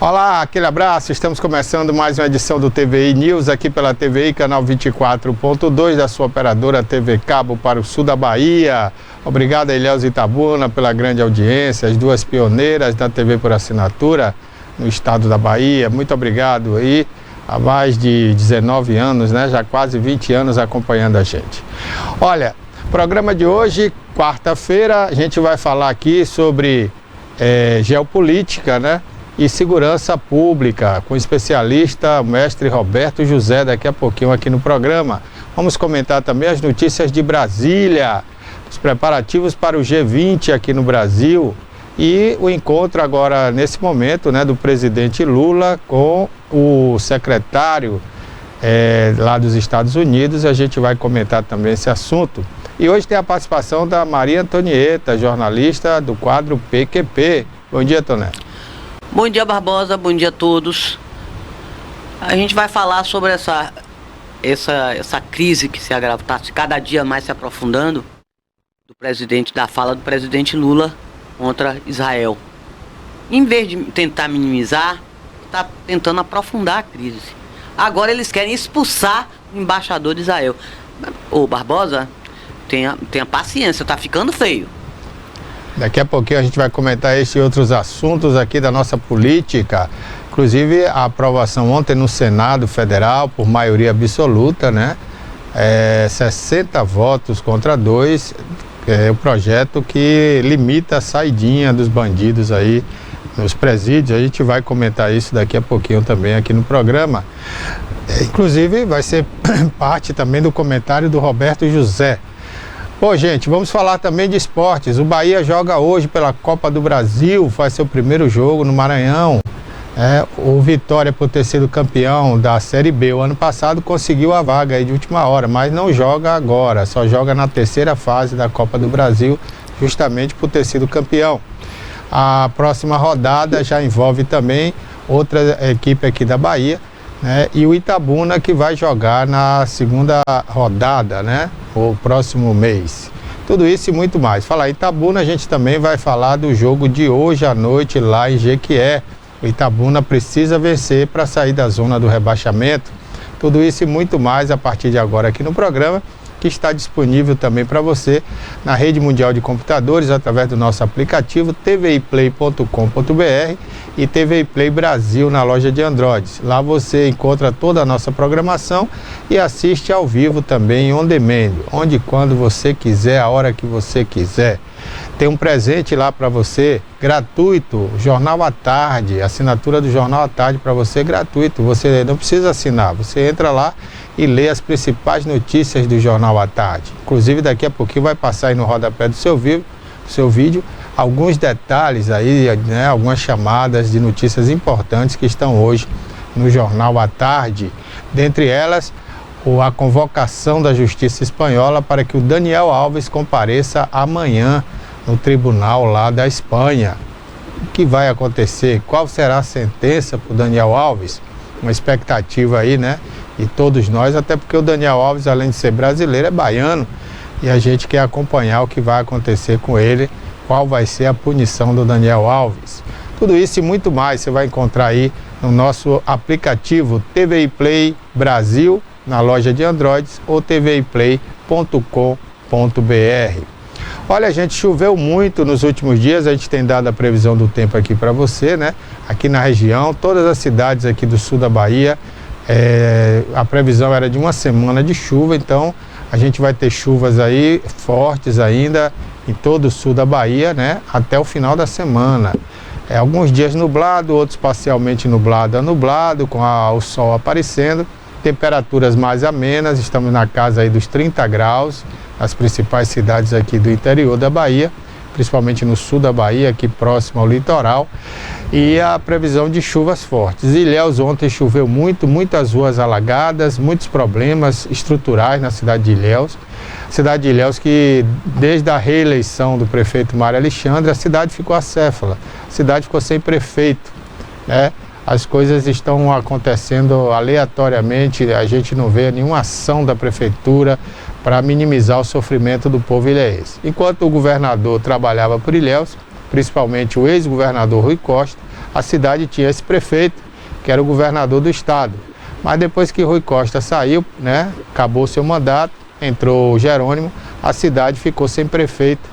Olá, aquele abraço. Estamos começando mais uma edição do TVI News aqui pela TVI, canal 24.2 da sua operadora TV Cabo para o sul da Bahia. Obrigado a Ilhéus e Itabuna pela grande audiência, as duas pioneiras da TV por assinatura no estado da Bahia. Muito obrigado aí, há mais de 19 anos, né? Já quase 20 anos acompanhando a gente. Olha, programa de hoje, quarta-feira, a gente vai falar aqui sobre geopolítica, né? E segurança pública, com o especialista, o mestre Roberto José, daqui a pouquinho aqui no programa. Vamos comentar também as notícias de Brasília, os preparativos para o G20 aqui no Brasil e o encontro agora, nesse momento, né, do presidente Lula com o secretário lá dos Estados Unidos. A gente vai comentar também esse assunto. E hoje tem a participação da Maria Antonieta, jornalista do quadro PQP. Bom dia, Tonete. Bom dia, Barbosa, bom dia a todos. A gente vai falar sobre essa crise que se agrava, está cada dia mais se aprofundando, da fala do presidente Lula contra Israel. Em vez de tentar minimizar, está tentando aprofundar a crise. Agora eles querem expulsar o embaixador de Israel. Ô, Barbosa, tenha paciência, está ficando feio. Daqui a pouquinho a gente vai comentar esses e outros assuntos aqui da nossa política. Inclusive a aprovação ontem no Senado Federal, por maioria absoluta, né? 60 votos contra 2, o projeto que limita a saidinha dos bandidos aí nos presídios. A gente vai comentar isso daqui a pouquinho também aqui no programa. Inclusive vai ser parte também do comentário do Roberto José. Bom, gente, vamos falar também de esportes. O Bahia joga hoje pela Copa do Brasil, faz seu primeiro jogo no Maranhão. O Vitória, por ter sido campeão da Série B o ano passado, conseguiu a vaga aí de última hora, mas não joga agora, só joga na terceira fase da Copa do Brasil, justamente por ter sido campeão. A próxima rodada já envolve também outra equipe aqui da Bahia, né? E o Itabuna, que vai jogar na segunda rodada, né? O próximo mês. Tudo isso e muito mais. Falar em Itabuna, a gente também vai falar do jogo de hoje à noite lá em Jequié. O Itabuna precisa vencer para sair da zona do rebaixamento. Tudo isso e muito mais a partir de agora aqui no programa, que está disponível também para você na rede mundial de computadores através do nosso aplicativo tviplay.com.br e TVI Play Brasil na loja de Androids. Lá você encontra toda a nossa programação e assiste ao vivo também on demand, onde e quando você quiser, a hora que você quiser. Tem um presente lá para você, gratuito, Jornal à Tarde, assinatura do Jornal à Tarde para você gratuito. Você não precisa assinar, você entra lá e lê as principais notícias do Jornal à Tarde. Inclusive daqui a pouquinho vai passar aí no rodapé do seu vídeo alguns detalhes aí, né, algumas chamadas de notícias importantes que estão hoje no Jornal à Tarde. Dentre elas, a convocação da Justiça Espanhola para que o Daniel Alves compareça amanhã no tribunal lá da Espanha. O que vai acontecer? Qual será a sentença para o Daniel Alves? Uma expectativa aí, né? E todos nós, até porque o Daniel Alves, além de ser brasileiro, é baiano. E a gente quer acompanhar o que vai acontecer com ele, qual vai ser a punição do Daniel Alves. Tudo isso e muito mais você vai encontrar aí no nosso aplicativo TVI Play Brasil, na loja de Androids, ou tviplay.com.br. Olha, gente, choveu muito nos últimos dias, a gente tem dado a previsão do tempo aqui para você, né? Aqui na região, todas as cidades aqui do sul da Bahia, a previsão era de uma semana de chuva, então a gente vai ter chuvas aí fortes ainda em todo o sul da Bahia, né? Até o final da semana. Alguns dias nublado, outros parcialmente nublado a nublado, com o sol aparecendo. Temperaturas mais amenas, estamos na casa aí dos 30 graus, nas principais cidades aqui do interior da Bahia, principalmente no sul da Bahia, aqui próximo ao litoral, e a previsão de chuvas fortes. Ilhéus ontem choveu muito, muitas ruas alagadas, muitos problemas estruturais na cidade de Ilhéus. Cidade de Ilhéus que, desde a reeleição do prefeito Mário Alexandre, a cidade ficou acéfala, a cidade ficou sem prefeito, né? As coisas estão acontecendo aleatoriamente, a gente não vê nenhuma ação da prefeitura para minimizar o sofrimento do povo ilhéense. Enquanto o governador trabalhava por Ilhéus, principalmente o ex-governador Rui Costa, a cidade tinha esse prefeito, que era o governador do estado. Mas depois que Rui Costa saiu, né, acabou seu mandato, entrou o Jerônimo, a cidade ficou sem prefeito.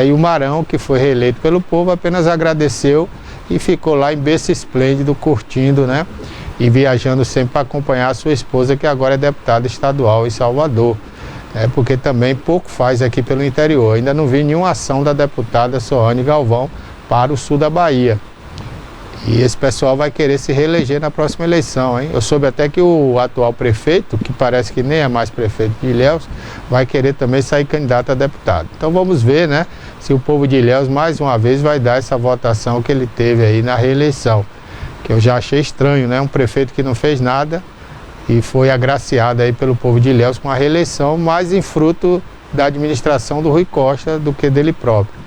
E o Marão, que foi reeleito pelo povo, apenas agradeceu e ficou lá em berço esplêndido, curtindo, né? E viajando sempre para acompanhar a sua esposa, que agora é deputada estadual em Salvador. Porque também pouco faz aqui pelo interior. Ainda não vi nenhuma ação da deputada Soane Galvão para o sul da Bahia. E esse pessoal vai querer se reeleger na próxima eleição, hein? Eu soube até que o atual prefeito, que parece que nem é mais prefeito de Ilhéus, vai querer também sair candidato a deputado. Então vamos ver, né, se o povo de Ilhéus mais uma vez vai dar essa votação que ele teve aí na reeleição. Que eu já achei estranho, né? Um prefeito que não fez nada e foi agraciado aí pelo povo de Ilhéus com a reeleição, mais em fruto da administração do Rui Costa do que dele próprio.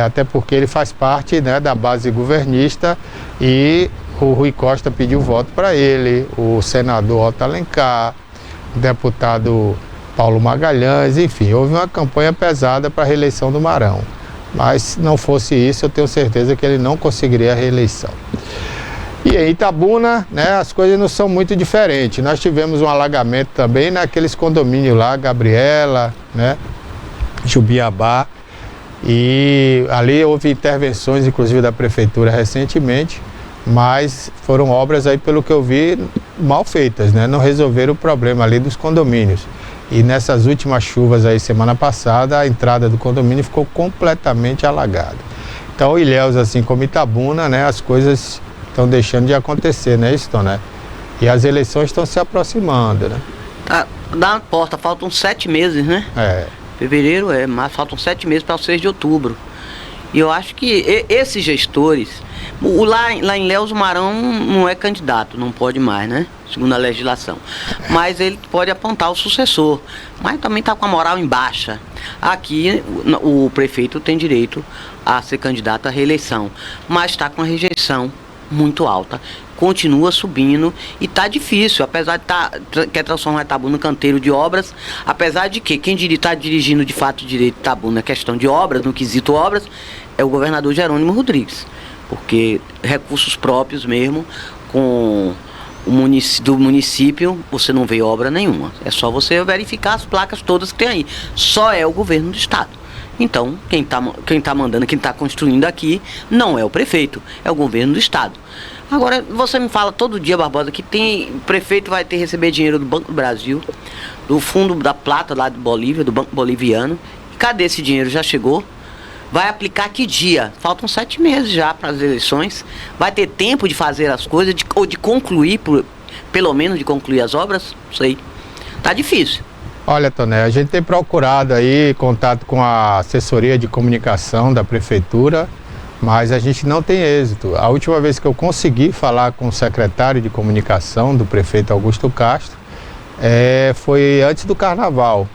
Até porque ele faz parte, né, da base governista e o Rui Costa pediu voto para ele, o senador Otto Alencar, o deputado Paulo Magalhães, enfim, houve uma campanha pesada para a reeleição do Marão. Mas se não fosse isso, eu tenho certeza que ele não conseguiria a reeleição. E em Itabuna, né, as coisas não são muito diferentes. Nós tivemos um alagamento também naqueles condomínios lá, Gabriela, né, Jubiabá. E ali houve intervenções, inclusive da prefeitura recentemente, mas foram obras aí, pelo que eu vi, mal feitas, né? Não resolveram o problema ali dos condomínios. E nessas últimas chuvas aí, semana passada, a entrada do condomínio ficou completamente alagada. Então, Ilhéus, assim como Itabuna, né, as coisas estão deixando de acontecer, né, Toné? E as eleições estão se aproximando, né? Tá na porta, faltam 7 meses, né? Fevereiro mas faltam 7 meses para o 6 de outubro. E eu acho que esses gestores, lá em Ilhéus, o Marão não é candidato, não pode mais, né? Segundo a legislação. Mas ele pode apontar o sucessor. Mas também está com a moral em baixa. Aqui o prefeito tem direito a ser candidato à reeleição, mas está com a rejeição muito alta. Continua subindo e tá difícil, apesar de quer transformar Itabuna no canteiro de obras, apesar de que quem está dirigindo de fato direito Itabuna na questão de obras, no quesito obras, é o governador Jerônimo Rodrigues, porque recursos próprios mesmo, com do município, você não vê obra nenhuma, é só você verificar as placas todas que tem aí, só é o governo do estado. Então, quem tá mandando, quem está construindo aqui, não é o prefeito, é o governo do estado. Agora, você me fala todo dia, Barbosa, que o prefeito vai ter que receber dinheiro do Banco do Brasil, do Fundo da Plata lá de Bolívia, do Banco Boliviano. Cadê esse dinheiro? Já chegou? Vai aplicar que dia? Faltam 7 meses já para as eleições. Vai ter tempo de fazer as coisas, ou de concluir, pelo menos de concluir as obras? Não sei. Tá difícil. Olha, Toné, a gente tem procurado aí contato com a assessoria de comunicação da prefeitura, mas a gente não tem êxito. A última vez que eu consegui falar com o secretário de comunicação do prefeito Augusto Castro foi antes do carnaval.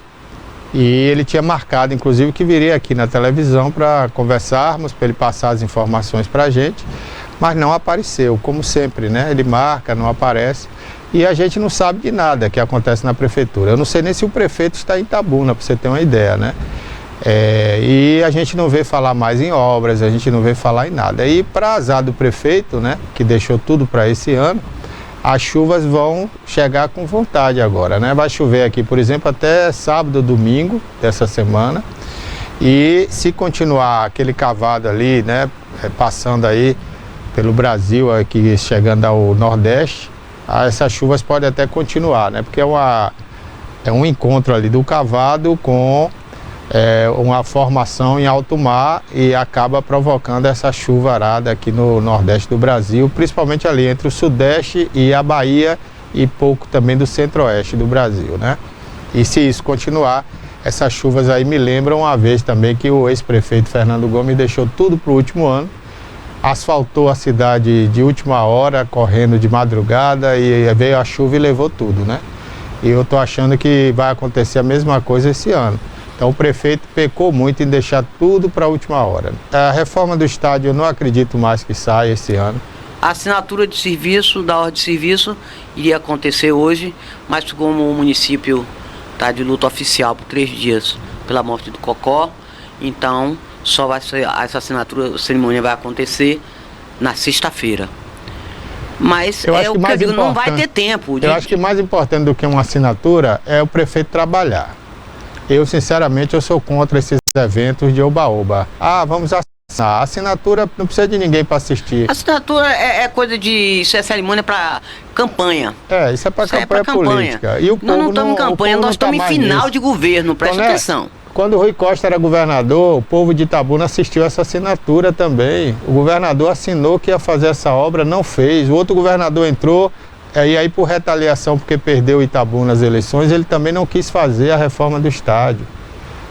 E ele tinha marcado, inclusive, que viria aqui na televisão para conversarmos, para ele passar as informações para a gente, mas não apareceu, como sempre, né? Ele marca, não aparece, e a gente não sabe de nada que acontece na prefeitura. Eu não sei nem se o prefeito está em Itabuna, para você ter uma ideia, né? E a gente não vê falar mais em obras, a gente não vê falar em nada. E para azar do prefeito, né, que deixou tudo para esse ano, as chuvas vão chegar com vontade agora, né? Vai chover aqui, por exemplo, até sábado, domingo dessa semana. E se continuar aquele cavado ali, né, passando aí pelo Brasil, aqui chegando ao Nordeste, essas chuvas podem até continuar, né? Porque é um encontro ali do cavado com uma formação em alto mar e acaba provocando essa chuvarada aqui no Nordeste do Brasil, principalmente ali entre o Sudeste e a Bahia e pouco também do Centro-Oeste do Brasil, né? E se isso continuar, essas chuvas aí me lembram uma vez também que o ex-prefeito Fernando Gomes deixou tudo para o último ano, asfaltou a cidade de última hora, correndo de madrugada, e veio a chuva e levou tudo, né? E eu tô achando que vai acontecer a mesma coisa esse ano. Então o prefeito pecou muito em deixar tudo para a última hora. A reforma do estádio eu não acredito mais que saia esse ano. A assinatura de serviço, da ordem de serviço, iria acontecer hoje, mas como o município está de luta oficial por 3 dias pela morte do Cocó, então só vai ser essa assinatura, a cerimônia vai acontecer na sexta-feira. Mas Eu acho que mais não vai ter tempo. Eu acho que mais importante do que uma assinatura é o prefeito trabalhar. Eu, sinceramente, eu sou contra esses eventos de oba-oba. Ah, vamos assinar. A assinatura não precisa de ninguém para assistir. Assinatura é coisa de... Isso é cerimônia para campanha. Isso é para campanha política. E o povo nós não estamos em campanha, nós estamos em final de governo, presta atenção. Quando o Rui Costa era governador, o povo de Itabuna assistiu essa assinatura também. O governador assinou que ia fazer essa obra, não fez. O outro governador entrou, e aí por retaliação, porque perdeu Itabuna nas eleições, ele também não quis fazer a reforma do estádio,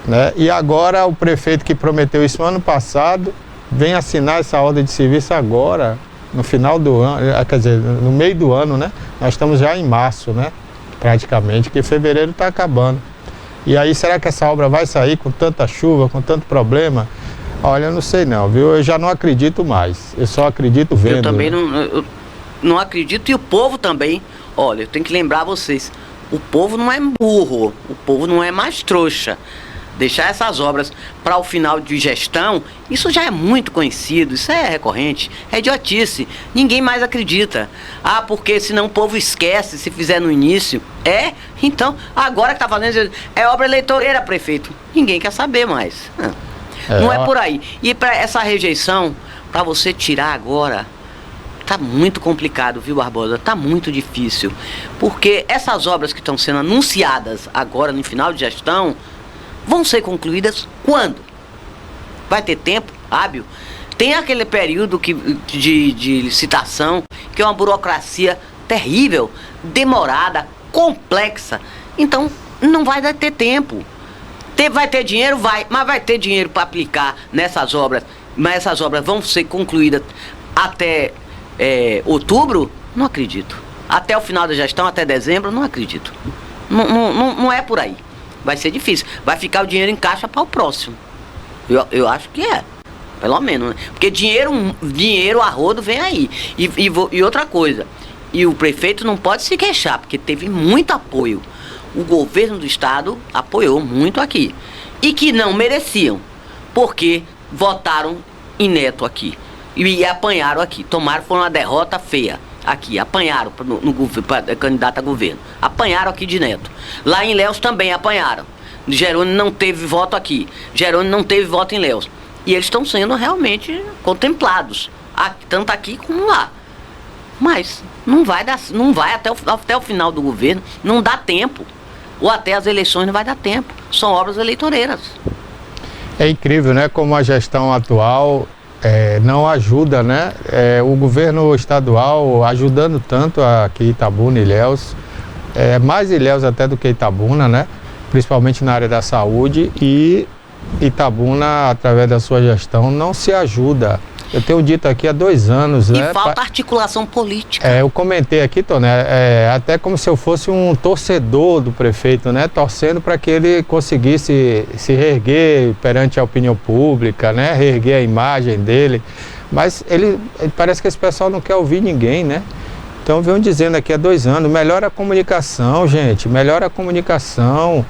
né? E agora o prefeito que prometeu isso no ano passado, vem assinar essa ordem de serviço agora, no final do ano, quer dizer, no meio do ano, né? Nós estamos já em março, né? Praticamente, que fevereiro está acabando. E aí, será que essa obra vai sair com tanta chuva, com tanto problema? Olha, eu não sei não, viu? Eu já não acredito mais. Eu só acredito vendo. Eu também não acredito, e o povo também. Olha, eu tenho que lembrar vocês, o povo não é burro, o povo não é mais trouxa. Deixar essas obras para o final de gestão, isso já é muito conhecido, isso é recorrente, é idiotice, ninguém mais acredita. Ah, porque senão o povo esquece se fizer no início. Então, agora que está fazendo, é obra eleitoreira, prefeito. Ninguém quer saber mais. Não é por aí. E para essa rejeição, para você tirar agora, tá muito complicado, viu, Barbosa? Tá muito difícil. Porque essas obras que estão sendo anunciadas agora no final de gestão, vão ser concluídas quando? Vai ter tempo hábil? Tem aquele período de licitação, que é uma burocracia terrível, demorada, complexa. Então, não vai ter tempo. Vai ter dinheiro? Vai, mas vai ter dinheiro para aplicar nessas obras. Mas essas obras vão ser concluídas até outubro? Não acredito. Até o final da gestão, até dezembro? Não acredito. Não é por aí. Vai ser difícil. Vai ficar o dinheiro em caixa para o próximo. Eu acho que é. Pelo menos, né? Porque dinheiro a rodo vem aí. E outra coisa. E o prefeito não pode se queixar, porque teve muito apoio. O governo do estado apoiou muito aqui. E que não mereciam. Porque votaram em Neto aqui. E apanharam aqui. Foi uma derrota feia. Aqui, apanharam para candidato a governo. Apanharam aqui de Neto. Lá em Ilhéus também apanharam. Jerônimo não teve voto aqui. Jerônimo não teve voto em Ilhéus. E eles estão sendo realmente contemplados. Tanto aqui como lá. Mas não vai até o final do governo. Não dá tempo. Ou até as eleições não vai dar tempo. São obras eleitoreiras. É incrível, né? Como a gestão atual... não ajuda, né? O governo estadual ajudando tanto aqui Itabuna e Ilhéus, mais Ilhéus até do que Itabuna, né? Principalmente na área da saúde, e Itabuna, através da sua gestão, não se ajuda. Eu tenho dito aqui há 2 anos, né? E falta articulação política. Eu comentei aqui, Toné, até como se eu fosse um torcedor do prefeito, né? Torcendo para que ele conseguisse se reerguer perante a opinião pública, né? Reerguer a imagem dele. Mas ele parece que esse pessoal não quer ouvir ninguém, né? Então venham dizendo aqui há 2 anos, melhora a comunicação, gente, melhora a comunicação.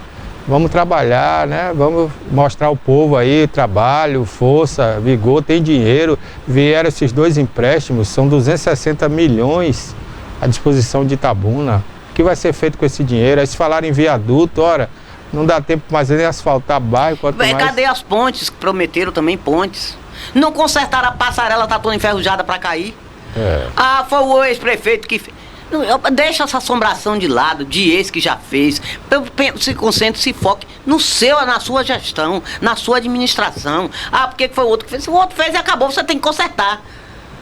Vamos trabalhar, né? Vamos mostrar ao povo aí trabalho, força, vigor, tem dinheiro. Vieram esses 2 empréstimos, são 260 milhões à disposição de Itabuna. O que vai ser feito com esse dinheiro? Aí se falar em viaduto, ora, não dá tempo mais nem asfaltar bairro. Cadê as pontes que prometeram também pontes? Não consertaram a passarela, tá toda enferrujada para cair. Foi o ex-prefeito que fez. Deixa essa assombração de lado, de ex que já fez. Se concentre, se foque na sua gestão, na sua administração. Porque foi o outro que fez? O outro fez e acabou, você tem que consertar.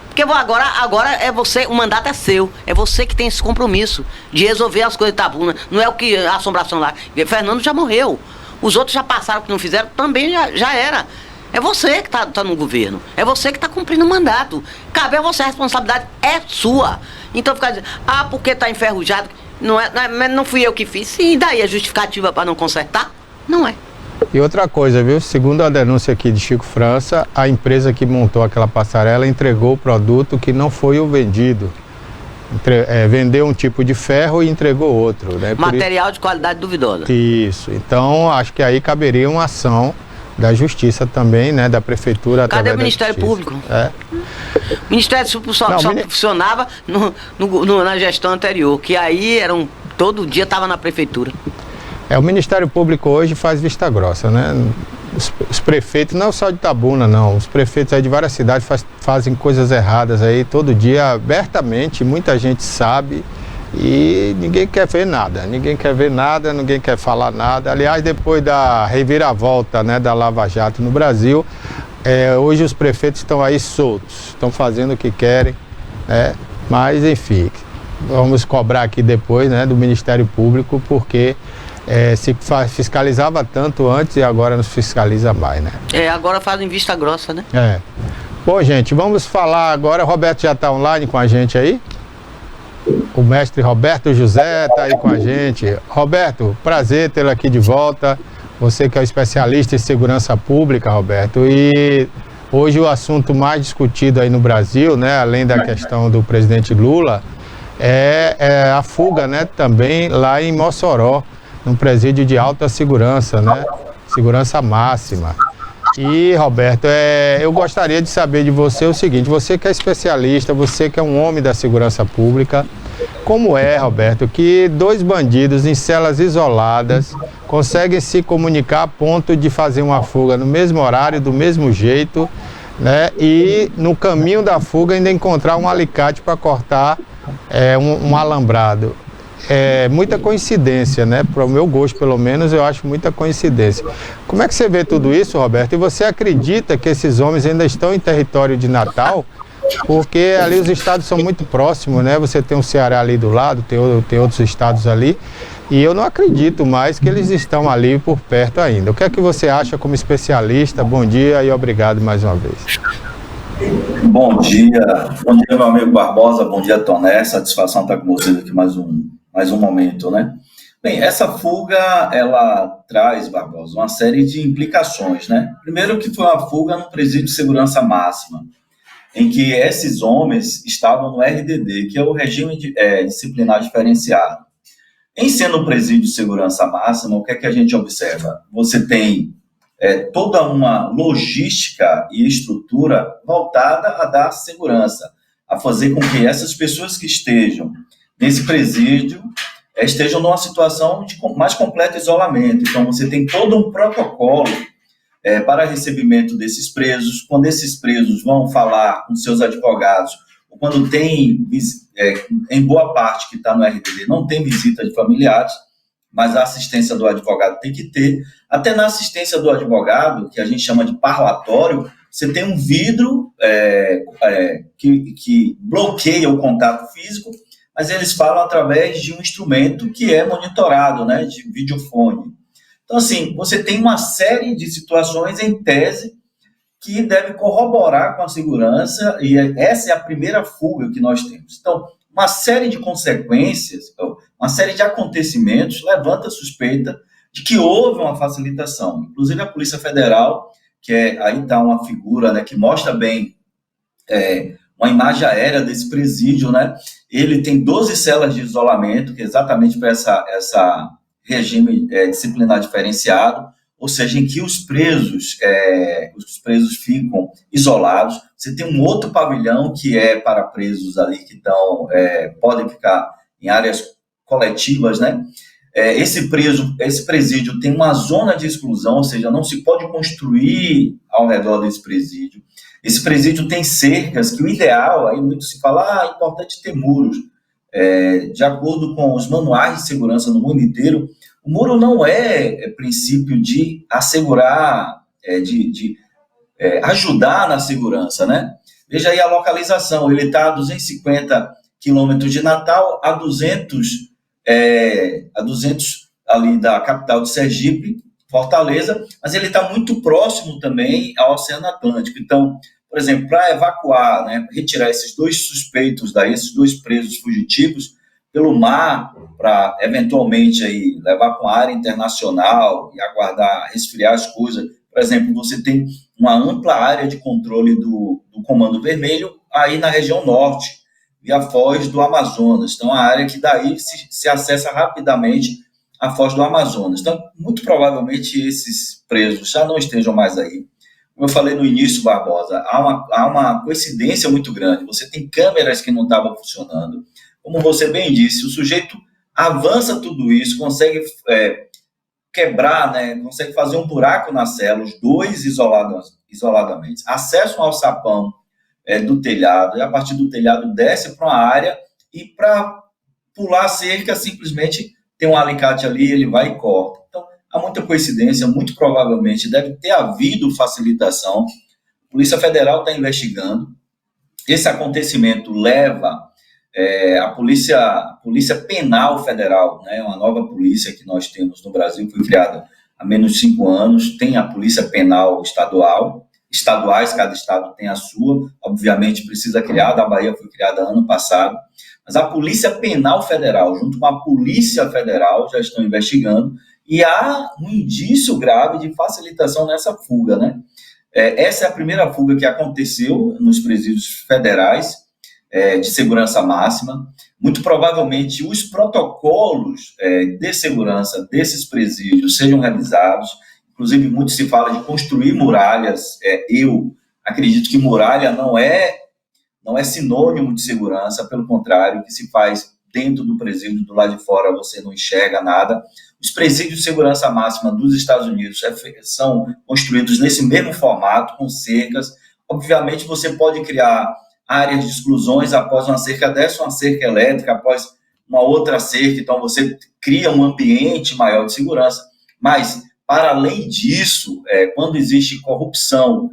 Porque agora é você, o mandato é seu. É você que tem esse compromisso de resolver as coisas de Itabuna. Não é o que a assombração lá. Fernando já morreu. Os outros já passaram, que não fizeram, também já era. É você que tá no governo. É você que está cumprindo o mandato. Cabe a você, a responsabilidade é sua. Então ficar dizendo, porque está enferrujado, não fui eu que fiz. Sim, daí a justificativa para não consertar? Não é. E outra coisa, viu? Segundo a denúncia aqui de Chico França, a empresa que montou aquela passarela entregou o produto que não foi o vendido. Vendeu um tipo de ferro e entregou outro, né? Material de qualidade duvidosa. Isso. Então, acho que aí caberia uma ação da Justiça também, né, da Prefeitura. Cadê o Ministério Público? O Ministério Público só funcionava na gestão anterior, que aí todo dia estava na Prefeitura. O Ministério Público hoje faz vista grossa, né? Os prefeitos, não só de Itabuna, não, os prefeitos aí de várias cidades fazem coisas erradas aí todo dia, abertamente, muita gente sabe e ninguém quer ver nada, ninguém quer falar nada. Aliás, depois da reviravolta, né, da Lava Jato no Brasil, hoje os prefeitos estão aí soltos, estão fazendo o que querem, né? Mas enfim, vamos cobrar aqui depois, né, do Ministério Público, porque se fiscalizava tanto antes e agora não se fiscaliza mais, né? Agora fazem vista grossa, né? Bom, gente, vamos falar agora. O Roberto já está online com a gente aí? O mestre Roberto José está aí com a gente. Roberto, prazer tê-lo aqui de volta. Você que é um especialista em segurança pública, Roberto. E hoje o assunto mais discutido aí no Brasil, né, além da questão do presidente Lula, é a fuga, né, também lá em Mossoró, num presídio de alta segurança, né? Segurança máxima. E, Roberto, eu gostaria de saber de você o seguinte: você que é especialista, você que é um homem da segurança pública, como Roberto, que dois bandidos em celas isoladas conseguem se comunicar a ponto de fazer uma fuga no mesmo horário, do mesmo jeito, né? E no caminho da fuga ainda encontrar um alicate para cortar um alambrado. Muita coincidência, né? Para o meu gosto, pelo menos, eu acho muita coincidência. Como é que você vê tudo isso, Roberto? E você acredita que esses homens ainda estão em território de Natal? Porque ali os estados são muito próximos, né? Você tem o Ceará ali do lado, tem outros estados ali, e eu não acredito mais que eles estão ali por perto ainda. O que é que você acha como especialista? Bom dia e obrigado mais uma vez. Bom dia, meu amigo Barbosa, bom dia, Toné, satisfação estar com vocês aqui mais um momento, né? Bem, essa fuga, ela traz, Barbosa, uma série de implicações, né? Primeiro que foi uma fuga no presídio de segurança máxima, em que esses homens estavam no RDD, que é o regime disciplinar diferenciado. Em sendo um presídio de segurança máxima, o que é que a gente observa? Você tem toda uma logística e estrutura voltada a dar segurança, a fazer com que essas pessoas que estejam nesse presídio estejam numa situação de mais completo isolamento. Então, você tem todo um protocolo para recebimento desses presos. Quando esses presos vão falar com seus advogados, ou quando tem, em boa parte que está no RDD, não tem visita de familiares, mas a assistência do advogado tem que ter. Até na assistência do advogado, que a gente chama de parlatório, você tem um vidro que bloqueia o contato físico, mas eles falam através de um instrumento que é monitorado, né, de videofone. Então, assim, você tem uma série de situações em tese que deve corroborar com a segurança, e essa é a primeira fuga que nós temos. Então, uma série de consequências, uma série de acontecimentos levanta a suspeita de que houve uma facilitação. Inclusive a Polícia Federal, que aí está uma figura, né, que mostra bem uma imagem aérea desse presídio, né? Ele tem 12 celas de isolamento, que é exatamente para essa regime disciplinar diferenciado, ou seja, em que os presos ficam isolados. Você tem um outro pavilhão que é para presos ali que podem ficar em áreas coletivas, né? Esse presídio tem uma zona de exclusão, ou seja, não se pode construir ao redor desse presídio. Esse presídio tem cercas, que o ideal, aí muito se fala, é importante ter muros. De acordo com os manuais de segurança no mundo inteiro, o muro não é princípio de assegurar, de ajudar na segurança, né? Veja aí a localização, ele está a 250 quilômetros de Natal, a 200 ali da capital de Sergipe, Fortaleza, mas ele está muito próximo também ao Oceano Atlântico. Então, por exemplo, para evacuar, né, retirar esses dois suspeitos daí, esses dois presos fugitivos pelo mar, para eventualmente aí levar para uma área internacional e aguardar resfriar as coisas. Por exemplo, você tem uma ampla área de controle do Comando Vermelho aí na região norte, via Foz do Amazonas. Então, a área que daí se acessa rapidamente a Foz do Amazonas. Então, muito provavelmente esses presos já não estejam mais aí. Como eu falei no início, Barbosa, há uma coincidência muito grande. Você tem câmeras que não estavam funcionando. Como você bem disse, o sujeito avança tudo isso, consegue quebrar, né, consegue fazer um buraco na cela, os dois isoladamente, acessam ao alçapão do telhado, e a partir do telhado desce para uma área, e para pular a cerca, simplesmente tem um alicate ali, ele vai e corta. Então, há muita coincidência, muito provavelmente deve ter havido facilitação. A Polícia Federal está investigando. Esse acontecimento leva a Polícia Penal Federal, né, uma nova polícia que nós temos no Brasil, foi criada há menos de 5 anos, tem a Polícia Penal estaduais, cada estado tem a sua, obviamente precisa criar, a Bahia foi criada ano passado, mas a Polícia Penal Federal, junto com a Polícia Federal, já estão investigando, e há um indício grave de facilitação nessa fuga, né? Essa é a primeira fuga que aconteceu nos presídios federais, de segurança máxima. Muito provavelmente os protocolos de segurança desses presídios sejam revisados. Inclusive, muito se fala de construir muralhas. Eu acredito que muralha não é sinônimo de segurança, pelo contrário, o que se faz dentro do presídio, do lado de fora, você não enxerga nada. Os presídios de segurança máxima dos Estados Unidos são construídos nesse mesmo formato, com cercas. Obviamente, você pode criar áreas de exclusões após uma cerca dessa, uma cerca elétrica, após uma outra cerca, então você cria um ambiente maior de segurança, mas, para além disso, quando existe corrupção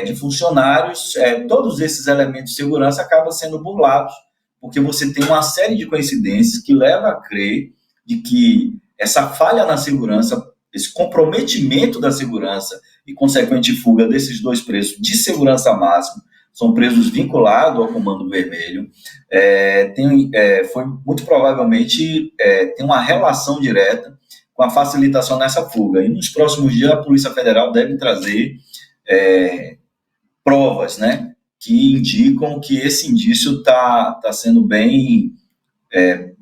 de funcionários, todos esses elementos de segurança acabam sendo burlados, porque você tem uma série de coincidências que leva a crer de que essa falha na segurança, esse comprometimento da segurança e consequente fuga desses dois presos de segurança máxima, são presos vinculados ao Comando Vermelho, foi muito provavelmente tem uma relação direta com a facilitação nessa fuga. E nos próximos dias a Polícia Federal deve trazer provas, né, que indicam que esse indício está sendo bem,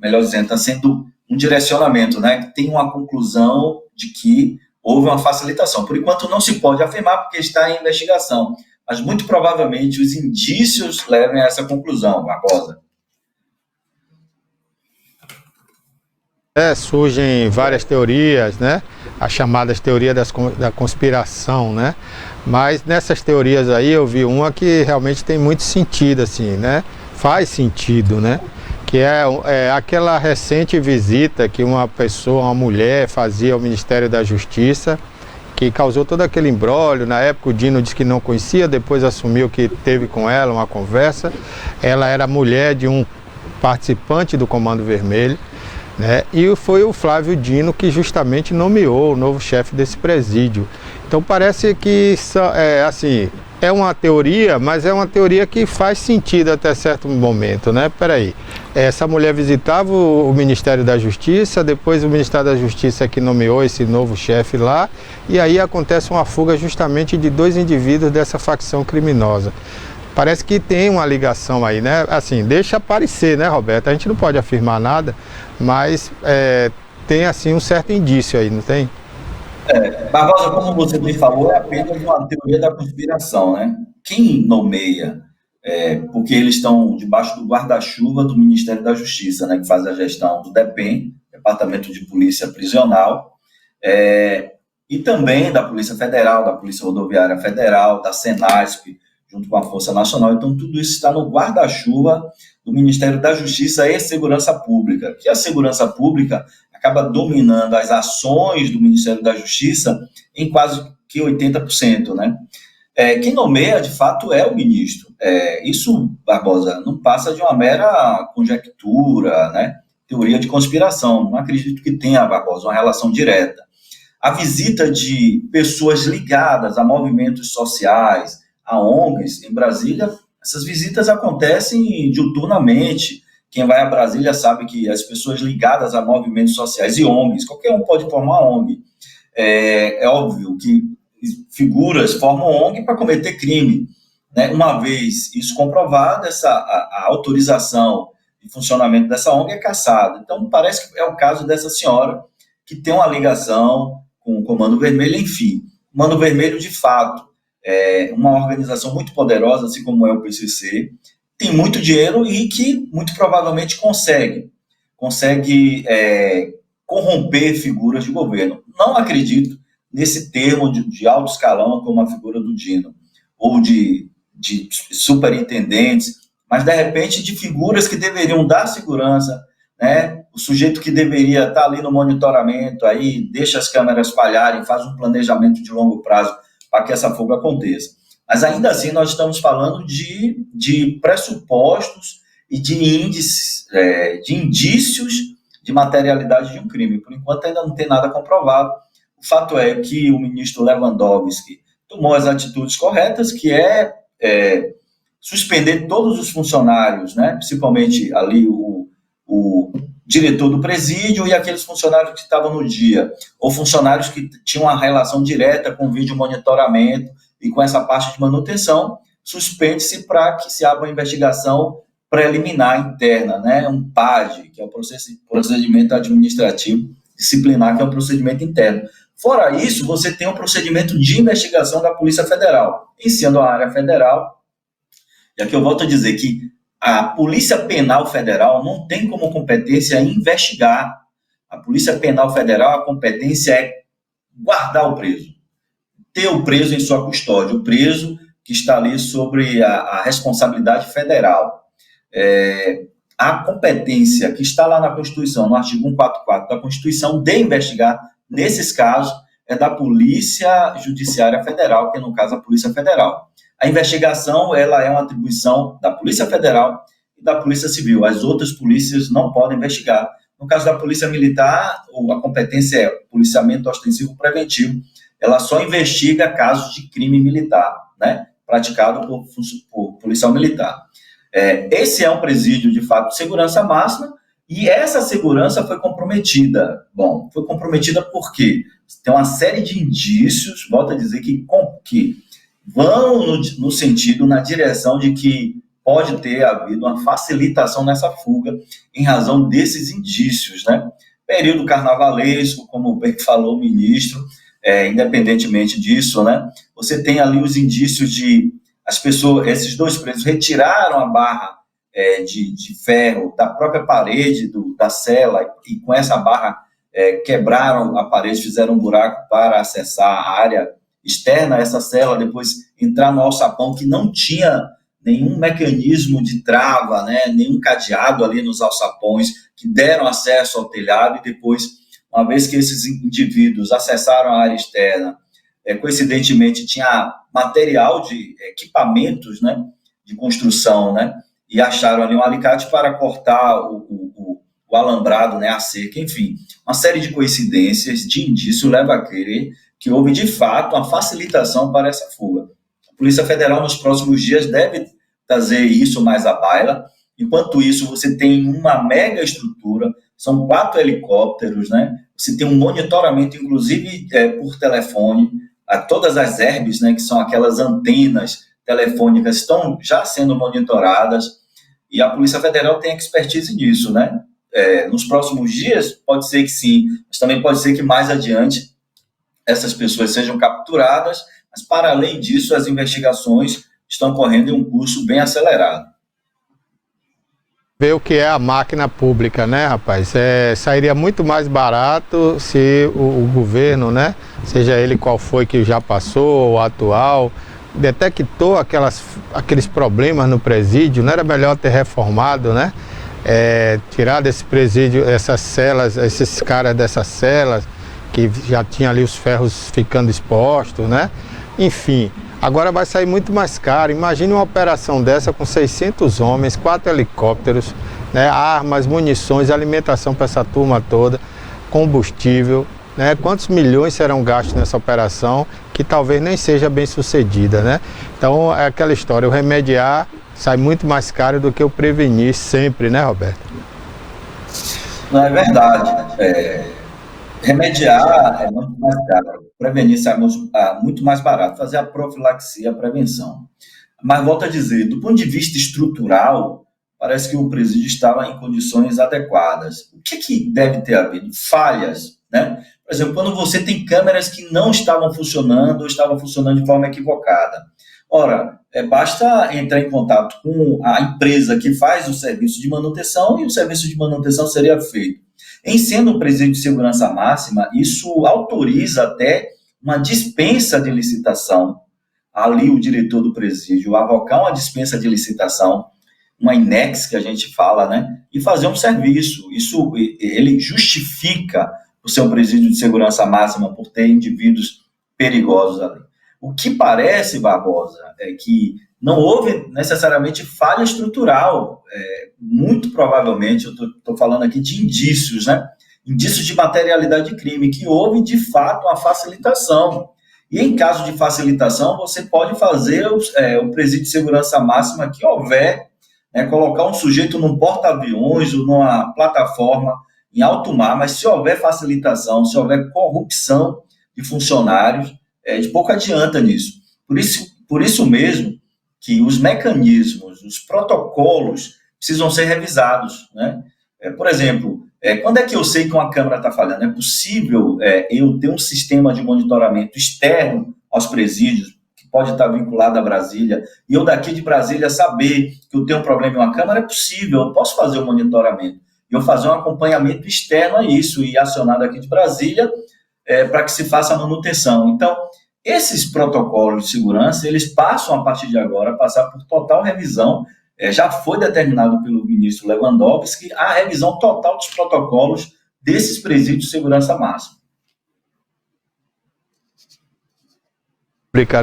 melhor dizendo, está sendo um direcionamento, né, que tem uma conclusão de que houve uma facilitação. Por enquanto não se pode afirmar porque está em investigação, mas muito provavelmente os indícios levem a essa conclusão, Barbosa. Surgem várias teorias, né? As chamadas teorias da conspiração, né? Mas nessas teorias aí eu vi uma que realmente tem muito sentido, assim, né? Faz sentido, né? Que é aquela recente visita que uma mulher fazia ao Ministério da Justiça, que causou todo aquele imbróglio. Na época o Dino disse que não conhecia, depois assumiu que teve com ela uma conversa. Ela era mulher de um participante do Comando Vermelho, né? E foi o Flávio Dino que justamente nomeou o novo chefe desse presídio. Então parece que é uma teoria, mas é uma teoria que faz sentido até certo momento, né? Peraí, essa mulher visitava o Ministério da Justiça, depois o Ministério da Justiça é que nomeou esse novo chefe lá, e aí acontece uma fuga justamente de 2 indivíduos dessa facção criminosa. Parece que tem uma ligação aí, né? Assim, deixa aparecer, né, Roberto? A gente não pode afirmar nada, mas tem, assim, um certo indício aí, não tem? Barbosa, como você bem falou, é apenas uma teoria da conspiração, né? Quem nomeia, porque eles estão debaixo do guarda-chuva do Ministério da Justiça, né, que faz a gestão do DEPEN, Departamento de Polícia Prisional, e também da Polícia Federal, da Polícia Rodoviária Federal, da Senasp, junto com a Força Nacional. Então, tudo isso está no guarda-chuva do Ministério da Justiça e Segurança Pública, que a Segurança Pública acaba dominando as ações do Ministério da Justiça em quase que 80%, né? Quem nomeia, de fato, é o ministro. Isso, Barbosa, não passa de uma mera conjectura, né? Teoria de conspiração. Não acredito que tenha, Barbosa, uma relação direta. A visita de pessoas ligadas a movimentos sociais, a ONGs em Brasília, essas visitas acontecem diuturnamente. Quem vai a Brasília sabe que as pessoas ligadas a movimentos sociais e ONGs, qualquer um pode formar ONG. É óbvio que figuras formam ONG para cometer crime, né? Uma vez isso comprovado, a autorização de funcionamento dessa ONG é cassada. Então, parece que é o caso dessa senhora que tem uma ligação com o Comando Vermelho, enfim. O Comando Vermelho, de fato, é uma organização muito poderosa, assim como é o PCC, tem muito dinheiro e que muito provavelmente consegue corromper figuras de governo. Não acredito nesse termo de alto escalão como a figura do Dino, ou de superintendentes, mas, de repente, de figuras que deveriam dar segurança, né? O sujeito que deveria estar ali no monitoramento, aí deixa as câmeras falharem, faz um planejamento de longo prazo para que essa fuga aconteça. Mas, ainda assim, nós estamos falando de pressupostos e de índices, de indícios de materialidade de um crime. Por enquanto, ainda não tem nada comprovado. O fato é que o ministro Lewandowski tomou as atitudes corretas, que é suspender todos os funcionários, né, principalmente ali o diretor do presídio e aqueles funcionários que estavam no dia, ou funcionários que tinham uma relação direta com o vídeo monitoramento e com essa parte de manutenção, suspende-se para que se abra uma investigação preliminar interna, né, um PAD, que é o procedimento administrativo disciplinar, que é um procedimento interno. Fora isso, você tem um procedimento de investigação da Polícia Federal, em sendo a área federal. E aqui eu volto a dizer que a Polícia Penal Federal não tem como competência investigar. A Polícia Penal Federal, a competência é guardar o preso, ter o preso em sua custódia, o preso que está ali sobre a responsabilidade federal. A competência que está lá na Constituição, no artigo 144 da Constituição, de investigar, nesses casos, é da Polícia Judiciária Federal, que é, no caso, a Polícia Federal. A investigação, ela é uma atribuição da Polícia Federal e da Polícia Civil. As outras polícias não podem investigar. No caso da Polícia Militar, a competência é policiamento ostensivo preventivo. Ela só investiga casos de crime militar, né, praticado por policial militar. Esse é um presídio, de fato, de segurança máxima, e essa segurança foi comprometida. Bom, foi comprometida porque tem uma série de indícios, volto a dizer, que vão no sentido, na direção de que pode ter havido uma facilitação nessa fuga em razão desses indícios, né? Período carnavalesco, como bem falou o ministro, independentemente disso, né? Você tem ali os indícios de as pessoas, esses dois presos retiraram a barra de ferro da própria parede da cela e com essa barra quebraram a parede, fizeram um buraco para acessar a área externa a essa cela, depois entrar no alçapão que não tinha nenhum mecanismo de trava, né, nenhum cadeado ali nos alçapões que deram acesso ao telhado, e depois, uma vez que esses indivíduos acessaram a área externa, coincidentemente tinha material de equipamentos, né, de construção, né, e acharam ali um alicate para cortar o alambrado, né, a cerca, enfim, uma série de coincidências, de indício leva a crer que houve, de fato, uma facilitação para essa fuga. A Polícia Federal, nos próximos dias, deve trazer isso mais à baila. Enquanto isso, você tem uma mega estrutura, são 4 helicópteros, né? Você tem um monitoramento, inclusive, por telefone, todas as herbes, né, que são aquelas antenas telefônicas, estão já sendo monitoradas, e a Polícia Federal tem expertise nisso, né? Nos próximos dias, pode ser que sim, mas também pode ser que mais adiante essas pessoas sejam capturadas, mas, para além disso, as investigações estão correndo em um curso bem acelerado. Ver o que é a máquina pública, né, rapaz? Sairia muito mais barato se o governo, né, seja ele qual foi que já passou, o atual, detectou aqueles problemas no presídio. Não era melhor ter reformado, né? Tirar desse presídio essas celas, esses caras dessas celas, que já tinha ali os ferros ficando expostos, né? Enfim, agora vai sair muito mais caro. Imagine uma operação dessa com 600 homens, 4 helicópteros, né? Armas, munições, alimentação para essa turma toda, combustível, né? Quantos milhões serão gastos nessa operação que talvez nem seja bem sucedida, né? Então é aquela história, o remediar sai muito mais caro do que o prevenir sempre, né, Roberto? Não é verdade. Remediar é muito mais caro, prevenir é muito mais barato, fazer a profilaxia, a prevenção. Mas, volto a dizer, do ponto de vista estrutural, parece que o presídio estava em condições adequadas. O que deve ter havido? Falhas né? Por exemplo, quando você tem câmeras que não estavam funcionando ou estavam funcionando de forma equivocada. Ora, basta entrar em contato com a empresa que faz o serviço de manutenção e o serviço de manutenção seria feito. Em sendo um presídio de segurança máxima, isso autoriza até uma dispensa de licitação. Ali o diretor do presídio avocar uma dispensa de licitação, uma INEX que a gente fala, né? E fazer um serviço. Isso ele justifica o seu presídio de segurança máxima por ter indivíduos perigosos ali. O que parece, Barbosa, é que não houve necessariamente falha estrutural. Muito provavelmente, eu estou falando aqui de indícios, né? Indícios de materialidade de crime, que houve, de fato, uma facilitação. E em caso de facilitação, você pode fazer o presídio de segurança máxima que houver, né? Colocar um sujeito num porta-aviões ou numa plataforma em alto mar, mas se houver facilitação, se houver corrupção de funcionários, de pouco adianta nisso. Por isso mesmo que os mecanismos, os protocolos precisam ser revisados, né? Por exemplo, quando é que eu sei que uma câmera está falhando? É possível eu ter um sistema de monitoramento externo aos presídios, que pode estar vinculado a Brasília, e eu daqui de Brasília saber que eu tenho um problema em uma câmera? É possível, eu posso fazer o monitoramento. E eu fazer um acompanhamento externo a isso e acionar daqui de Brasília para que se faça a manutenção. Então, esses protocolos de segurança, eles passam, a partir de agora, a passar por total revisão. Já foi determinado pelo ministro Lewandowski a revisão total dos protocolos desses presídios de segurança máxima.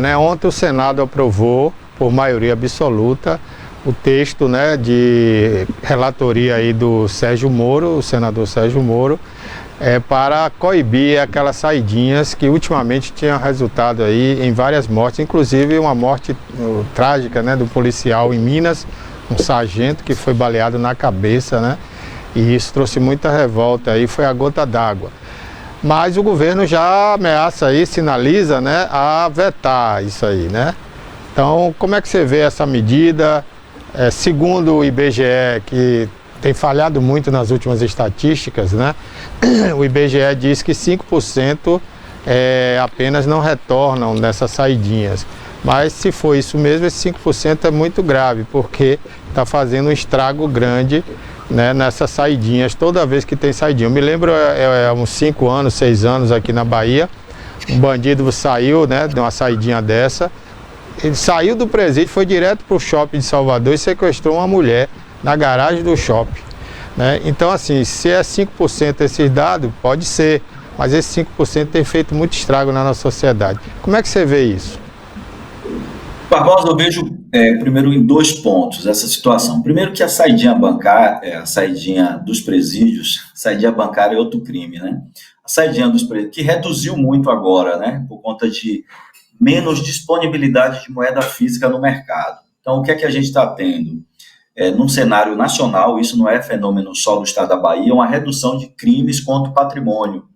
Né? Ontem o Senado aprovou, por maioria absoluta, o texto, né, de relatoria aí do Sérgio Moro, o senador Sérgio Moro, para coibir aquelas saidinhas que ultimamente tinham resultado aí em várias mortes, inclusive uma morte trágica, né, do policial em Minas, um sargento que foi baleado na cabeça, né, e isso trouxe muita revolta aí, foi a gota d'água. Mas o governo já ameaça aí, sinaliza, né, a vetar isso aí, né. Então, como é que você vê essa medida? Segundo o IBGE, que tem falhado muito nas últimas estatísticas, né? O IBGE diz que 5% apenas não retornam nessas saidinhas. Mas se for isso mesmo, esse 5% é muito grave, porque está fazendo um estrago grande, né, nessas saidinhas, toda vez que tem saidinha. Eu me lembro, uns 5 anos, 6 anos aqui na Bahia, um bandido saiu, né, de uma saidinha dessa. Ele saiu do presídio, foi direto para o shopping de Salvador e sequestrou uma mulher na garagem do shopping, né? Então, assim, se é 5% esses dados, pode ser, mas esse 5% tem feito muito estrago na nossa sociedade. Como é que você vê isso? Barbosa, eu vejo primeiro em 2 pontos essa situação. Primeiro que a saidinha bancária, a saidinha dos presídios, saidinha bancária é outro crime, né? A saidinha dos presídios, que reduziu muito agora, né? Por conta de menos disponibilidade de moeda física no mercado. Então, o que é que a gente está tendo? Num cenário nacional, isso não é fenômeno só do estado da Bahia, é uma redução de crimes contra o patrimônio,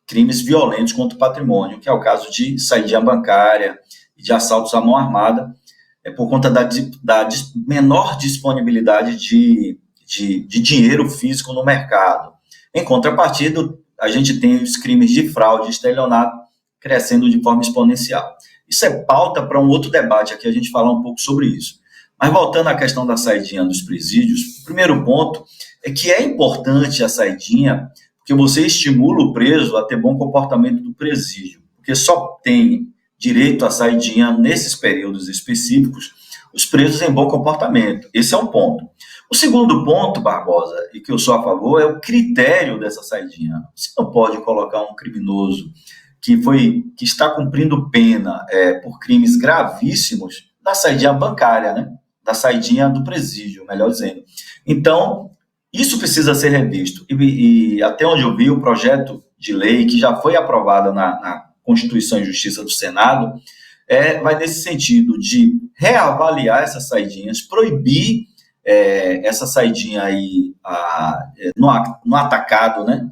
crimes violentos contra o patrimônio, que é o caso de saidinha bancária e de assaltos à mão armada, por conta da menor disponibilidade de dinheiro físico no mercado. Em contrapartida, a gente tem os crimes de fraude e estelionato crescendo de forma exponencial. Isso é pauta para um outro debate aqui, a gente falar um pouco sobre isso. Mas voltando à questão da saidinha dos presídios, o primeiro ponto é que é importante a saidinha, porque você estimula o preso a ter bom comportamento do presídio, porque só tem direito à saidinha nesses períodos específicos os presos em bom comportamento. Esse é um ponto. O segundo ponto, Barbosa, e que eu sou a favor, é o critério dessa saidinha. Você não pode colocar um criminoso que está cumprindo pena por crimes gravíssimos da saidinha bancária, né? Da saidinha do presídio, melhor dizendo. Então, isso precisa ser revisto. E até onde eu vi, o projeto de lei que já foi aprovado na Constituição e Justiça do Senado vai nesse sentido de reavaliar essas saidinhas, proibir essa saidinha aí no atacado, né?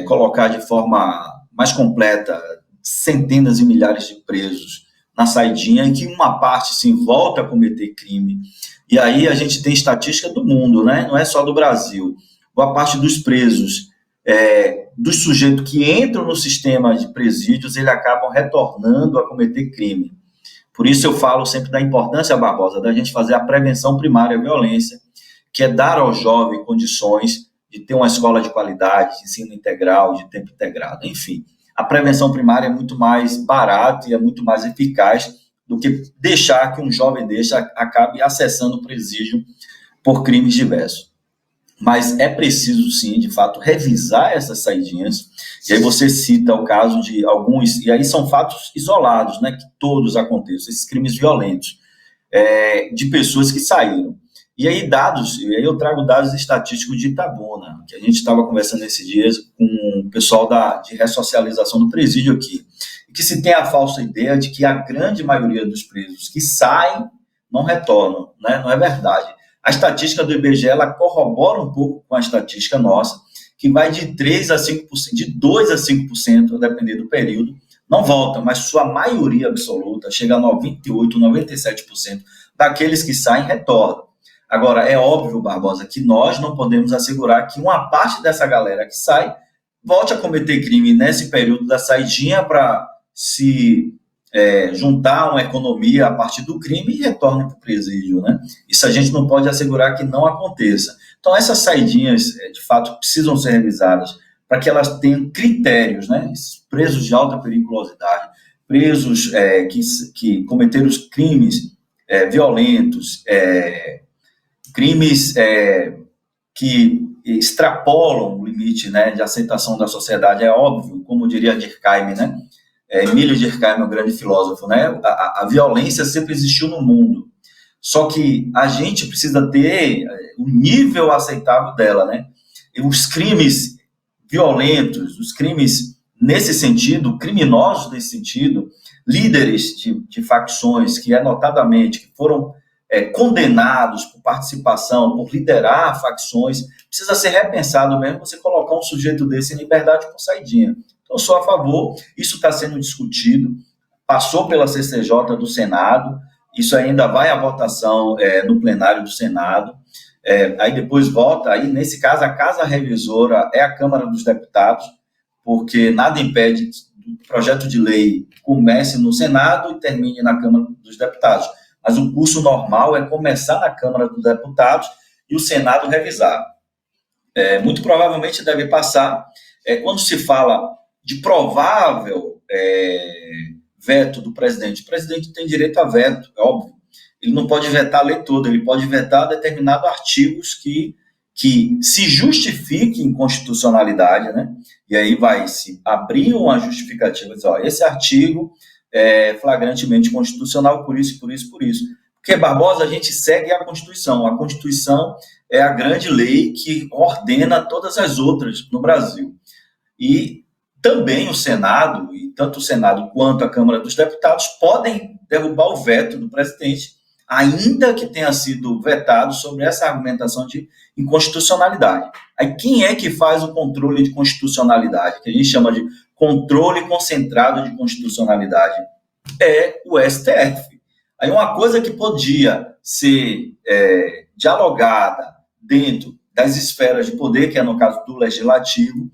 Colocar de forma mais completa centenas e milhares de presos na saidinha, em que uma parte se volta a cometer crime. E aí a gente tem estatística do mundo, né? Não é só do Brasil. Boa parte dos presos dos sujeitos que entram no sistema de presídios, eles acabam retornando a cometer crime. Por isso eu falo sempre da importância, Barbosa, da gente fazer a prevenção primária à violência, que é dar ao jovem condições de ter uma escola de qualidade, de ensino integral, de tempo integrado, enfim. A prevenção primária é muito mais barata e é muito mais eficaz do que deixar que um jovem acabe acessando o presídio por crimes diversos. Mas é preciso, sim, de fato, revisar essas saidinhas. E aí você cita o caso de alguns, e aí são fatos isolados, né, que todos aconteçam, esses crimes violentos, de pessoas que saíram. E aí eu trago dados estatísticos de Itabuna, que a gente estava conversando esses dias com o pessoal de ressocialização do presídio aqui, que se tem a falsa ideia de que a grande maioria dos presos que saem não retornam, né? Não é verdade. A estatística do IBGE, ela corrobora um pouco com a estatística nossa, que vai de 3% a 5%, de 2% a 5%, a depender do período, não volta, mas sua maioria absoluta, chega a 98%, 97% daqueles que saem retornam. Agora, é óbvio, Barbosa, que nós não podemos assegurar que uma parte dessa galera que sai volte a cometer crime nesse período da saidinha para se juntar uma economia a partir do crime e retorne para o presídio, né? Isso a gente não pode assegurar que não aconteça. Então, essas saidinhas, de fato, precisam ser revisadas para que elas tenham critérios, né? Esses presos de alta periculosidade, presos que cometeram os crimes violentos, crimes que extrapolam o limite, né, de aceitação da sociedade, é óbvio, como diria Durkheim, né? Emílio Durkheim é um grande filósofo, né? A violência sempre existiu no mundo, só que a gente precisa ter o nível aceitável dela, né? E os crimes violentos, os crimes nesse sentido, criminosos nesse sentido, líderes de facções que notadamente que foram condenados por participação, por liderar facções, precisa ser repensado mesmo você colocar um sujeito desse em liberdade por saidinha. Então, eu sou a favor, isso está sendo discutido, passou pela CCJ do Senado, isso ainda vai à votação no plenário do Senado, aí depois volta, aí nesse caso a Casa Revisora é a Câmara dos Deputados, porque nada impede que o projeto de lei comece no Senado e termine na Câmara dos Deputados. Mas o curso normal é começar na Câmara dos Deputados e o Senado revisar. Muito provavelmente deve passar. Quando se fala de provável veto do presidente, o presidente tem direito a veto, é óbvio. Ele não pode vetar a lei toda, ele pode vetar determinados artigos que se justifiquem inconstitucionalidade, né? E aí vai se abrir uma justificativa, dizer, esse artigo é flagrantemente constitucional, por isso, por isso, por isso. Porque, Barbosa, a gente segue a Constituição. A Constituição é a grande lei que ordena todas as outras no Brasil. E também o Senado, e tanto o Senado quanto a Câmara dos Deputados, podem derrubar o veto do presidente, ainda que tenha sido vetado sobre essa argumentação de inconstitucionalidade. Aí quem é que faz o controle de constitucionalidade, que a gente chama de controle concentrado de constitucionalidade? É o STF. Aí uma coisa que podia ser dialogada dentro das esferas de poder, que é no caso do Legislativo,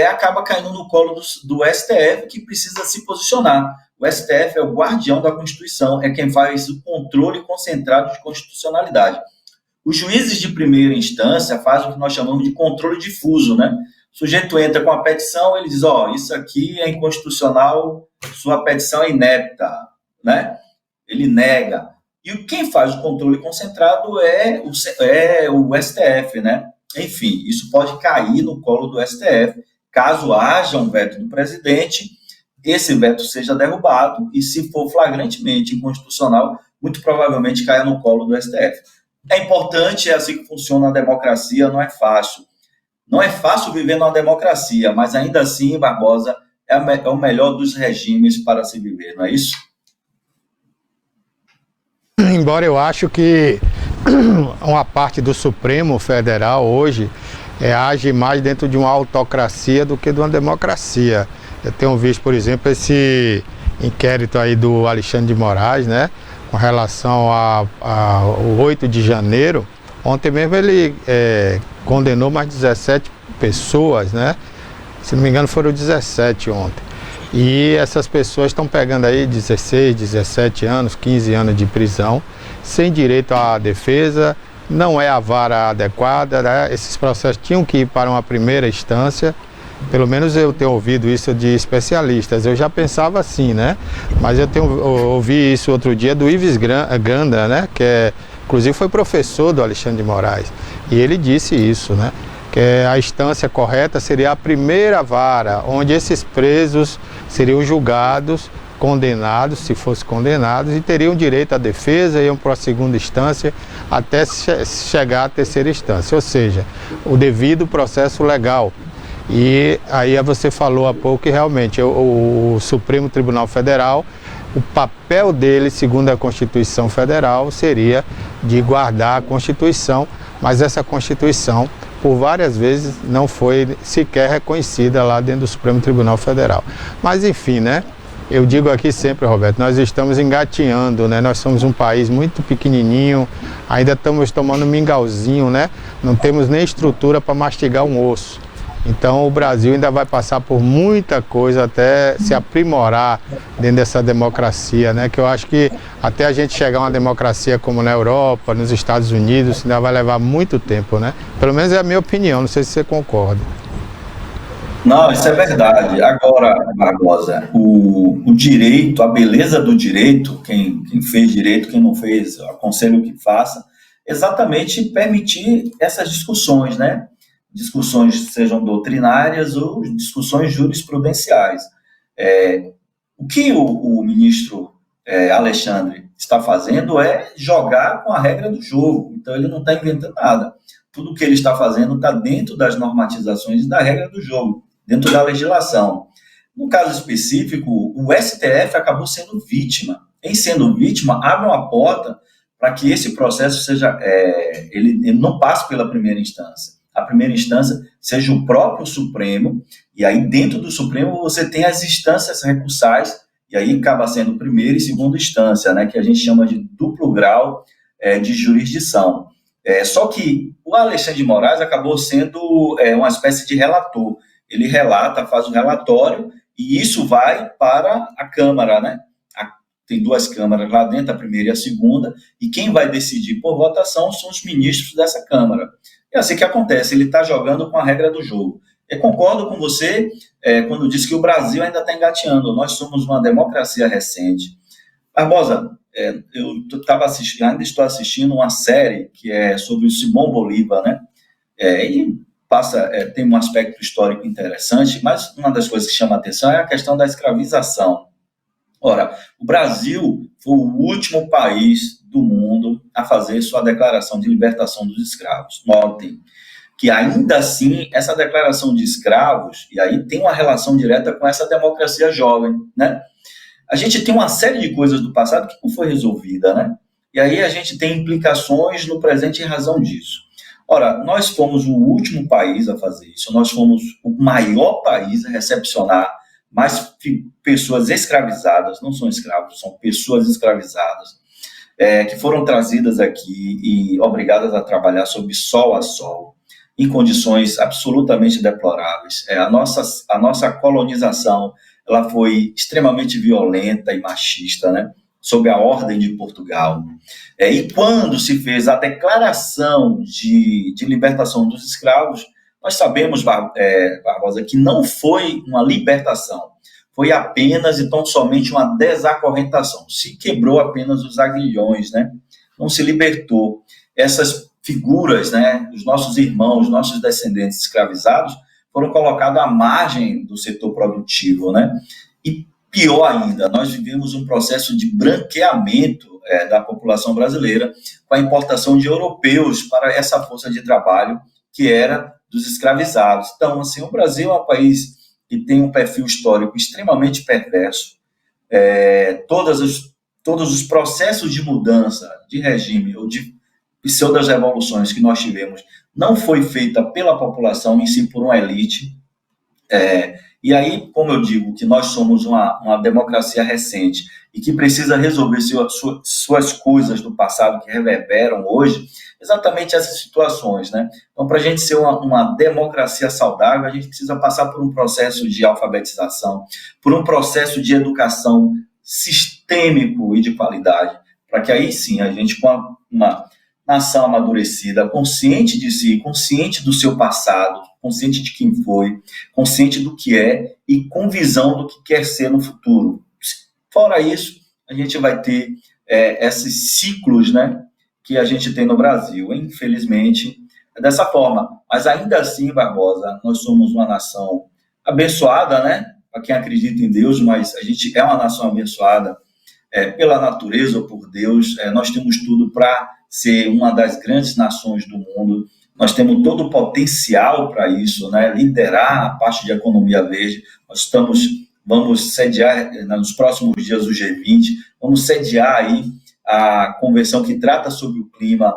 acaba caindo no colo do STF, que precisa se posicionar. O STF é o guardião da Constituição, é quem faz o controle concentrado de constitucionalidade. Os juízes de primeira instância fazem o que nós chamamos de controle difuso, né? O sujeito entra com a petição, ele diz, isso aqui é inconstitucional, sua petição é inepta, né? Ele nega. E quem faz o controle concentrado é o STF, né? Enfim, isso pode cair no colo do STF, caso haja um veto do presidente, esse veto seja derrubado, e se for flagrantemente inconstitucional, muito provavelmente caia no colo do STF. É importante, é assim que funciona a democracia, não é fácil. Não é fácil viver numa democracia, mas ainda assim, Barbosa, é o melhor dos regimes para se viver, não é isso? Embora eu acho que uma parte do Supremo Federal hoje age mais dentro de uma autocracia do que de uma democracia. Eu tenho visto, por exemplo, esse inquérito aí do Alexandre de Moraes, né, com relação ao 8 de janeiro. Ontem mesmo ele condenou mais 17 pessoas, né? Se não me engano, foram 17 ontem. E essas pessoas estão pegando aí 16, 17 anos, 15 anos de prisão, sem direito à defesa, não é a vara adequada, né? Esses processos tinham que ir para uma primeira instância. Pelo menos eu tenho ouvido isso de especialistas. Eu já pensava assim, né? Mas eu ouvi isso outro dia do Ives Gandra, né? Que inclusive foi professor do Alexandre de Moraes. E ele disse isso, né? Que a instância correta seria a primeira vara, onde esses presos seriam julgados, condenados, se fossem condenados, e teriam direito à defesa, iam para a segunda instância, até chegar à terceira instância. Ou seja, o devido processo legal. E aí você falou há pouco que realmente o Supremo Tribunal Federal, o papel dele, segundo a Constituição Federal, seria de guardar a Constituição, mas essa Constituição, por várias vezes, não foi sequer reconhecida lá dentro do Supremo Tribunal Federal. Mas enfim, né? Eu digo aqui sempre, Roberto, nós estamos engatinhando, né? Nós somos um país muito pequenininho, ainda estamos tomando mingauzinho, né? Não temos nem estrutura para mastigar um osso. Então o Brasil ainda vai passar por muita coisa até se aprimorar dentro dessa democracia, né? Que eu acho que até a gente chegar a uma democracia como na Europa, nos Estados Unidos, ainda vai levar muito tempo, né? Pelo menos é a minha opinião, não sei se você concorda. Não, isso é verdade. Agora, Barbosa, o direito, a beleza do direito, quem fez direito, quem não fez, aconselho que faça, exatamente permitir essas discussões, né? Discussões sejam doutrinárias ou discussões jurisprudenciais. O que o ministro Alexandre está fazendo é jogar com a regra do jogo, então ele não está inventando nada. Tudo que ele está fazendo está dentro das normatizações e da regra do jogo, dentro da legislação. No caso específico, o STF acabou sendo vítima. Em sendo vítima, abre uma porta para que esse processo seja, ele não passe pela primeira instância. A primeira instância seja o próprio Supremo, e aí dentro do Supremo você tem as instâncias recursais, e aí acaba sendo primeira e segunda instância, né, que a gente chama de duplo grau de jurisdição. Só que o Alexandre de Moraes acabou sendo uma espécie de relator. Ele relata, faz o relatório, e isso vai para a Câmara, né? Tem duas câmaras lá dentro, a primeira e a segunda, e quem vai decidir por votação são os ministros dessa Câmara. É assim que acontece, ele está jogando com a regra do jogo. Eu concordo com você quando diz que o Brasil ainda está engateando. Nós somos uma democracia recente. Barbosa, eu ainda estou assistindo uma série que é sobre o Simão Bolívar, né? E tem um aspecto histórico interessante, mas uma das coisas que chama a atenção é a questão da escravização. Ora, o Brasil foi o último país do mundo a fazer sua declaração de libertação dos escravos. Notem que, ainda assim, essa declaração de escravos, e aí tem uma relação direta com essa democracia jovem, né? A gente tem uma série de coisas do passado que não foi resolvida, né? E aí a gente tem implicações no presente em razão disso. Ora, nós fomos o último país a fazer isso, nós fomos o maior país a recepcionar mais pessoas escravizadas, não são escravos, são pessoas escravizadas, que foram trazidas aqui e obrigadas a trabalhar sob sol a sol, em condições absolutamente deploráveis. A nossa colonização ela foi extremamente violenta e machista, né? Sob a ordem de Portugal. E quando se fez a declaração de libertação dos escravos, nós sabemos, Barbosa, que não foi uma libertação, foi apenas e tão somente uma desacorrentação. Se quebrou apenas os agrilhões, né? Não se libertou. Essas figuras, né, os nossos irmãos, nossos descendentes escravizados, foram colocados à margem do setor produtivo, né? E pior ainda, nós vivemos um processo de branqueamento da população brasileira com a importação de europeus para essa força de trabalho que era dos escravizados. Então, assim, o Brasil é um país que tem um perfil histórico extremamente perverso. Todos os processos de mudança de regime ou de pseudo-revoluções que nós tivemos não foi feita pela população, em si por uma elite. E aí, como eu digo, que nós somos uma democracia recente e que precisa resolver suas coisas do passado que reverberam hoje, exatamente essas situações, né? Então, para a gente ser uma democracia saudável, a gente precisa passar por um processo de alfabetização, por um processo de educação sistêmico e de qualidade, para que aí sim a gente, com uma nação amadurecida, consciente de si, consciente do seu passado, consciente de quem foi, consciente do que é e com visão do que quer ser no futuro. Fora isso, a gente vai ter esses ciclos, né, que a gente tem no Brasil. Infelizmente, é dessa forma. Mas ainda assim, Barbosa, nós somos uma nação abençoada, né, para quem acredita em Deus, mas a gente é uma nação abençoada pela natureza ou por Deus. Nós temos tudo para ser uma das grandes nações do mundo. Nós temos todo o potencial para isso, né? Liderar a parte de economia verde. Vamos sediar nos próximos dias o G20, vamos sediar aí a convenção que trata sobre o clima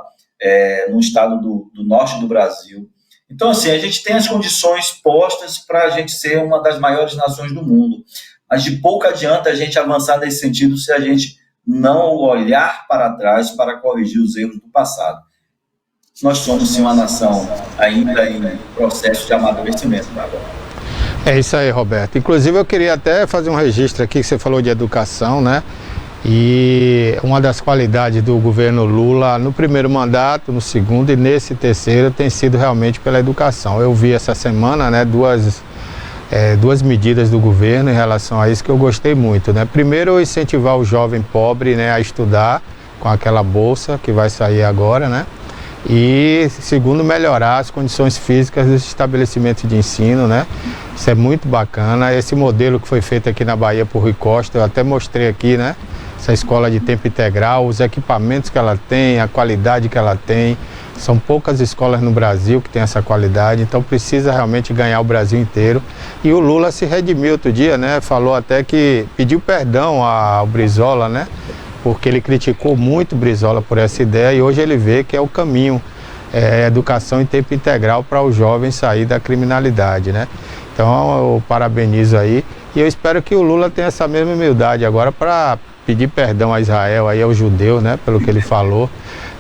no estado do norte do Brasil. Então, assim, a gente tem as condições postas para a gente ser uma das maiores nações do mundo, mas de pouco adianta a gente avançar nesse sentido se a gente não olhar para trás para corrigir os erros do passado. Nós somos, sim, uma nação ainda em processo de amadurecimento. É isso aí, Roberto. Inclusive, eu queria até fazer um registro aqui, que você falou de educação, né? E uma das qualidades do governo Lula no primeiro mandato, no segundo e nesse terceiro tem sido realmente pela educação. Eu vi essa semana, né, duas medidas do governo em relação a isso que eu gostei muito, né? Primeiro, incentivar o jovem pobre, né, a estudar com aquela bolsa que vai sair agora, né? E segundo, melhorar as condições físicas dos estabelecimentos de ensino, né? Isso é muito bacana. Esse modelo que foi feito aqui na Bahia por Rui Costa, eu até mostrei aqui, né? Essa escola de tempo integral, os equipamentos que ela tem, a qualidade que ela tem. São poucas escolas no Brasil que têm essa qualidade, então precisa realmente ganhar o Brasil inteiro. E o Lula se redimiu outro dia, né? Falou até que pediu perdão ao Brizola, né? Porque ele criticou muito o Brizola por essa ideia e hoje ele vê que é o caminho, educação em tempo integral para os jovens sair da criminalidade, né? Então eu parabenizo aí e eu espero que o Lula tenha essa mesma humildade agora para pedir perdão a Israel, aí ao judeu, né? Pelo que ele falou.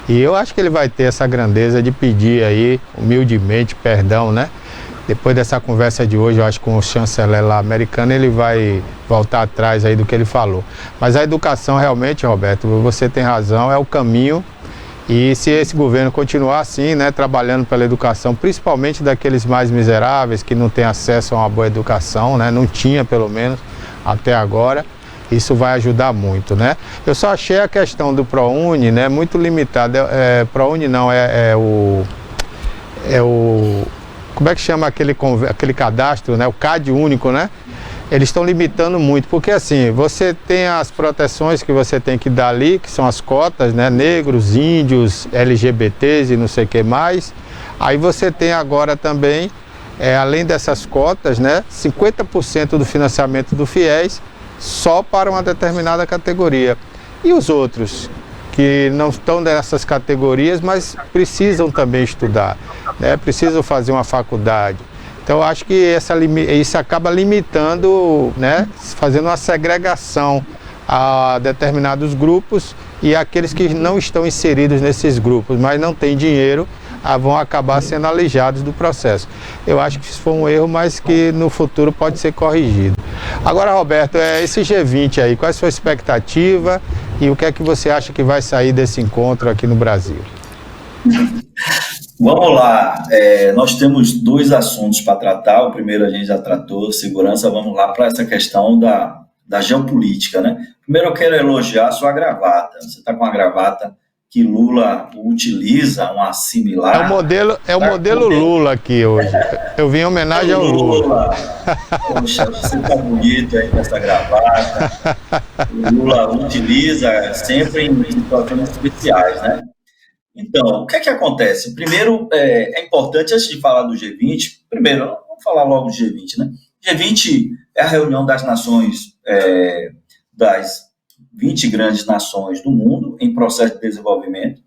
E eu acho que ele vai ter essa grandeza de pedir aí, humildemente, perdão, né? Depois dessa conversa de hoje, eu acho que com o chanceler lá americano, ele vai voltar atrás aí do que ele falou. Mas a educação realmente, Roberto, você tem razão, é o caminho. E se esse governo continuar assim, né, trabalhando pela educação, principalmente daqueles mais miseráveis, que não têm acesso a uma boa educação, né? Não tinha, pelo menos, até agora. Isso vai ajudar muito, né? Eu só achei a questão do ProUni, né, muito limitada. ProUni não, como é que chama aquele cadastro, né? O CAD único, né? Eles estão limitando muito, porque assim, você tem as proteções que você tem que dar ali, que são as cotas, né? Negros, índios, LGBTs e não sei o que mais. Aí você tem agora também, além dessas cotas, né? 50% do financiamento do FIES só para uma determinada categoria. E os outros que não estão nessas categorias, mas precisam também estudar, né? Precisam fazer uma faculdade. Então, eu acho que isso acaba limitando, né? Fazendo uma segregação a determinados grupos e aqueles que não estão inseridos nesses grupos, mas não têm dinheiro, vão acabar sendo alijados do processo. Eu acho que isso foi um erro, mas que no futuro pode ser corrigido. Agora, Roberto, esse G20 aí, qual é a sua expectativa e o que é que você acha que vai sair desse encontro aqui no Brasil? Vamos lá, nós temos dois assuntos para tratar. O primeiro a gente já tratou, segurança. Vamos lá para essa questão da geopolítica, né? Primeiro eu quero elogiar a sua gravata. Você está com uma gravata que Lula utiliza, uma similar. É o modelo Lula aqui hoje. Eu vim em homenagem ao Lula. Poxa, você está bonito aí com essa gravata. O Lula utiliza sempre em situações especiais, né? Então, o que é que acontece? Primeiro, é importante, antes de falar do G20, primeiro, vamos falar logo do G20, né? G20 é a reunião das nações, das 20 grandes nações do mundo em processo de desenvolvimento.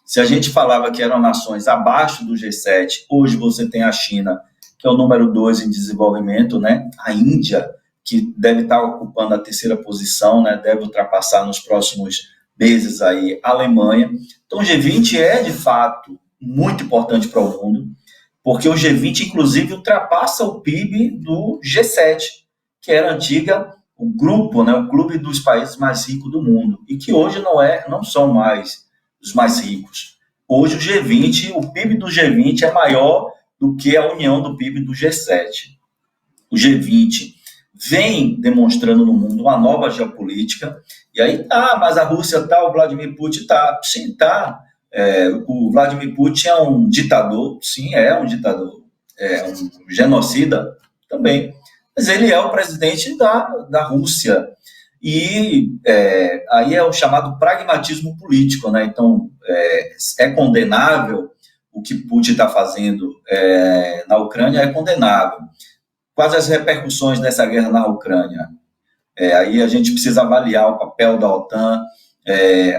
Se a gente falava que eram nações abaixo do G7, hoje você tem a China que é o número 2 em desenvolvimento, né? A Índia, que deve estar ocupando a 3ª posição, né? Deve ultrapassar nos próximos meses aí a Alemanha. Então, o G20 é, de fato, muito importante para o mundo, porque o G20, inclusive, ultrapassa o PIB do G7, que era antiga o grupo, né, o clube dos países mais ricos do mundo, e que hoje não são mais os mais ricos. Hoje o G20, o PIB do G20 é maior do que a união do PIB do G7. O G20 vem demonstrando no mundo uma nova geopolítica, e aí, mas a Rússia o Vladimir Putin sim, o Vladimir Putin é um ditador, sim, é um ditador, é um genocida também, mas ele é o presidente da Rússia, e aí é o chamado pragmatismo político, né? Então, é condenável o que Putin está fazendo na Ucrânia, é condenável. Quais as repercussões dessa guerra na Ucrânia? Aí a gente precisa avaliar o papel da OTAN,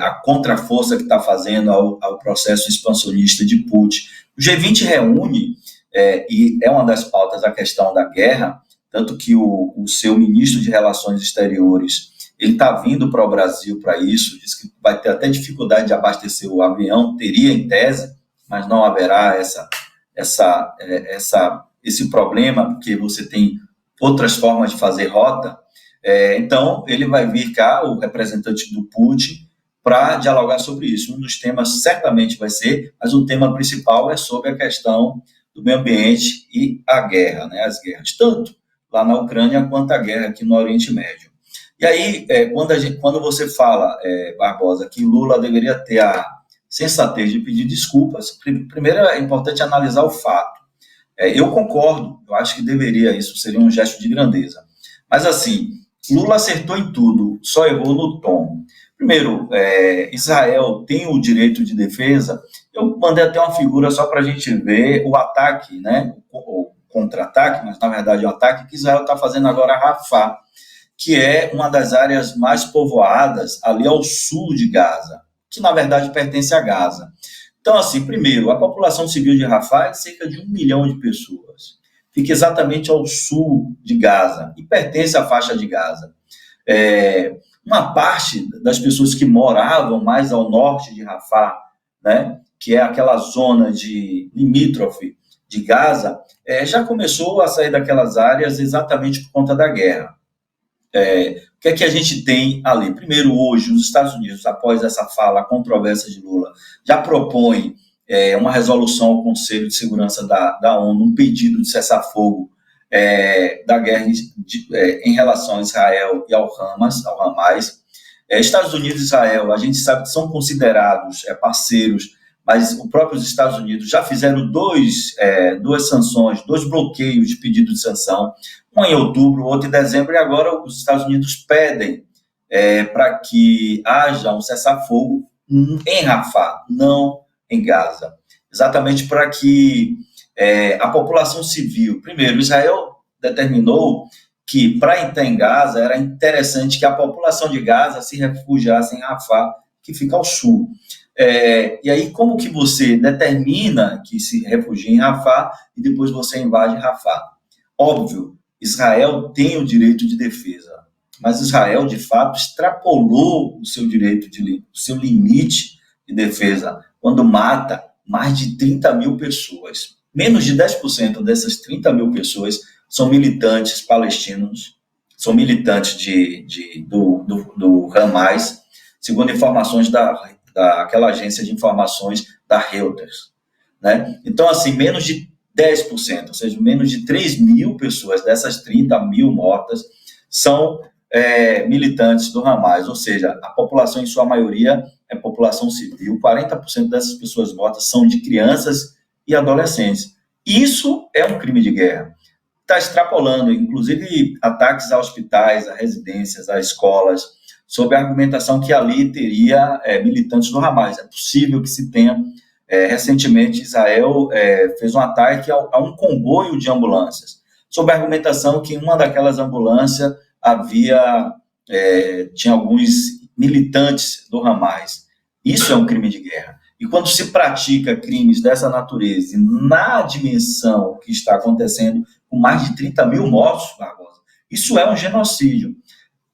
a contraforça que está fazendo ao processo expansionista de Putin. O G20 reúne, e é uma das pautas, a questão da guerra, tanto que o seu ministro de Relações Exteriores, ele está vindo para o Brasil para isso, diz que vai ter até dificuldade de abastecer o avião, teria em tese, mas não haverá esse problema, porque você tem outras formas de fazer rota. Então, ele vai vir cá, o representante do Putin, para dialogar sobre isso. Um dos temas certamente vai ser, mas o tema principal é sobre a questão do meio ambiente e a guerra, né, as guerras, tanto lá na Ucrânia quanto a guerra aqui no Oriente Médio. E aí, quando você fala, Barbosa, que Lula deveria ter a sensatez de pedir desculpas, primeiro é importante analisar o fato. Eu concordo, eu acho que deveria, isso seria um gesto de grandeza. Mas, assim, Lula acertou em tudo, só errou no tom. Primeiro, Israel tem o direito de defesa. Eu mandei até uma figura só para a gente ver o ataque, né? O contra-ataque, mas na verdade é o ataque que Israel está fazendo agora a Rafah, que é uma das áreas mais povoadas ali ao sul de Gaza, que na verdade pertence a Gaza. Então, assim, primeiro, a população civil de Rafah é cerca de 1 milhão de pessoas. Fica exatamente ao sul de Gaza e pertence à faixa de Gaza. Uma parte das pessoas que moravam mais ao norte de Rafah, né, que é aquela zona de limítrofe de Gaza, já começou a sair daquelas áreas exatamente por conta da guerra. O que é que a gente tem ali? Primeiro, hoje, os Estados Unidos, após essa fala, a controvérsia de Lula, já propõe uma resolução ao Conselho de Segurança da ONU, um pedido de cessar-fogo da guerra em relação a Israel e ao Hamas. Estados Unidos e Israel, a gente sabe que são considerados parceiros, mas os próprios Estados Unidos já fizeram duas sanções, 2 bloqueios de pedido de sanção, um em outubro, outro em dezembro, e agora os Estados Unidos pedem para que haja um cessar-fogo em Rafah, não em Gaza, exatamente para que a população civil, primeiro, Israel determinou que para entrar em Gaza era interessante que a população de Gaza se refugiasse em Rafah, que fica ao sul. E aí, como que você determina que se refugie em Rafah e depois você invade Rafah? Óbvio, Israel tem o direito de defesa, mas Israel, de fato, extrapolou o seu direito, o seu limite de defesa, quando mata mais de 30 mil pessoas. Menos de 10% dessas 30 mil pessoas são militantes palestinos, são militantes do Hamas, segundo informações daquela agência de informações da Reuters, né? Então, assim, menos de 10%, ou seja, menos de 3 mil pessoas dessas 30 mil mortas são militantes do Hamas, ou seja, a população, em sua maioria, é população civil. 40% dessas pessoas mortas são de crianças e adolescentes. Isso é um crime de guerra. Está extrapolando, inclusive, ataques a hospitais, a residências, a escolas, sob a argumentação que ali teria militantes do Hamas. É possível que se tenha. Recentemente, Israel fez um ataque a um comboio de ambulâncias, sob a argumentação que em uma daquelas ambulâncias tinha alguns militantes do Hamas. Isso é um crime de guerra. E quando se pratica crimes dessa natureza, na dimensão que está acontecendo, com mais de 30 mil mortos, Barbosa, isso é um genocídio.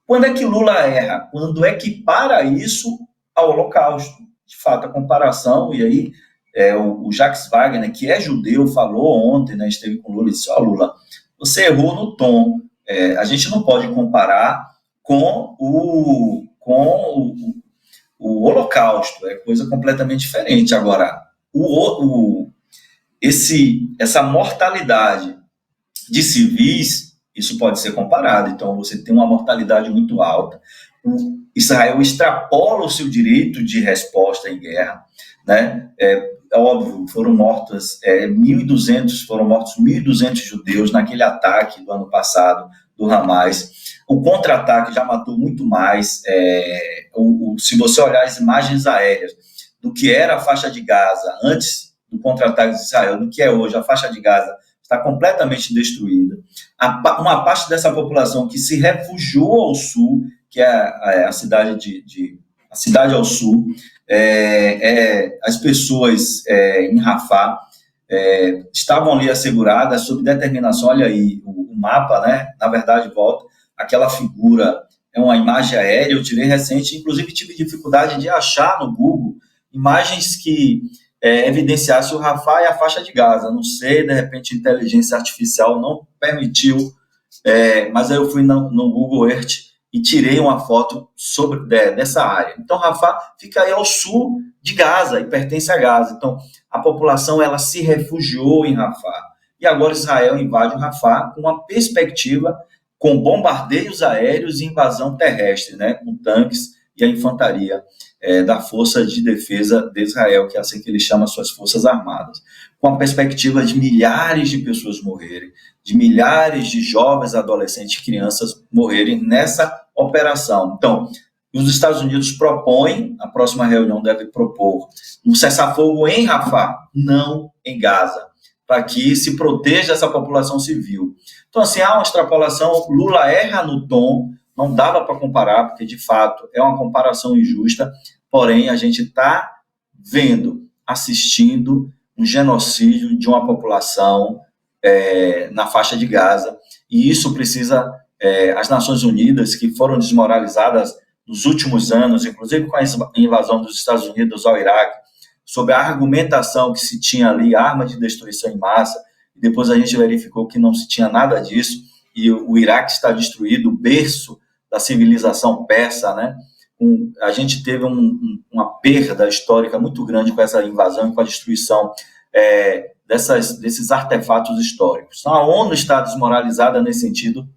Quando é que Lula erra? Quando equipara isso ao Holocausto. De fato, a comparação, e aí o Jacques Wagner, que é judeu, falou ontem, né, esteve com Lula e disse, Lula, você errou no tom, a gente não pode comparar com o Holocausto, é coisa completamente diferente. Agora, essa mortalidade de civis, isso pode ser comparado. Então, você tem uma mortalidade muito alta. Israel extrapola o seu direito de resposta em guerra, né? É óbvio, foram mortos 1.200 judeus naquele ataque do ano passado do Hamas. O contra-ataque já matou muito mais. Se você olhar as imagens aéreas do que era a faixa de Gaza antes do contra-ataque de Israel, do que é hoje, a faixa de Gaza está completamente destruída. Uma parte dessa população que se refugiou ao sul, que é a cidade ao sul, as pessoas em Rafah estavam ali asseguradas sob determinação. Olha aí o mapa, né? Na verdade, volta. Aquela figura é uma imagem aérea, eu tirei recente, inclusive tive dificuldade de achar no Google imagens que evidenciassem o Rafah e a faixa de Gaza. Não sei, de repente a inteligência artificial não permitiu, mas aí eu fui no Google Earth e tirei uma foto dessa área. Então, Rafah fica aí ao sul de Gaza e pertence a Gaza. Então, a população ela se refugiou em Rafah. E agora Israel invade o Rafah com uma perspectiva com bombardeios aéreos e invasão terrestre, né, com tanques e a infantaria da Força de Defesa de Israel, que é assim que ele chama suas Forças Armadas, com a perspectiva de milhares de pessoas morrerem, de milhares de jovens, adolescentes e crianças morrerem nessa operação. Então, os Estados Unidos propõem, a próxima reunião deve propor, um cessar-fogo em Rafah, não em Gaza, para que se proteja essa população civil. Então, assim, há uma extrapolação, Lula erra no tom, não dava para comparar, porque, de fato, é uma comparação injusta, porém, a gente está assistindo um genocídio de uma população na faixa de Gaza, e isso precisa, as Nações Unidas, que foram desmoralizadas nos últimos anos, inclusive com a invasão dos Estados Unidos ao Iraque, sob a argumentação que se tinha ali arma de destruição em massa, e depois a gente verificou que não se tinha nada disso, e o Iraque está destruído, o berço da civilização persa, né? A gente teve uma perda histórica muito grande com essa invasão e com a destruição desses artefatos históricos. Então, a ONU está desmoralizada nesse sentido,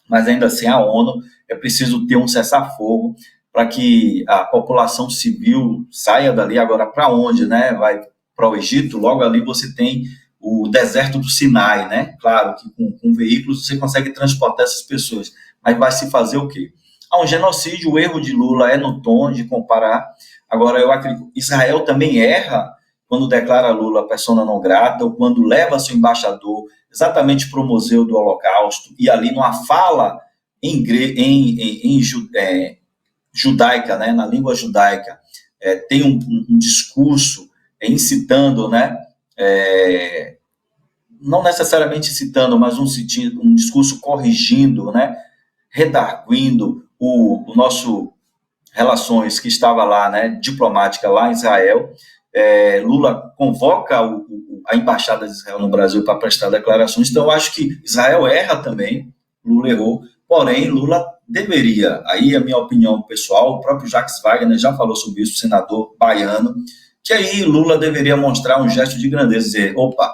mas ainda assim a ONU é preciso ter um cessar-fogo para que a população civil saia dali. Agora, para onde, né? Vai para o Egito, logo ali você tem o deserto do Sinai, né? Claro que com veículos você consegue transportar essas pessoas, mas vai se fazer o quê? Há um genocídio, o erro de Lula é no tom de comparar. Agora, eu acredito, Israel também erra quando declara Lula persona não grata, ou quando leva seu embaixador exatamente para o Museu do Holocausto, e ali numa fala judaica, né, na língua judaica, tem um discurso incitando, né, não necessariamente citando, mas um discurso corrigindo, né, redarguindo o nosso relações que estava lá, né, diplomática lá em Israel. Lula convoca a embaixada de Israel no Brasil para prestar declarações. Então, eu acho que Israel erra também, Lula errou, porém, Lula deveria, aí a minha opinião pessoal, o próprio Jacques Wagner já falou sobre isso, o senador baiano, que aí Lula deveria mostrar um gesto de grandeza, dizer, opa,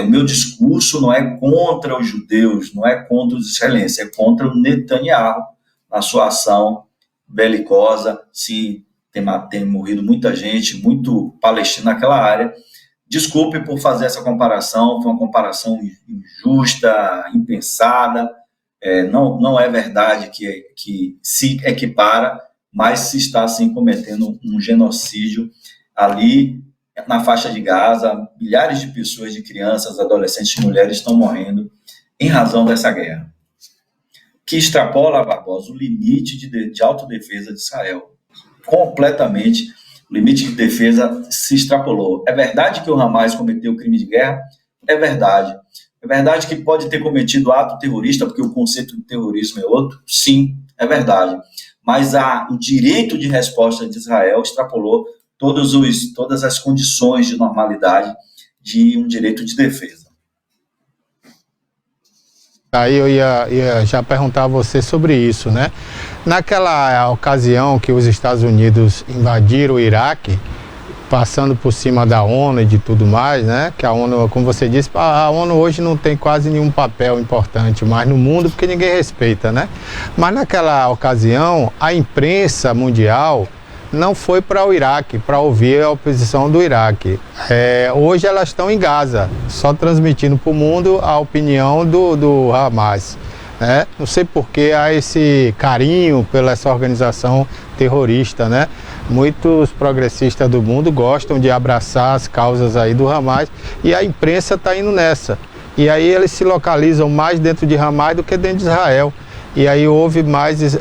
o meu discurso não é contra os judeus, não é contra os israelenses, é contra o Netanyahu, na sua ação belicosa, se tem morrido muita gente, muito palestino naquela área. Desculpe por fazer essa comparação, foi uma comparação injusta, impensada, não é verdade que se equipara, mas se está, sim, cometendo um genocídio ali na faixa de Gaza. Milhares de pessoas, de crianças, adolescentes e mulheres estão morrendo em razão dessa guerra, que extrapola, Barbosa, o limite de autodefesa de Israel. Completamente. o limite de defesa se extrapolou. É verdade que o Hamas cometeu crime de guerra? É verdade. É verdade que pode ter cometido ato terrorista, porque o conceito de terrorismo é outro? Sim, é verdade. Mas o direito de resposta de Israel extrapolou todas as condições de normalidade de um direito de defesa. Aí eu ia já perguntar a você sobre isso, né? Naquela ocasião que os Estados Unidos invadiram o Iraque, passando por cima da ONU e de tudo mais, né? Que a ONU, como você disse, a ONU hoje não tem quase nenhum papel importante mais no mundo, porque ninguém respeita, né? Mas naquela ocasião, a imprensa mundial não foi para o Iraque, para ouvir a oposição do Iraque. Hoje elas estão em Gaza, só transmitindo para o mundo a opinião do Hamas. Né? Não sei por que há esse carinho pela essa organização terrorista, né? Muitos progressistas do mundo gostam de abraçar as causas aí do Hamas e a imprensa está indo nessa. E aí eles se localizam mais dentro de Hamas do que dentro de Israel. E aí houve mais,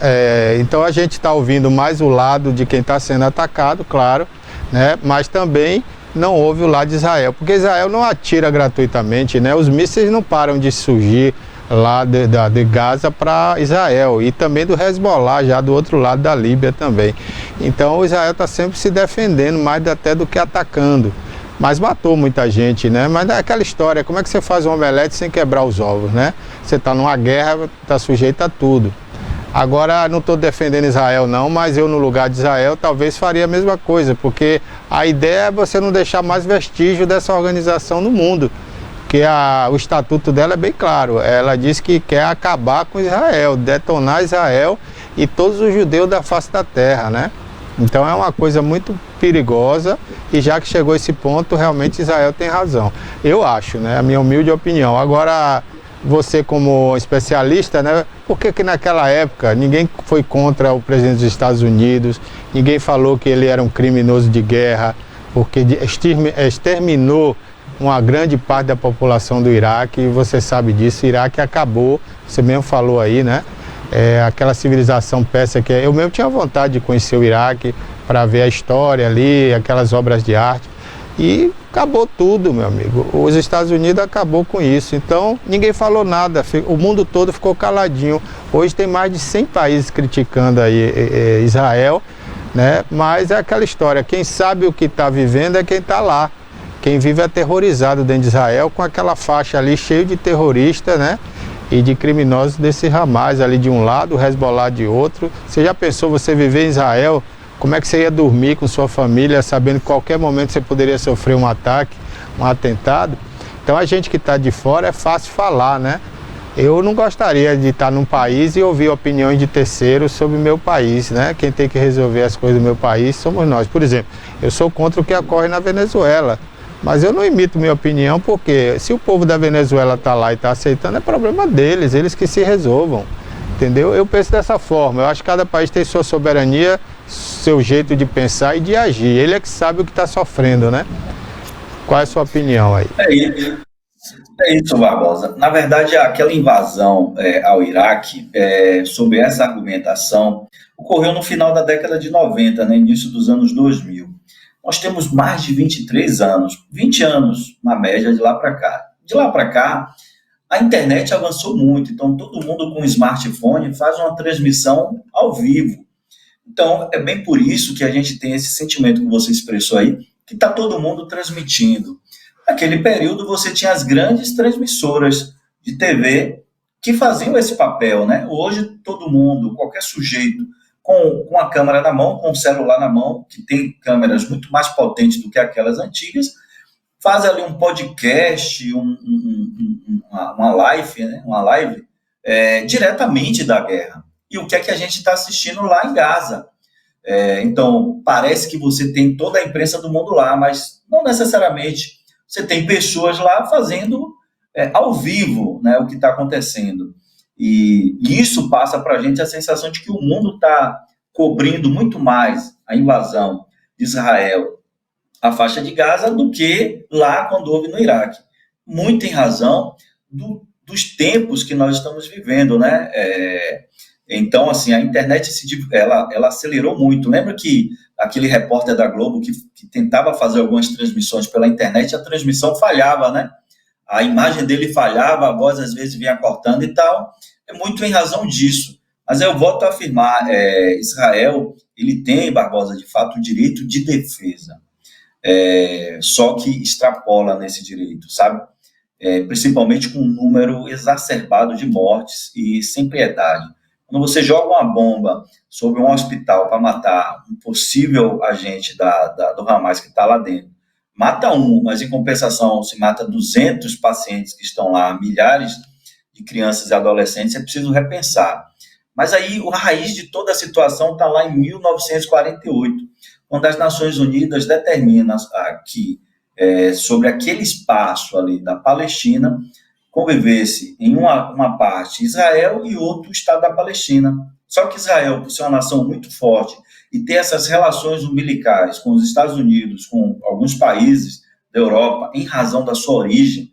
então a gente está ouvindo mais o lado de quem está sendo atacado, claro, né? Mas também não houve o lado de Israel, porque Israel não atira gratuitamente, né? Os mísseis não param de surgir lá de Gaza para Israel e também do Hezbollah, já do outro lado da Líbia também. Então o Israel está sempre se defendendo mais até do que atacando. Mas matou muita gente, né? Mas é aquela história, como é que você faz um omelete sem quebrar os ovos, né? Você está numa guerra, está sujeito a tudo. Agora, não estou defendendo Israel não, mas eu no lugar de Israel talvez faria a mesma coisa, porque a ideia é você não deixar mais vestígio dessa organização no mundo. Porque o estatuto dela é bem claro, ela diz que quer acabar com Israel, detonar Israel e todos os judeus da face da terra, né? Então é uma coisa muito perigosa e já que chegou a esse ponto, realmente Israel tem razão. Eu acho, né? A minha humilde opinião. Agora, você como especialista, né? Por que naquela época ninguém foi contra o presidente dos Estados Unidos, ninguém falou que ele era um criminoso de guerra, porque exterminou uma grande parte da população do Iraque, e você sabe disso, o Iraque acabou, você mesmo falou aí, né? Aquela civilização persa que eu mesmo tinha vontade de conhecer o Iraque para ver a história ali, aquelas obras de arte, e acabou tudo, meu amigo. Os Estados Unidos acabou com isso, então ninguém falou nada, o mundo todo ficou caladinho. Hoje tem mais de 100 países criticando aí Israel, né? Mas é aquela história, quem sabe o que está vivendo é quem está lá. Quem vive aterrorizado dentro de Israel com aquela faixa ali cheio de terroristas, né? E de criminosos desse Hamas ali de um lado, o Hezbollah de outro. Você já pensou você viver em Israel? Como é que você ia dormir com sua família, sabendo que qualquer momento você poderia sofrer um ataque, um atentado? Então a gente que está de fora é fácil falar, né? Eu não gostaria de estar num país e ouvir opiniões de terceiros sobre o meu país, né? Quem tem que resolver as coisas do meu país somos nós. Por exemplo, eu sou contra o que ocorre na Venezuela. Mas eu não emito minha opinião porque se o povo da Venezuela está lá e está aceitando, é problema deles, eles que se resolvam, entendeu? Eu penso dessa forma, eu acho que cada país tem sua soberania, seu jeito de pensar e de agir, ele é que sabe o que está sofrendo, né? Qual é a sua opinião aí? É isso, Barbosa. Na verdade, aquela invasão ao Iraque, sob essa argumentação, ocorreu no final da década de 90, né, início dos anos 2000. Nós temos mais de 23 anos, 20 anos na média de lá para cá. De lá para cá, a internet avançou muito, então todo mundo com smartphone faz uma transmissão ao vivo. Então, é bem por isso que a gente tem esse sentimento que você expressou aí, que está todo mundo transmitindo. Naquele período, você tinha as grandes transmissoras de TV que faziam esse papel, né? Hoje, todo mundo, qualquer sujeito, com a câmera na mão, com o celular na mão, que tem câmeras muito mais potentes do que aquelas antigas, faz ali um podcast, uma live, né? Diretamente da guerra. E o que é que a gente está assistindo lá em Gaza? Então, parece que você tem toda a imprensa do mundo lá, mas não necessariamente. Você tem pessoas lá fazendo ao vivo, né, o que está acontecendo. E isso passa para a gente a sensação de que o mundo está cobrindo muito mais a invasão de Israel à faixa de Gaza do que lá quando houve no Iraque. Muito em razão dos tempos que nós estamos vivendo, né? Então, assim, a internet ela acelerou muito. Lembra que aquele repórter da Globo que tentava fazer algumas transmissões pela internet, a transmissão falhava, né? A imagem dele falhava, a voz às vezes vinha cortando e tal. É muito em razão disso. Mas eu volto a afirmar, Israel, ele tem, Barbosa, de fato, o direito de defesa. Só que extrapola nesse direito, sabe? Principalmente com um número exacerbado de mortes e sem piedade. Quando você joga uma bomba sobre um hospital para matar um possível agente do Hamas que está lá dentro, mata um, mas em compensação se mata 200 pacientes que estão lá, milhares de crianças e adolescentes, é preciso repensar. Mas aí a raiz de toda a situação está lá em 1948, quando as Nações Unidas determinam que sobre aquele espaço ali da Palestina convivesse em uma parte Israel e outro Estado da Palestina. Só que Israel, por ser uma nação muito forte e ter essas relações umbilicais com os Estados Unidos, com alguns países da Europa, em razão da sua origem,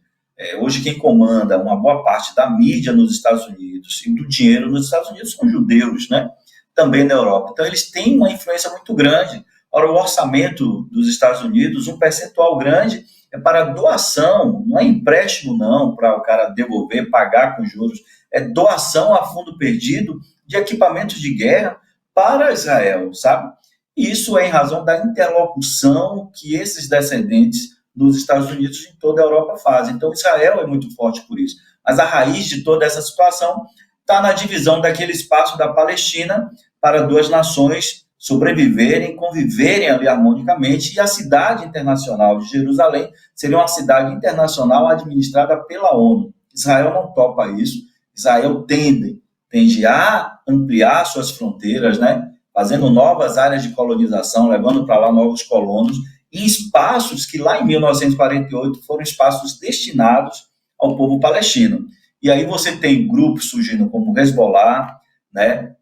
hoje quem comanda uma boa parte da mídia nos Estados Unidos e do dinheiro nos Estados Unidos são judeus, né? Também na Europa. Então eles têm uma influência muito grande. Ora, o orçamento dos Estados Unidos, um percentual grande é para doação, não é empréstimo não, para o cara devolver, pagar com juros, é doação a fundo perdido de equipamentos de guerra para Israel, sabe? E isso é em razão da interlocução que esses descendentes dos Estados Unidos e em toda a Europa fazem. Então, Israel é muito forte por isso. Mas a raiz de toda essa situação está na divisão daquele espaço da Palestina para duas nações sobreviverem, conviverem ali harmonicamente, e a cidade internacional de Jerusalém seria uma cidade internacional administrada pela ONU. Israel não topa isso. Israel tende a ampliar suas fronteiras, né? Fazendo novas áreas de colonização, levando para lá novos colonos, em espaços que lá em 1948 foram espaços destinados ao povo palestino. E aí você tem grupos surgindo como o Hezbollah, né?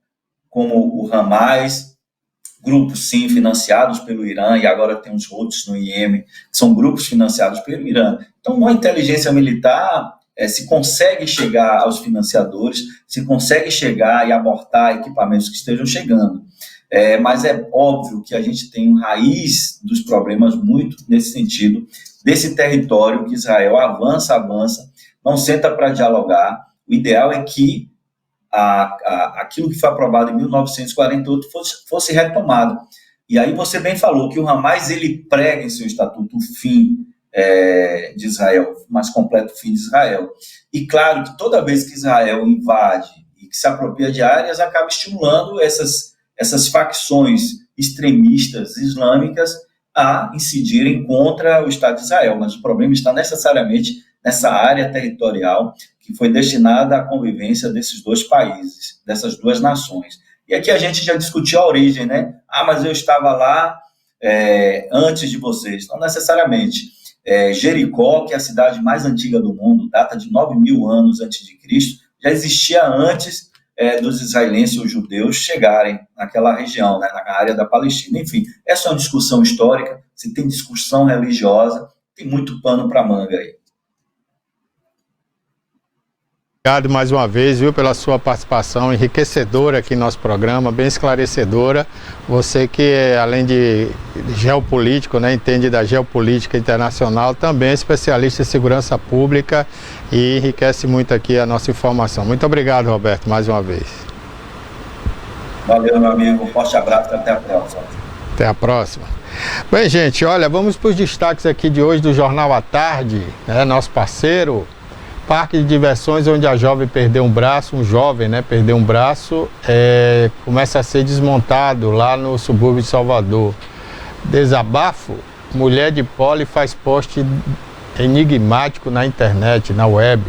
Como o Hamas, grupos, sim, financiados pelo Irã, e agora tem os Houthis no Iêmen, que são grupos financiados pelo Irã. Então, a inteligência militar se consegue chegar aos financiadores, se consegue chegar e abortar equipamentos que estejam chegando. Mas é óbvio que a gente tem raiz dos problemas muito nesse sentido, desse território que Israel avança, não senta para dialogar. O ideal é que aquilo que foi aprovado em 1948 fosse retomado. E aí você bem falou que o Hamas ele prega em seu estatuto o fim de Israel, o mais completo fim de Israel. E claro que toda vez que Israel invade e que se apropria de áreas, acaba estimulando essas facções extremistas islâmicas a incidirem contra o Estado de Israel. Mas o problema está necessariamente nessa área territorial que foi destinada à convivência desses dois países, dessas duas nações. E aqui a gente já discutiu a origem, né? Mas eu estava lá antes de vocês. Não necessariamente. Jericó, que é a cidade mais antiga do mundo, data de 9.000 anos antes de Cristo, já existia antes dos israelenses ou judeus chegarem naquela região, né, na área da Palestina. Enfim, essa é uma discussão histórica, se tem discussão religiosa, tem muito pano para manga aí. Obrigado mais uma vez, viu, pela sua participação enriquecedora aqui no nosso programa, bem esclarecedora. Você que, além de geopolítico, né, entende da geopolítica internacional, também é especialista em segurança pública e enriquece muito aqui a nossa informação. Muito obrigado, Roberto, mais uma vez. Valeu, meu amigo. Um forte abraço e até a próxima. Até a próxima. Bem, gente, olha, vamos para os destaques aqui de hoje do Jornal à Tarde, né, nosso parceiro. Parque de diversões onde a jovem perdeu um braço, perdeu um braço, começa a ser desmontado lá no subúrbio de Salvador. Desabafo, mulher de pole faz post enigmático na internet, na web.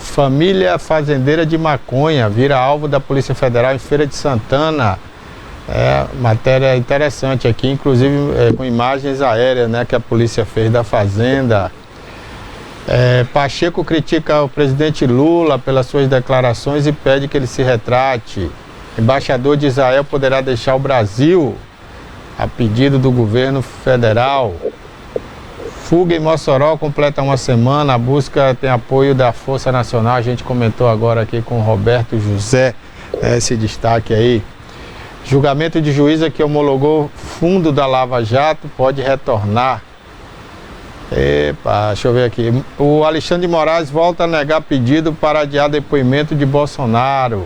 Família fazendeira de maconha vira alvo da Polícia Federal em Feira de Santana. Matéria interessante aqui, inclusive com imagens aéreas, né, que a polícia fez da fazenda. Pacheco critica o presidente Lula pelas suas declarações e pede que ele se retrate. Embaixador de Israel poderá deixar o Brasil a pedido do governo federal. Fuga em Mossoró completa uma semana. A busca tem apoio da Força Nacional. A gente comentou agora aqui com o Roberto José esse destaque aí. Julgamento de juíza que homologou fundo da Lava Jato pode retornar. Epa, deixa eu ver aqui. O Alexandre de Moraes volta a negar pedido para adiar depoimento de Bolsonaro.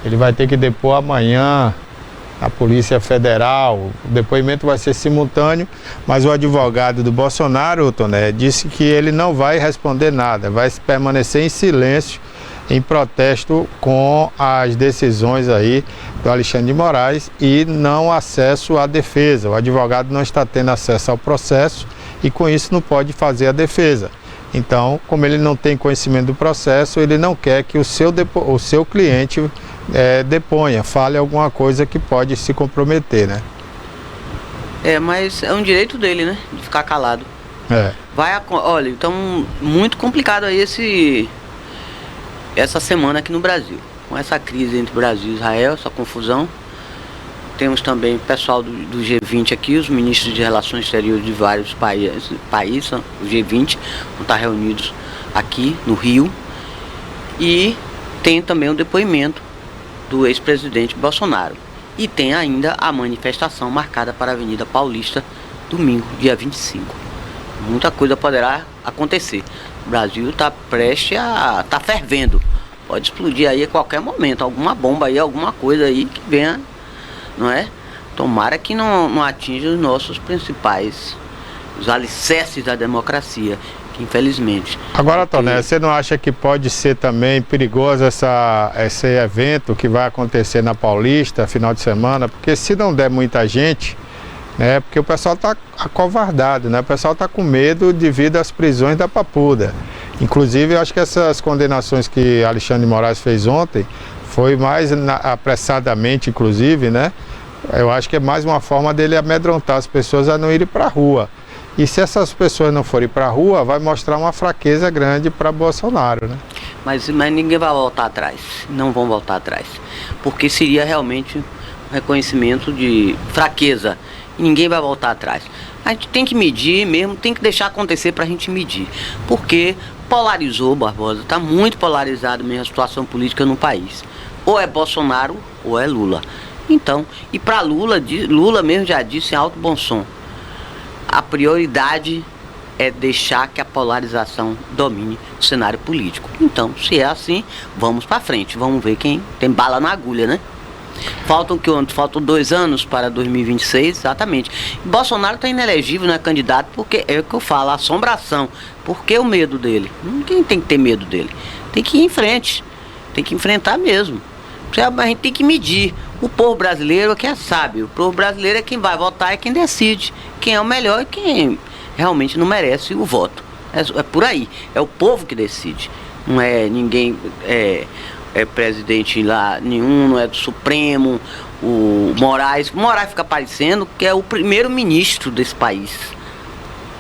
Ele vai ter que depor amanhã na Polícia Federal. O depoimento vai ser simultâneo, mas o advogado do Bolsonaro, Toné, disse que ele não vai responder nada, vai permanecer em silêncio, em protesto com as decisões aí do Alexandre de Moraes e não acesso à defesa. O advogado não está tendo acesso ao processo e com isso não pode fazer a defesa. Então, como ele não tem conhecimento do processo, ele não quer que o seu cliente deponha, fale alguma coisa que pode se comprometer, né? Mas é um direito dele, né? De ficar calado. Olha, então, muito complicado aí essa semana aqui no Brasil. Com essa crise entre Brasil e Israel, essa confusão. Temos também o pessoal do G20 aqui, os ministros de Relações Exteriores de vários países, o G20, vão estar reunidos aqui no Rio. E tem também o depoimento do ex-presidente Bolsonaro. E tem ainda a manifestação marcada para a Avenida Paulista, domingo, dia 25. Muita coisa poderá acontecer. O Brasil está prestes a... está fervendo. Pode explodir aí a qualquer momento, alguma bomba aí, alguma coisa aí que venha, não é? Tomara que não atinja os nossos principais, os alicerces da democracia, que infelizmente... Agora, Toné, você não acha que pode ser também perigoso esse evento que vai acontecer na Paulista, final de semana? Porque se não der muita gente, né? Porque o pessoal está acovardado, né? O pessoal está com medo devido às prisões da Papuda. Inclusive, eu acho que essas condenações que Alexandre de Moraes fez ontem foi mais apressadamente, inclusive, né? Eu acho que é mais uma forma dele amedrontar as pessoas a não irem para a rua. E se essas pessoas não forem para a rua, vai mostrar uma fraqueza grande para Bolsonaro, né? Mas ninguém vai voltar atrás, não vão voltar atrás. Porque seria realmente um reconhecimento de fraqueza. E ninguém vai voltar atrás. A gente tem que medir mesmo, tem que deixar acontecer para a gente medir. Porque polarizou, Barbosa, está muito polarizado mesmo a situação política no país. Ou é Bolsonaro ou é Lula. Então, e para Lula mesmo já disse em alto bom som, a prioridade é deixar que a polarização domine o cenário político. Então, se é assim, vamos para frente, vamos ver quem tem bala na agulha, né? Faltam 2 anos para 2026, exatamente. E Bolsonaro está inelegível, não é candidato, porque é o que eu falo, a assombração. Por que o medo dele? Ninguém tem que ter medo dele. Tem que ir em frente, tem que enfrentar mesmo. A gente tem que medir. O povo brasileiro é que é sábio. O povo brasileiro é quem vai votar, é quem decide quem é o melhor e quem realmente não merece o voto. É por aí. É o povo que decide. Não é ninguém... É presidente lá nenhum, não é do Supremo, o Moraes fica parecendo que é o primeiro-ministro desse país.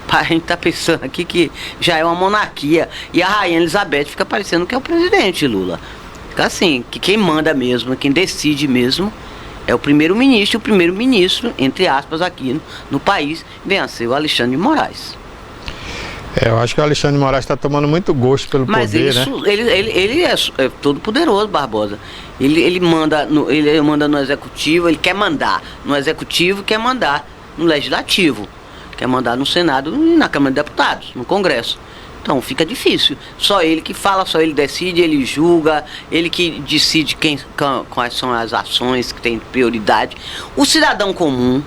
A gente tá pensando aqui que já é uma monarquia, e a Rainha Elizabeth fica parecendo que é o presidente Lula. Fica assim, que quem manda mesmo, quem decide mesmo, é o primeiro-ministro, entre aspas, aqui no país, vem a ser o Alexandre de Moraes. Eu acho que o Alexandre de Moraes está tomando muito gosto pelo poder, né? Ele é todo poderoso, Barbosa. Ele manda no executivo, ele quer mandar no executivo, quer mandar no legislativo, quer mandar no Senado e na Câmara de Deputados, no Congresso. Então fica difícil. Só ele que fala, só ele decide, ele julga, ele que decide quais são as ações que tem prioridade. O cidadão comum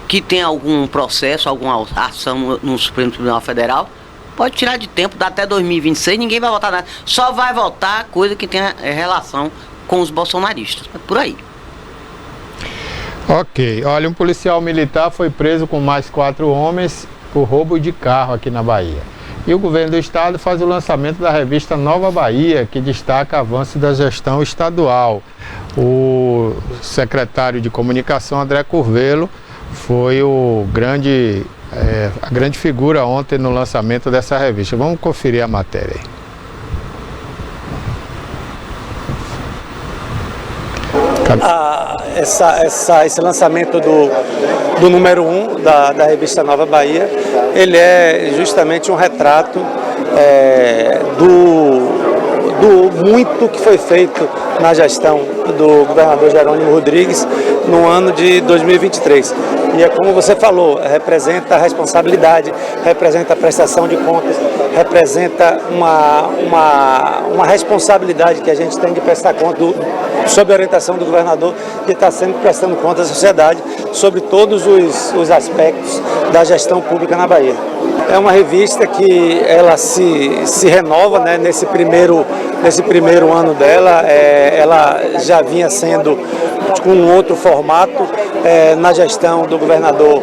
que tem algum processo, alguma ação no Supremo Tribunal Federal, pode tirar de tempo, dá até 2026, ninguém vai votar nada. Só vai votar coisa que tenha relação com os bolsonaristas. Por aí. Ok. Olha, um policial militar foi preso com mais 4 homens por roubo de carro aqui na Bahia. E o governo do estado faz o lançamento da revista Nova Bahia, que destaca avanço da gestão estadual. O secretário de Comunicação, André Curvelo, foi a grande figura ontem no lançamento dessa revista. Vamos conferir a matéria aí. Esse lançamento do número 1 da revista Nova Bahia, ele é justamente um retrato do muito que foi feito na gestão do governador Jerônimo Rodrigues no ano de 2023. E é como você falou, representa a responsabilidade, representa a prestação de contas, representa uma responsabilidade que a gente tem de prestar conta sob a orientação do governador, de estar sempre prestando conta à sociedade sobre todos os aspectos da gestão pública na Bahia. É uma revista que ela se renova, né? Nesse primeiro ano dela, ela já vinha sendo com um outro formato na gestão do governador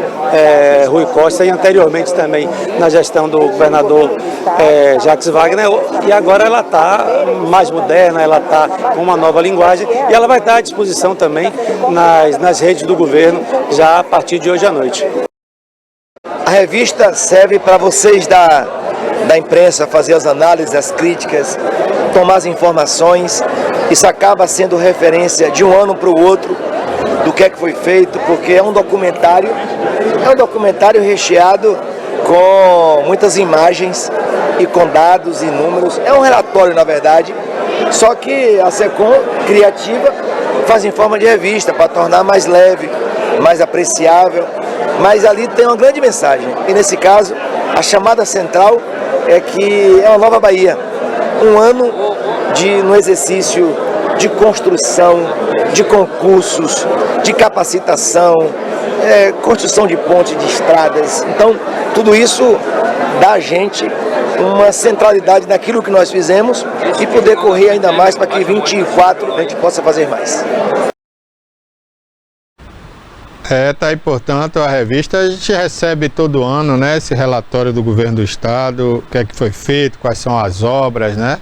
Rui Costa e anteriormente também na gestão do governador Jacques Wagner, e agora ela está mais moderna, ela está com uma nova linguagem e ela vai estar à disposição também nas redes do governo já a partir de hoje à noite. A revista serve para vocês da imprensa fazer as análises, as críticas, tomar as informações. Isso acaba sendo referência de um ano para o outro do que é que foi feito, porque é um documentário recheado com muitas imagens e com dados e números. É um relatório, na verdade, só que a SECOM, criativa, faz em forma de revista para tornar mais leve, mais apreciável. Mas ali tem uma grande mensagem, e nesse caso, a chamada central é que é uma nova Bahia, um ano no exercício de construção, de concursos, de capacitação, construção de pontes, de estradas. Então, tudo isso dá a gente uma centralidade naquilo que nós fizemos e poder correr ainda mais para que em 2024 a gente possa fazer mais. Tá aí, portanto, a revista a gente recebe todo ano, né, esse relatório do governo do estado, o que é que foi feito, quais são as obras, né,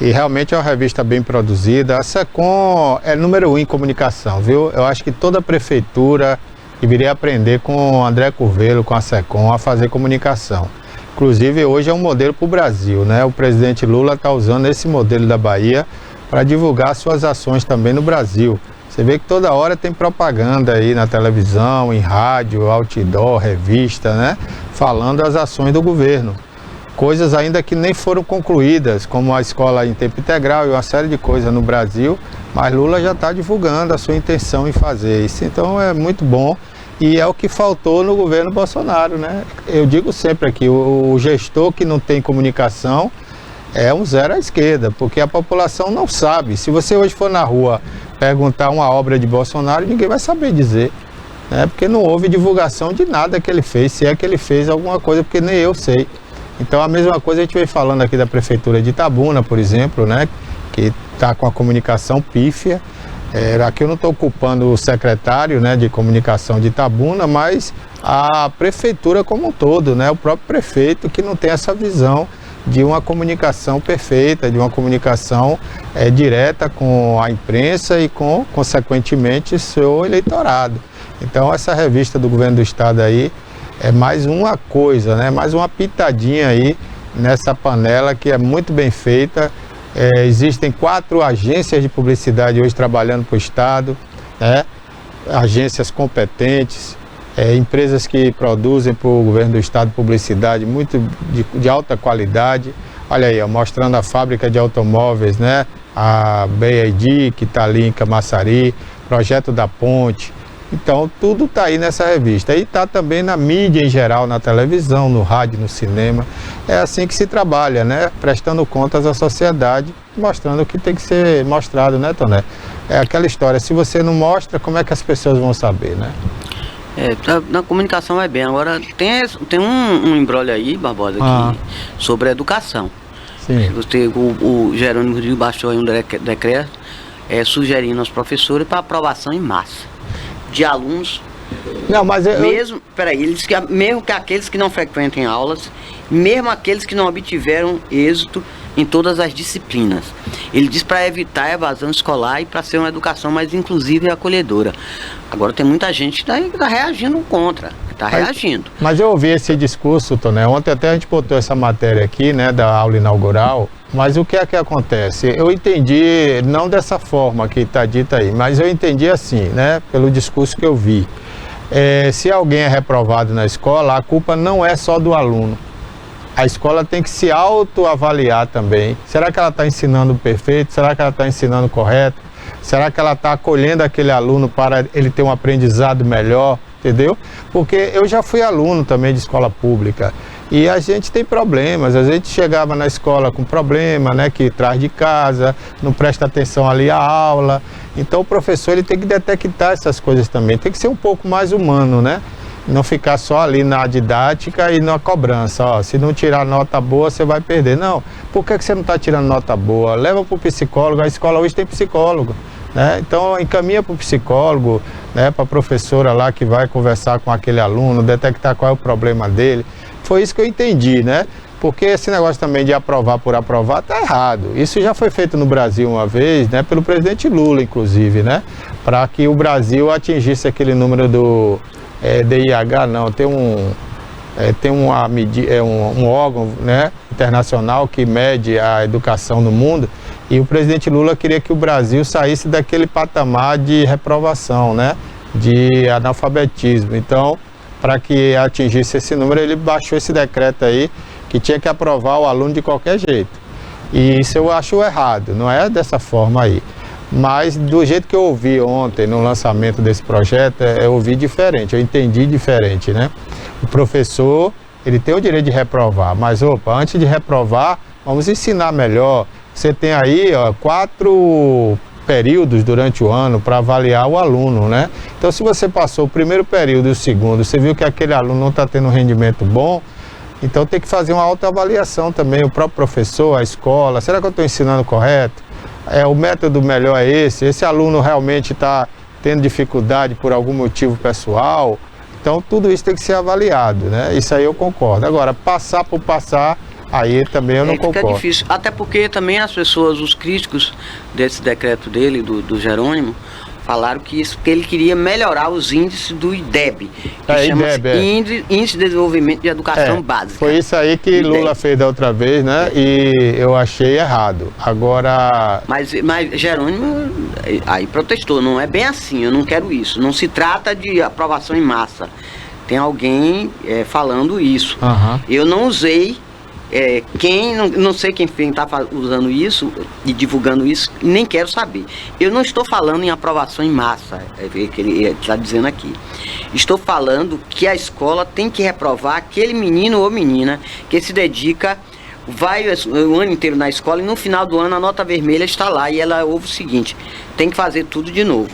e realmente é uma revista bem produzida. A SECOM é número 1 em comunicação, viu? Eu acho que toda prefeitura deveria aprender com o André Curvelo, com a SECOM, a fazer comunicação. Inclusive, hoje é um modelo para o Brasil, né, o presidente Lula está usando esse modelo da Bahia para divulgar suas ações também no Brasil. Você vê que toda hora tem propaganda aí na televisão, em rádio, outdoor, revista, né? Falando as ações do governo. Coisas ainda que nem foram concluídas, como a escola em tempo integral e uma série de coisas no Brasil, mas Lula já está divulgando a sua intenção em fazer isso. Então é muito bom e é o que faltou no governo Bolsonaro, né? Eu digo sempre aqui, o gestor que não tem comunicação é um zero à esquerda, porque a população não sabe. Se você hoje for na rua perguntar uma obra de Bolsonaro, ninguém vai saber dizer, né? Porque não houve divulgação de nada que ele fez, se é que ele fez alguma coisa, porque nem eu sei. Então a mesma coisa a gente vem falando aqui da Prefeitura de Itabuna, por exemplo, né? Que está com a comunicação pífia. Aqui eu não estou culpando o secretário, né, de comunicação de Itabuna, mas a Prefeitura como um todo, né? O próprio prefeito que não tem essa visão de uma comunicação perfeita, de uma comunicação direta com a imprensa e com, consequentemente, seu eleitorado. Então, essa revista do governo do estado aí é mais uma coisa, né? Mais uma pitadinha aí nessa panela que é muito bem feita. Existem 4 agências de publicidade hoje trabalhando para o estado, né? Agências competentes, empresas que produzem para o governo do estado publicidade muito de alta qualidade. Olha aí, ó, mostrando a fábrica de automóveis, né? A BID, que está ali em Camaçari, projeto da ponte. Então, tudo está aí nessa revista. E está também na mídia em geral, na televisão, no rádio, no cinema. É assim que se trabalha, né? Prestando contas à sociedade, mostrando o que tem que ser mostrado, né, Toné? É aquela história, se você não mostra, como é que as pessoas vão saber, né? Na comunicação vai bem. Agora, tem um embrólio aí, Barbosa, sobre a educação. Sim. O Jerônimo Rodrigues baixou aí um decreto sugerindo aos professores para aprovação em massa de alunos. Não, mas ele disse que mesmo que aqueles que não frequentem aulas, mesmo aqueles que não obtiveram êxito em todas as disciplinas. Ele diz para evitar a evasão escolar e para ser uma educação mais inclusiva e acolhedora. Agora tem muita gente que está reagindo contra, reagindo. Mas eu ouvi esse discurso, Toné. Ontem até a gente botou essa matéria aqui, né, da aula inaugural. Mas o que é que acontece? Eu entendi, não dessa forma que está dita aí, mas eu entendi assim, né, pelo discurso que eu vi. Se alguém é reprovado na escola, a culpa não é só do aluno. A escola tem que se autoavaliar também. Será que ela está ensinando perfeito? Será que ela está ensinando correto? Será que ela está acolhendo aquele aluno para ele ter um aprendizado melhor, entendeu? Porque eu já fui aluno também de escola pública e a gente tem problemas. A gente chegava na escola com problema, né, que traz de casa, não presta atenção ali à aula. Então o professor ele tem que detectar essas coisas também, tem que ser um pouco mais humano, né? Não ficar só ali na didática e na cobrança. Ó, se não tirar nota boa, você vai perder. Não, por que você não está tirando nota boa? Leva para o psicólogo, a escola hoje tem psicólogo, né? Então encaminha para o psicólogo, né, para a professora lá que vai conversar com aquele aluno, detectar qual é o problema dele. Foi isso que eu entendi, né? Porque esse negócio também de aprovar por aprovar está errado. Isso já foi feito no Brasil uma vez, né, pelo presidente Lula, inclusive, né? Para que o Brasil atingisse aquele número do... DIH não, tem um órgão, né, internacional que mede a educação no mundo, e o presidente Lula queria que o Brasil saísse daquele patamar de reprovação, né, de analfabetismo. Então, para que atingisse esse número, ele baixou esse decreto aí, que tinha que aprovar o aluno de qualquer jeito. E isso eu acho errado, não é dessa forma aí. Mas do jeito que eu ouvi ontem no lançamento desse projeto, eu ouvi diferente, eu entendi diferente, né? O professor, ele tem o direito de reprovar, mas opa, antes de reprovar, vamos ensinar melhor. Você tem aí, ó, 4 períodos durante o ano para avaliar o aluno, né? Então se você passou o primeiro período e o segundo, você viu que aquele aluno não está tendo um rendimento bom, então tem que fazer uma autoavaliação também, o próprio professor, a escola, será que eu estou ensinando correto? O método melhor é esse aluno realmente está tendo dificuldade por algum motivo pessoal, então tudo isso tem que ser avaliado, né? Isso aí eu concordo. Agora, passar por passar, aí também eu não concordo. Fica difícil, até porque também as pessoas, os críticos desse decreto dele, do Jerônimo, falaram que ele queria melhorar os índices do IDEB, que chama-se Índice de Desenvolvimento de Educação Básica. Foi isso aí que IDEB. Lula fez da outra vez, né? E eu achei errado. Agora... Mas Jerônimo aí protestou, não é bem assim, eu não quero isso. Não se trata de aprovação em massa. Tem alguém falando isso. Eu não usei... não sei quem está usando isso e divulgando isso, nem quero saber. Eu não estou falando em aprovação em massa, que ele está dizendo aqui. Estou falando que a escola tem que reprovar aquele menino ou menina que se dedica, vai o ano inteiro na escola e no final do ano a nota vermelha está lá e ela ouve o seguinte: tem que fazer tudo de novo.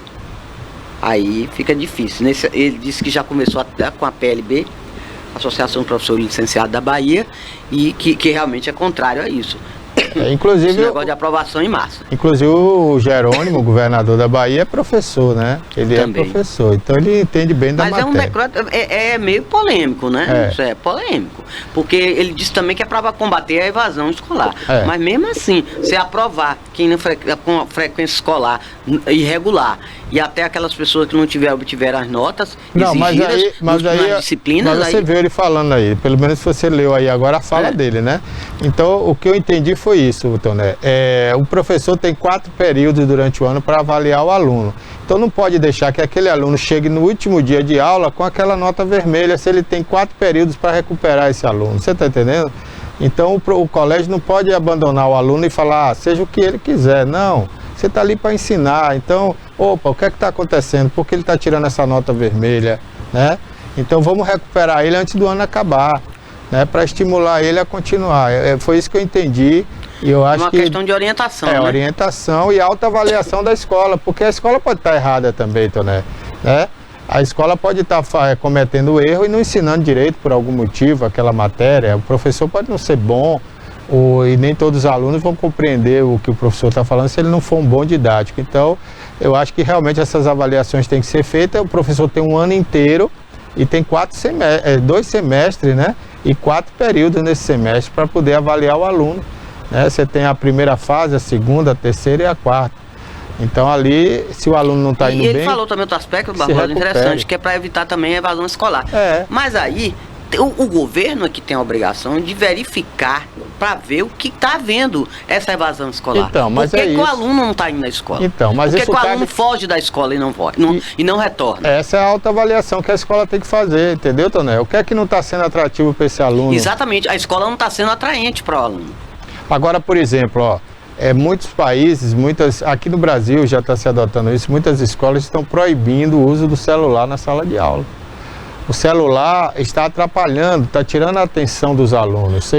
Aí fica difícil. Ele disse que já começou até com a PLB, Associação de Professores Licenciados da Bahia, e que realmente é contrário a isso. Inclusive, esse negócio de aprovação em massa. Inclusive o Jerônimo, o governador da Bahia, é professor, né? Ele também é professor, então ele entende bem da matéria. Mas é um decreto, é meio polêmico, né? Isso é polêmico. Porque ele disse também que é para combater a evasão escolar. Mas mesmo assim, se aprovar quem não com a frequência escolar irregular, e até aquelas pessoas que não obtiveram as notas exigidas nas disciplinas... Mas você viu ele falando aí, pelo menos você leu aí agora a fala dele, né? Então, o que eu entendi foi isso, Toné. O professor tem 4 períodos durante o ano para avaliar o aluno. Então, não pode deixar que aquele aluno chegue no último dia de aula com aquela nota vermelha, se ele tem 4 períodos para recuperar esse aluno. Você está entendendo? Então, o colégio não pode abandonar o aluno e falar, seja o que ele quiser. Não. Você está ali para ensinar, então, opa, o que é que está acontecendo? Por que ele está tirando essa nota vermelha, né? Então vamos recuperar ele antes do ano acabar, né? Para estimular ele a continuar. Foi isso que eu entendi. E eu acho que uma questão de orientação, né? Orientação e autoavaliação da escola, porque a escola pode estar errada também, Toné, né? A escola pode estar cometendo erro e não ensinando direito por algum motivo aquela matéria. O professor pode não ser bom, e nem todos os alunos vão compreender o que o professor está falando se ele não for um bom didático. Então, eu acho que realmente essas avaliações têm que ser feitas. O professor tem um ano inteiro e tem 2 semestres, né? E 4 períodos nesse semestre para poder avaliar o aluno, né? Você tem a primeira fase, a segunda, a terceira e a quarta. Então ali, se o aluno não está indo bem... E ele falou também outro aspecto, Barbosa, interessante, que é para evitar também a evasão escolar. Mas aí... O governo é que tem a obrigação de verificar para ver o que está havendo essa evasão escolar. Então, mas Por que o aluno não está indo na escola? Então, mas Por que o aluno foge da escola e não retorna? Essa é a autoavaliação que a escola tem que fazer, entendeu, Toné? O que é que não está sendo atrativo para esse aluno? Exatamente, a escola não está sendo atraente para o aluno. Agora, por exemplo, muitos países, aqui no Brasil já está se adotando isso, muitas escolas estão proibindo o uso do celular na sala de aula. O celular está atrapalhando, está tirando a atenção dos alunos.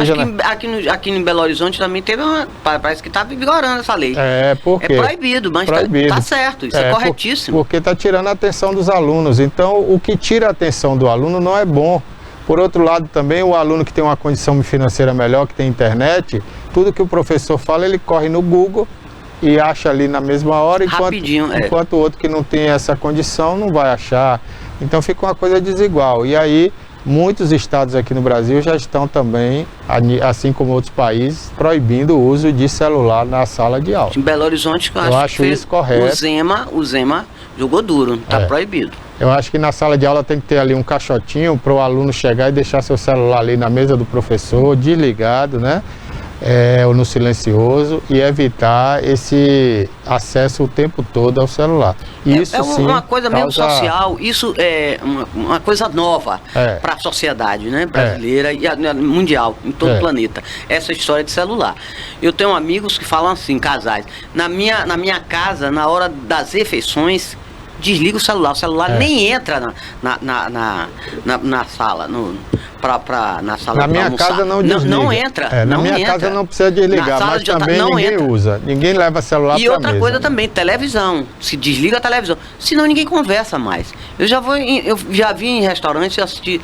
Aqui em Belo Horizonte também teve parece que está vigorando essa lei. Por quê? É proibido, mas está certo, isso é corretíssimo. Porque está tirando a atenção dos alunos. Então, o que tira a atenção do aluno não é bom. Por outro lado, também, o aluno que tem uma condição financeira melhor, que tem internet, tudo que o professor fala, ele corre no Google e acha ali na mesma hora, enquanto o outro que não tem essa condição não vai achar. Então fica uma coisa desigual. E aí, muitos estados aqui no Brasil já estão também, assim como outros países, proibindo o uso de celular na sala de aula. Em Belo Horizonte, eu acho isso correto. O Zema jogou duro, está proibido. Eu acho que na sala de aula tem que ter ali um caixotinho para o aluno chegar e deixar seu celular ali na mesa do professor, desligado, né? Ou no silencioso, e evitar esse acesso o tempo todo ao celular. Isso sim, uma coisa meio social, isso é uma coisa nova para a sociedade, né, brasileira e mundial, em todo o planeta. Essa história de celular. Eu tenho amigos que falam assim, casais, na minha casa, na hora das refeições, desliga o celular nem entra na sala, na sala na minha casa não desliga. Não entra. Na minha casa não precisa desligar, mas também ninguém usa. Ninguém leva celular para mesa. E outra coisa também, televisão. Se desliga a televisão, senão ninguém conversa mais. Eu já vi em restaurantes assistir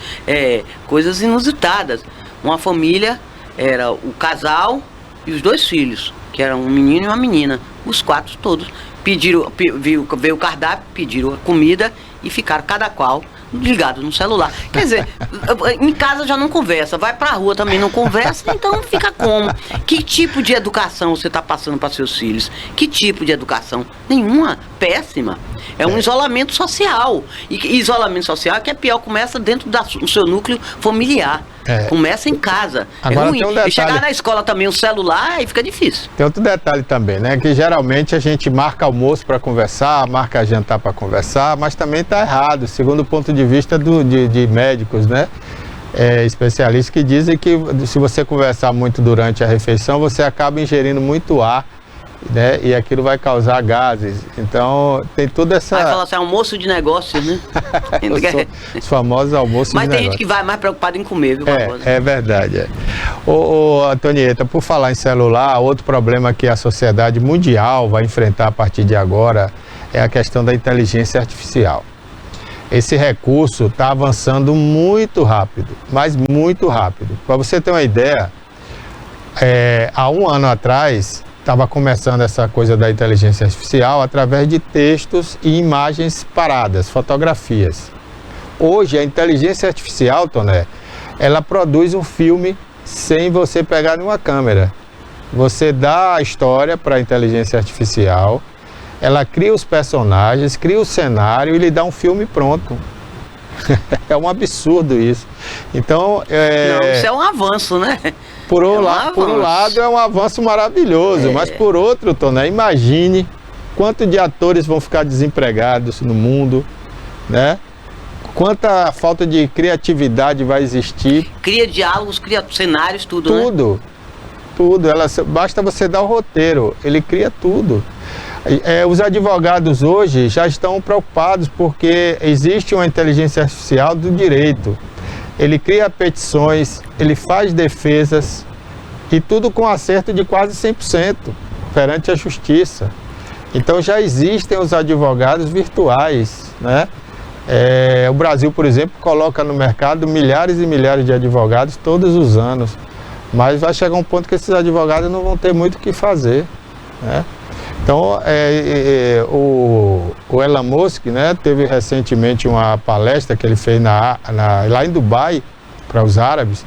coisas inusitadas. Uma família, era o casal e os 2 filhos, que eram um menino e uma menina, os 4 todos. Veio o cardápio, pediram a comida e ficaram cada qual ligado no celular. Quer dizer, em casa já não conversa, vai pra rua também não conversa, então fica como? Que tipo de educação você está passando para seus filhos? Que tipo de educação? Nenhuma, péssima. É um isolamento social. E isolamento social que é pior, começa dentro do seu núcleo familiar. Começa em casa. Agora, ruim. Tem um detalhe. E chegar na escola também o celular, aí fica difícil. Tem outro detalhe também, né? Que geralmente a gente marca almoço para conversar, marca jantar para conversar, mas também está errado, segundo o ponto de vista de médicos, né? Especialistas que dizem que se você conversar muito durante a refeição, você acaba ingerindo muito ar, né? E aquilo vai causar gases. Então, tem toda essa... Vai falar assim, almoço de negócio, né? Os famosos almoços de negócio. Mas tem gente que vai mais preocupada em comer, viu, Barbosa? É verdade. Ô, Antonieta, por falar em celular, outro problema que a sociedade mundial vai enfrentar a partir de agora é a questão da inteligência artificial. Esse recurso está avançando muito rápido, mas muito rápido. Para você ter uma ideia, há um ano atrás... Estava começando essa coisa da inteligência artificial através de textos e imagens paradas, fotografias. Hoje, a inteligência artificial, Toné, ela produz um filme sem você pegar nenhuma câmera. Você dá a história para a inteligência artificial, ela cria os personagens, cria o cenário e lhe dá um filme pronto. É um absurdo isso. Então, isso é um avanço, né? Por um lado é um avanço maravilhoso, mas por outro, Toné, imagine quanto de atores vão ficar desempregados no mundo, né? Quanta falta de criatividade vai existir. Cria diálogos, cria cenários, tudo, né? Tudo. Basta você dar o roteiro, ele cria tudo. Os advogados hoje já estão preocupados porque existe uma inteligência artificial do direito. Ele cria petições, ele faz defesas e tudo com acerto de quase 100% perante a justiça. Então já existem os advogados virtuais, né? O Brasil, por exemplo, coloca no mercado milhares e milhares de advogados todos os anos. Mas vai chegar um ponto que esses advogados não vão ter muito o que fazer, né? Então, o Elon Musk, né, teve recentemente uma palestra que ele fez lá em Dubai, para os árabes,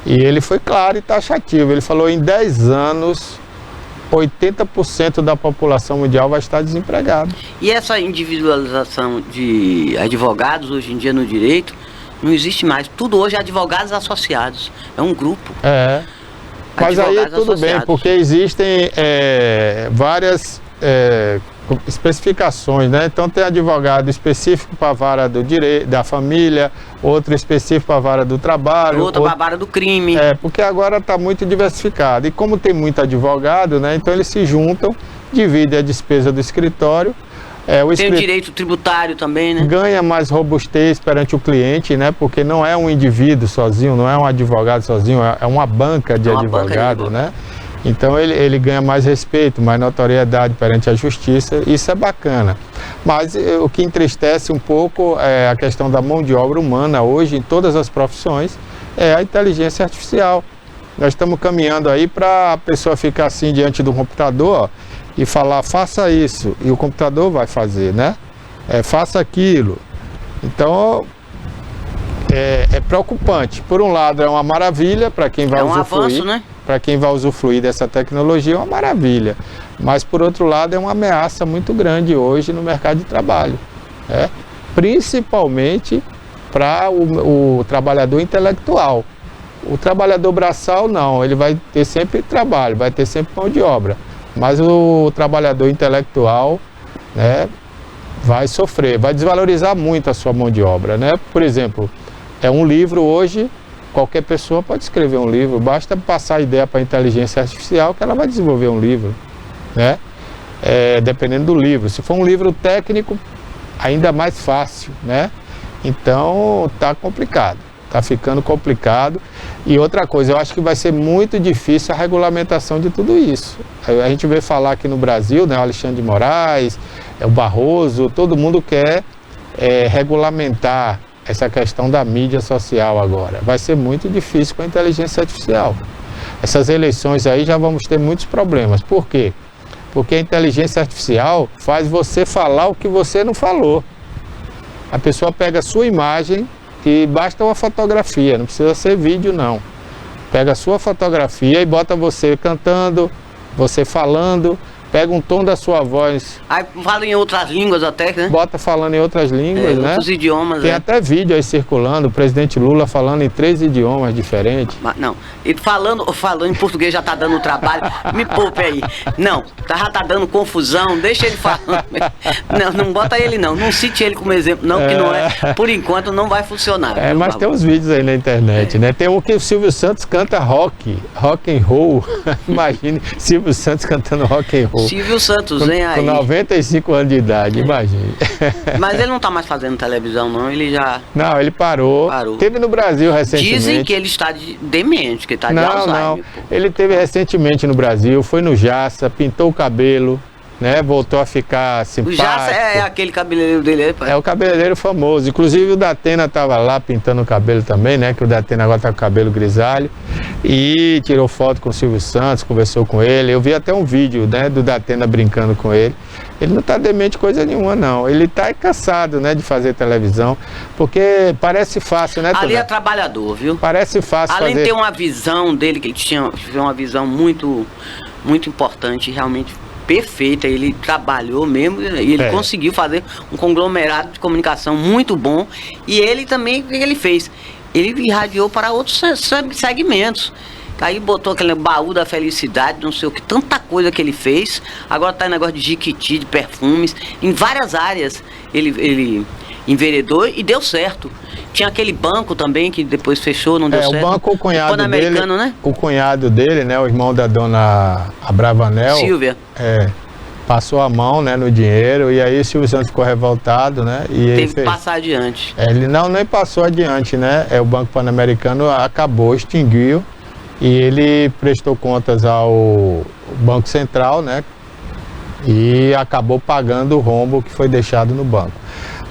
e ele foi claro e taxativo. Ele falou, em 10 anos, 80% da população mundial vai estar desempregada. E essa individualização de advogados hoje em dia no direito não existe mais. Tudo hoje é advogados associados. É um grupo. Mas aí tudo bem, porque existem várias especificações, né? Então tem advogado específico para a vara do direito, da família, outro específico para a vara do trabalho, outro para a vara do crime. Porque agora está muito diversificado. E como tem muito advogado, né? Então eles se juntam, dividem a despesa do escritório. Tem o direito tributário também, né? Ganha mais robustez perante o cliente, né? Porque não é um indivíduo sozinho, não é um advogado sozinho, é uma banca de advogado, né? Então ele ganha mais respeito, mais notoriedade perante a justiça, isso é bacana. Mas o que entristece um pouco é a questão da mão de obra humana hoje em todas as profissões, é a inteligência artificial. Nós estamos caminhando aí para a pessoa ficar assim diante do computador, ó, e falar, faça isso, e o computador vai fazer, né? Faça aquilo. Então é preocupante. Por um lado é uma maravilha para quem vai usufruir. Avanço, né? Para quem vai usufruir dessa tecnologia é uma maravilha, mas por outro lado é uma ameaça muito grande hoje no mercado de trabalho, principalmente para o trabalhador intelectual. O trabalhador braçal não, ele vai ter sempre trabalho, vai ter sempre mão de obra, mas o trabalhador intelectual, né, vai sofrer, vai desvalorizar muito a sua mão de obra, né? Por exemplo, um livro hoje. Qualquer pessoa pode escrever um livro, basta passar a ideia para a inteligência artificial que ela vai desenvolver um livro, né? Dependendo do livro. Se for um livro técnico, ainda mais fácil, né? Então, tá complicado, tá ficando complicado. E outra coisa, eu acho que vai ser muito difícil a regulamentação de tudo isso. A gente vê falar aqui no Brasil, né? O Alexandre de Moraes, o Barroso, todo mundo quer regulamentar essa questão da mídia social agora. Vai ser muito difícil com a inteligência artificial. Essas eleições aí já vamos ter muitos problemas. Por quê? Porque a inteligência artificial faz você falar o que você não falou. A pessoa pega a sua imagem, que basta uma fotografia, não precisa ser vídeo não. Pega a sua fotografia e bota você cantando, você falando, pega um tom da sua voz. Aí fala em outras línguas até, né? Bota falando em outras línguas, né? Outros idiomas. Tem até vídeo aí circulando, o presidente Lula falando em 3 idiomas diferentes. Mas, não, ele falando em português já tá dando trabalho, me poupe aí. Não, já tá dando confusão, deixa ele falando. Não bota ele não cite ele como exemplo, não, que não é, por enquanto não vai funcionar. Mas tem uns vídeos aí na internet, né? Tem um que o Silvio Santos canta rock and roll. Imagine Silvio Santos cantando rock and roll. Silvio Santos, vem aí. Com 95 anos de idade, imagine. Mas ele não tá mais fazendo televisão, não, ele já... Não, ele parou. Teve no Brasil recentemente. Dizem que ele está demente, que ele está de Alzheimer. Não, ele teve recentemente no Brasil, foi no Jaça, pintou o cabelo, né? Voltou a ficar simpático. O Jaça é aquele cabeleireiro dele aí, pai? É o cabeleireiro famoso. Inclusive o Datena estava lá pintando o cabelo também, né? Que o Datena agora tá com o cabelo grisalho. E tirou foto com o Silvio Santos, conversou com ele. Eu vi até um vídeo, né, do Datena brincando com ele. Ele não está demente coisa nenhuma, não. Ele está cansado, né, de fazer televisão, porque parece fácil, né, Ali é trabalhador, viu? Parece fácil Além fazer... de ter uma visão dele, que ele tinha uma visão muito, muito importante, realmente perfeita. Ele trabalhou mesmo e ele conseguiu fazer um conglomerado de comunicação muito bom. E ele também, o que ele fez? Ele irradiou para outros segmentos. Aí botou aquele baú da felicidade, não sei o que, tanta coisa que ele fez. Agora tá em negócio de Jequiti, de perfumes, em várias áreas ele enveredou e deu certo. Tinha aquele banco também que depois fechou, não deu certo. O banco, o cunhado dele, né? O cunhado dele, né, o irmão da dona Abravanel, Silvia. Passou a mão, né, no dinheiro, e aí o Silvio Santos ficou revoltado, né? E teve que passar adiante. Ele nem passou adiante, né? O Banco Pan-Americano acabou, extinguiu, e ele prestou contas ao Banco Central, né? E acabou pagando o rombo que foi deixado no banco.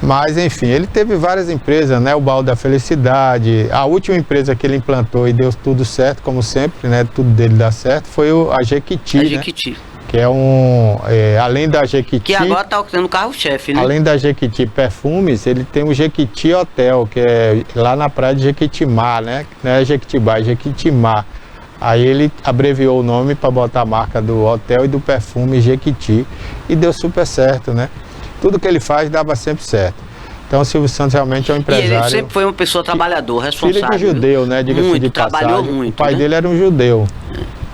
Mas, enfim, ele teve várias empresas, né? O Baú da Felicidade. A última empresa que ele implantou e deu tudo certo, como sempre, né? Tudo dele dá certo, foi a Jequiti, A Jequiti. Né? Que além da Jequiti... Que agora está sendo o carro-chefe, né? Além da Jequiti Perfumes, ele tem o Jequiti Hotel, que é lá na praia de Jequitimá, né? Não é Jequitibá, é Jequitimá. Aí ele abreviou o nome para botar a marca do hotel e do perfume Jequiti. E deu super certo, né? Tudo que ele faz dava sempre certo. Então o Silvio Santos realmente é um empresário. E ele sempre foi uma pessoa trabalhador, responsável. Filho de judeu, né? Diga-se de passagem. Trabalhou muito. O pai dele era um judeu,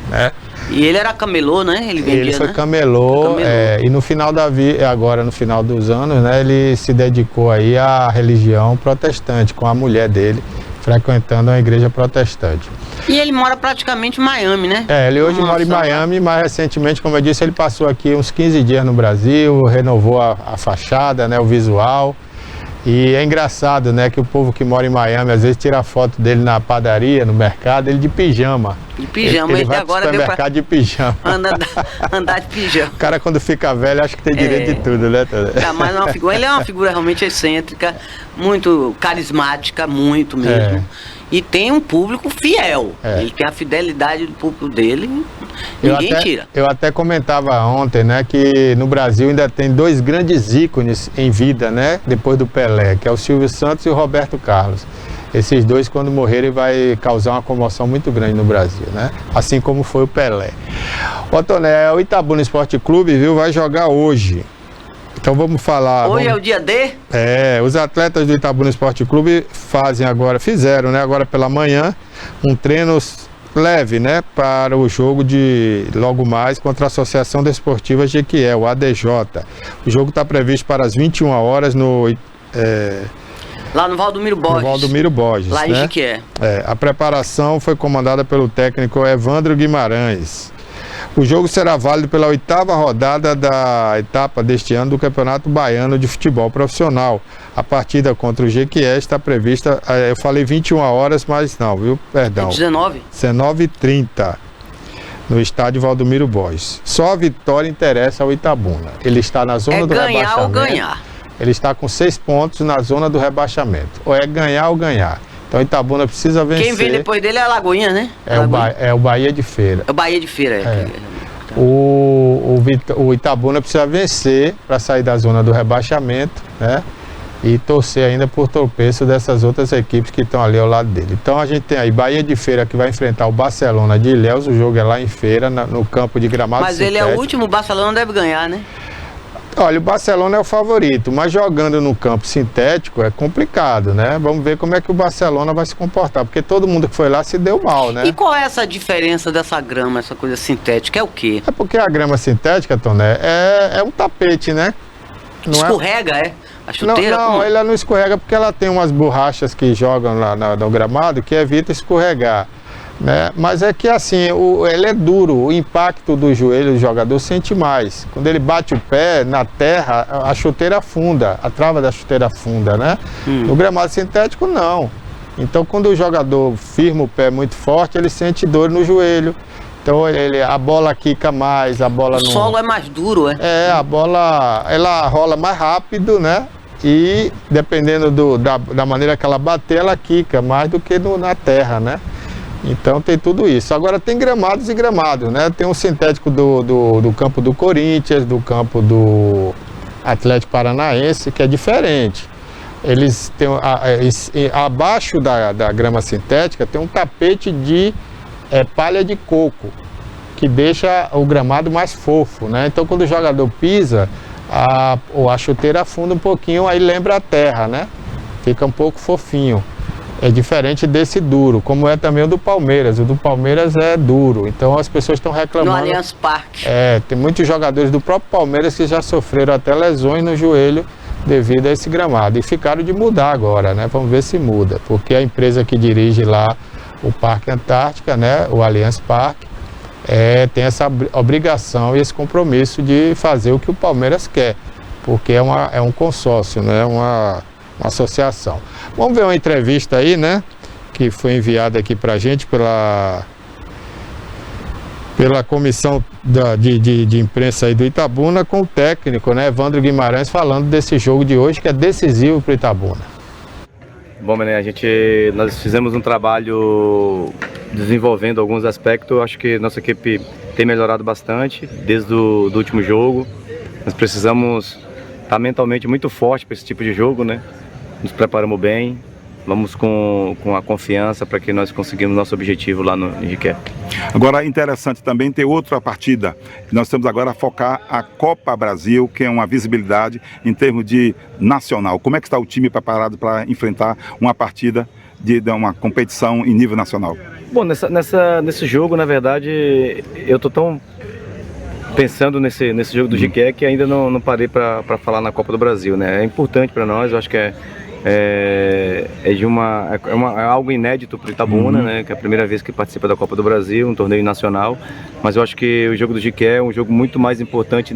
né? E ele era camelô, né? Ele vendia, Ele foi né? camelô, e no final agora no final dos anos, né, ele se dedicou aí à religião protestante, com a mulher dele, frequentando uma igreja protestante. E ele mora praticamente em Miami, né? Ele hoje mora em Miami, mas recentemente, como eu disse, ele passou aqui uns 15 dias no Brasil, renovou a fachada, né, o visual. E é engraçado, né, que o povo que mora em Miami às vezes tira foto dele na padaria, no mercado, ele de pijama. De pijama, ele vai agora pro supermercado de pijama. Andar de pijama. O cara, quando fica velho, acha que tem direito de tudo, né? Mas ele é uma figura realmente excêntrica, muito carismática, muito mesmo. E tem um público fiel. Ele tem a fidelidade do público dele, ninguém tira. Eu até comentava ontem, né, que no Brasil ainda tem 2 grandes ícones em vida, né, depois do Pelé, que é o Silvio Santos e o Roberto Carlos. Esses 2, quando morrerem, vai causar uma comoção muito grande no Brasil, né? Assim como foi o Pelé. Toné, o Itabuna Esporte Clube, viu, vai jogar hoje. Então vamos falar... Hoje é o dia D? Os atletas do Itabuna Esporte Clube fizeram, né, agora pela manhã, um treino leve, né, para o jogo de logo mais contra a Associação Desportiva Jequié, o ADJ. O jogo está previsto para as 21 horas lá no Valdomiro Borges. No Valdomiro Borges, lá em né? Jequié. A preparação foi comandada pelo técnico Evandro Guimarães. O jogo será válido pela 8ª rodada da etapa deste ano do Campeonato Baiano de Futebol Profissional. A partida contra o Jequié está prevista, eu falei 21 horas, mas não, viu? Perdão. 19h30, no estádio Valdomiro Borges. Só a vitória interessa ao Itabuna. Ele está na zona do rebaixamento. Ganhar ou ganhar. Ele está com 6 pontos na zona do rebaixamento. Ou é ganhar ou ganhar. Então Itabuna precisa vencer. Quem vem depois dele é a Lagoinha, né? É o Bahia de Feira. É o Bahia de Feira. O Itabuna precisa vencer para sair da zona do rebaixamento, né? E torcer ainda por tropeço dessas outras equipes que estão ali ao lado dele. Então a gente tem aí Bahia de Feira, que vai enfrentar o Barcelona de Ilhéus. O jogo é lá em Feira, no campo de gramado sintético. Mas ele é o último, o Barcelona deve ganhar, né? Olha, o Barcelona é o favorito, mas jogando no campo sintético é complicado, né? Vamos ver como é que o Barcelona vai se comportar, porque todo mundo que foi lá se deu mal, né? E qual é essa diferença dessa grama, essa coisa sintética? É o quê? É porque a grama sintética, Toné, é um tapete, né? Escorrega, A chuteira? Não, ela não escorrega porque ela tem umas borrachas que jogam lá no gramado que evita escorregar. Né? Mas é que assim, ele é duro, o impacto do joelho do jogador sente mais. Quando ele bate o pé na terra, a chuteira afunda, a trava da chuteira afunda, né? No gramado sintético, não. Então, quando o jogador firma o pé muito forte, ele sente dor no joelho. Então, a bola quica mais, a bola não... O solo é mais duro, a bola, ela rola mais rápido, né? E, dependendo da maneira que ela bater, ela quica mais do que na terra, né? Então tem tudo isso. Agora tem gramados e gramados, né? Tem um sintético do campo do Corinthians, do campo do Atlético Paranaense, que é diferente. Eles têm, abaixo da grama sintética, tem um tapete de palha de coco, que deixa o gramado mais fofo, né? Então quando o jogador pisa, a chuteira afunda um pouquinho, aí lembra a terra, né? Fica um pouco fofinho. É diferente desse duro, como é também o do Palmeiras. O do Palmeiras é duro, então as pessoas estão reclamando. No Allianz Parque. Tem muitos jogadores do próprio Palmeiras que já sofreram até lesões no joelho devido a esse gramado. E ficaram de mudar agora, né? Vamos ver se muda, porque a empresa que dirige lá o Parque Antártica, né? O Allianz Parque, tem essa obrigação e esse compromisso de fazer o que o Palmeiras quer, porque é um consórcio, né? Uma associação. Vamos ver uma entrevista aí, né? Que foi enviada aqui pra gente pela comissão de imprensa aí do Itabuna, com o técnico, né? Evandro Guimarães, falando desse jogo de hoje que é decisivo para o Itabuna. Bom, Mané, nós fizemos um trabalho desenvolvendo alguns aspectos. Acho que nossa equipe tem melhorado bastante desde o último jogo. Nós precisamos estar mentalmente muito forte para esse tipo de jogo, né? Nos preparamos bem, vamos com a confiança para que nós conseguimos nosso objetivo lá no Jequié. Agora, interessante também ter outra partida. Nós temos agora a focar a Copa Brasil, que é uma visibilidade em termos de nacional. Como é que está o time preparado para enfrentar uma partida de uma competição em nível nacional? Bom, nesse jogo, na verdade, eu tô tão pensando nesse jogo do Jequié que ainda não parei para falar na Copa do Brasil, né? É importante para nós, eu acho que é algo inédito para o Itabuna, né? Que é a primeira vez que participa da Copa do Brasil, um torneio nacional. Mas eu acho que o jogo do Jequié é um jogo muito mais importante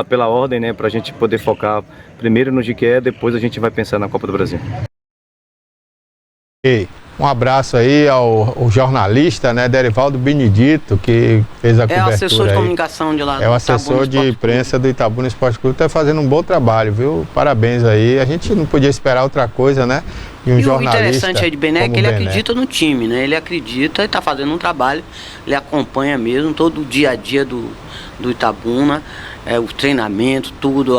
pela ordem, né? Para a gente poder focar primeiro no Jequié, depois a gente vai pensar na Copa do Brasil. Um abraço aí ao jornalista, né, Derivaldo Benedito, que fez a cobertura. É o assessor de aí. comunicação de lá. É o assessor de imprensa do Itabuna Esporte Clube, está fazendo um bom trabalho, viu? Parabéns aí. A gente não podia esperar outra coisa, né? E um jornalista. O interessante aí de Bené é que ele Bené acredita no time, né? Ele acredita e está fazendo um trabalho, ele acompanha mesmo todo o dia a dia do Itabuna, o treinamento, tudo,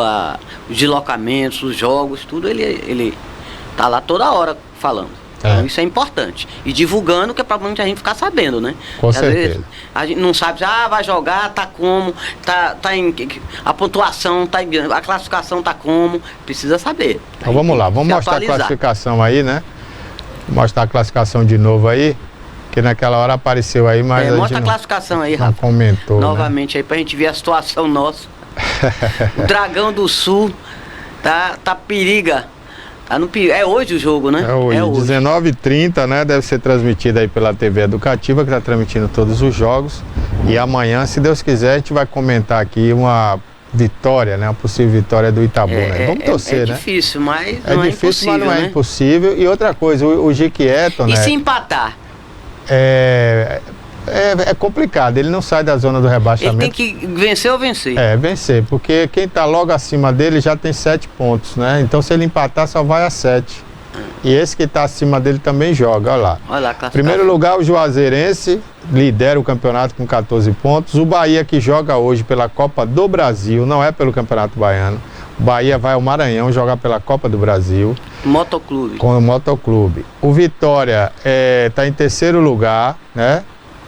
os deslocamentos, os jogos, tudo, ele tá lá toda hora falando. Então isso é importante. E divulgando, que é pra muita gente ficar sabendo, né? Com certeza. Às vezes a gente não sabe, vai jogar, tá como, tá em. A pontuação, a classificação tá como. Precisa saber. Então vamos lá, vamos mostrar a classificação aí, né? Vou mostrar a classificação de novo aí. Que naquela hora apareceu aí, mas a gente mostra a classificação aí, Rafa. Comentou. Novamente, né? Aí pra gente ver a situação nossa. O Dragão do Sul tá periga. É hoje o jogo, né? É hoje. 19h30, né? Deve ser transmitido aí pela TV Educativa, que está transmitindo todos os jogos. E amanhã, se Deus quiser, a gente vai comentar aqui uma vitória, né? Uma possível vitória do Itabuna. Vamos torcer, né? É difícil, mas não é impossível, mas não é impossível. E outra coisa, o Jequié, né? E se empatar? É complicado, ele não sai da zona do rebaixamento. Ele tem que vencer ou vencer? Vencer, porque quem está logo acima dele já tem 7 pontos, né? Então se ele empatar só vai a 7. E esse que está acima dele também joga, olha lá. Olha lá, primeiro lugar, o Juazeirense lidera o campeonato com 14 pontos. O Bahia, que joga hoje pela Copa do Brasil, não é pelo Campeonato Baiano. O Bahia vai ao Maranhão jogar pela Copa do Brasil. Motoclube. Com o Motoclube. O Vitória está em terceiro lugar, né?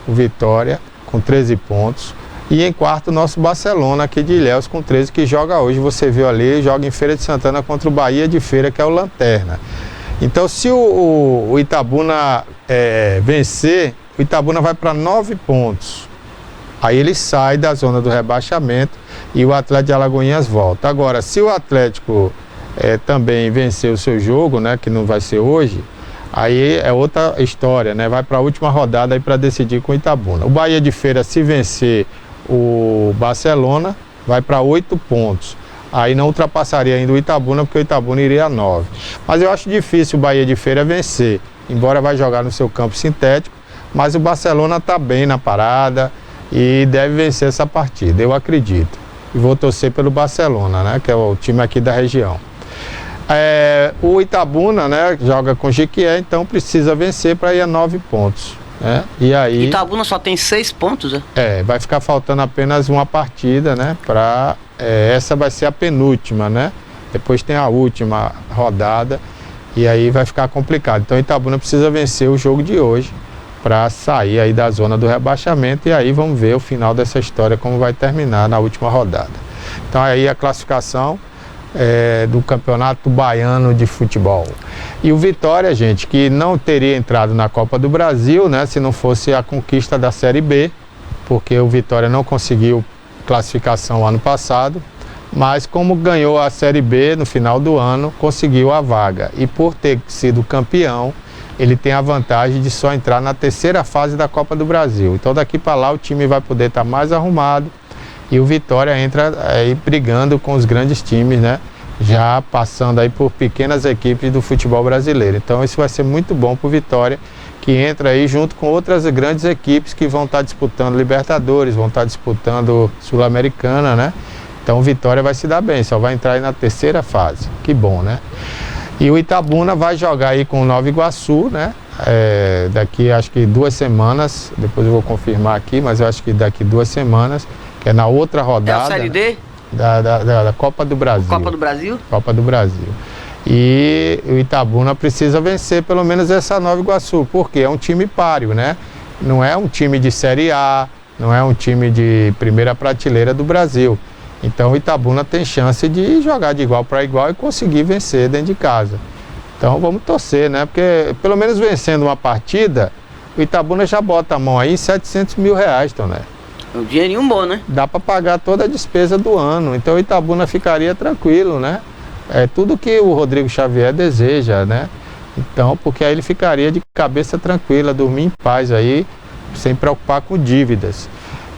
O Vitória, com 13 pontos. E em quarto, o nosso Barcelona, aqui de Ilhéus, com 13, que joga hoje. Você viu ali, joga em Feira de Santana contra o Bahia de Feira, que é o Lanterna. Então, se o Itabuna vencer, o Itabuna vai para 9 pontos. Aí ele sai da zona do rebaixamento e o Atlético de Alagoinhas volta. Agora, se o Atlético também vencer o seu jogo, né, que não vai ser hoje, aí é outra história, né? Vai para a última rodada aí para decidir com o Itabuna. O Bahia de Feira, se vencer o Barcelona, vai para 8 pontos. Aí não ultrapassaria ainda o Itabuna, porque o Itabuna iria a 9. Mas eu acho difícil o Bahia de Feira vencer, embora vai jogar no seu campo sintético, mas o Barcelona está bem na parada e deve vencer essa partida, eu acredito. E vou torcer pelo Barcelona, né? Que é o time aqui da região. O Itabuna, né, joga com o Jequié, então precisa vencer para ir a 9 pontos. Né? E aí, Itabuna só tem 6 pontos, vai ficar faltando apenas uma partida, né? Essa vai ser a penúltima, né? Depois tem a última rodada e aí vai ficar complicado. Então Itabuna precisa vencer o jogo de hoje para sair aí da zona do rebaixamento e aí vamos ver o final dessa história, como vai terminar na última rodada. Então aí a classificação do Campeonato Baiano de Futebol. E o Vitória, gente, que não teria entrado na Copa do Brasil, né, se não fosse a conquista da Série B, porque o Vitória não conseguiu classificação ano passado, mas como ganhou a Série B no final do ano, conseguiu a vaga. E por ter sido campeão, ele tem a vantagem de só entrar na terceira fase da Copa do Brasil. Então daqui para lá o time vai poder estar mais arrumado, e o Vitória entra aí brigando com os grandes times, né? Já passando aí por pequenas equipes do futebol brasileiro. Então isso vai ser muito bom para o Vitória, que entra aí junto com outras grandes equipes que vão estar disputando Libertadores, vão estar disputando Sul-Americana, né? Então o Vitória vai se dar bem, só vai entrar aí na terceira fase. Que bom, né? E o Itabuna vai jogar aí com o Nova Iguaçu, né? Daqui acho que 2 semanas, depois eu vou confirmar aqui, mas eu acho que daqui 2 semanas, que é na outra rodada. É a Série D? Da Copa do Brasil. Copa do Brasil? Copa do Brasil. E o Itabuna precisa vencer pelo menos essa Nova Iguaçu, porque é um time páreo, né? Não é um time de Série A, não é um time de primeira prateleira do Brasil. Então o Itabuna tem chance de jogar de igual para igual e conseguir vencer dentro de casa. Então vamos torcer, né? Porque pelo menos vencendo uma partida, o Itabuna já bota a mão aí em 700 mil reais, Toné. É um dinheirinho bom, né? Dá para pagar toda a despesa do ano. Então o Itabuna ficaria tranquilo, né? É tudo que o Rodrigo Xavier deseja, né? Então, porque aí ele ficaria de cabeça tranquila, dormir em paz aí, sem preocupar com dívidas.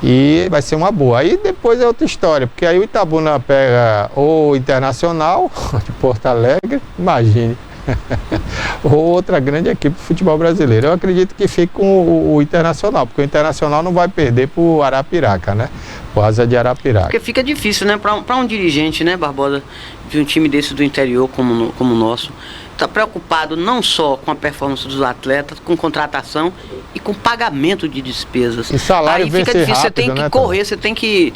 E vai ser uma boa. Aí depois é outra história, porque aí o Itabuna pega o Internacional de Porto Alegre, imagine, ou outra grande equipe do futebol brasileiro. Eu acredito que fique com o Internacional, porque o Internacional não vai perder para o Arapiraca, né? Por Asa de Arapiraca. Porque fica difícil, né? Para um dirigente, né, Barbosa, de um time desse do interior como o nosso, está preocupado não só com a performance dos atletas, com contratação e com pagamento de despesas. E salário aí fica difícil, rápido, você tem que né, correr, você tem que...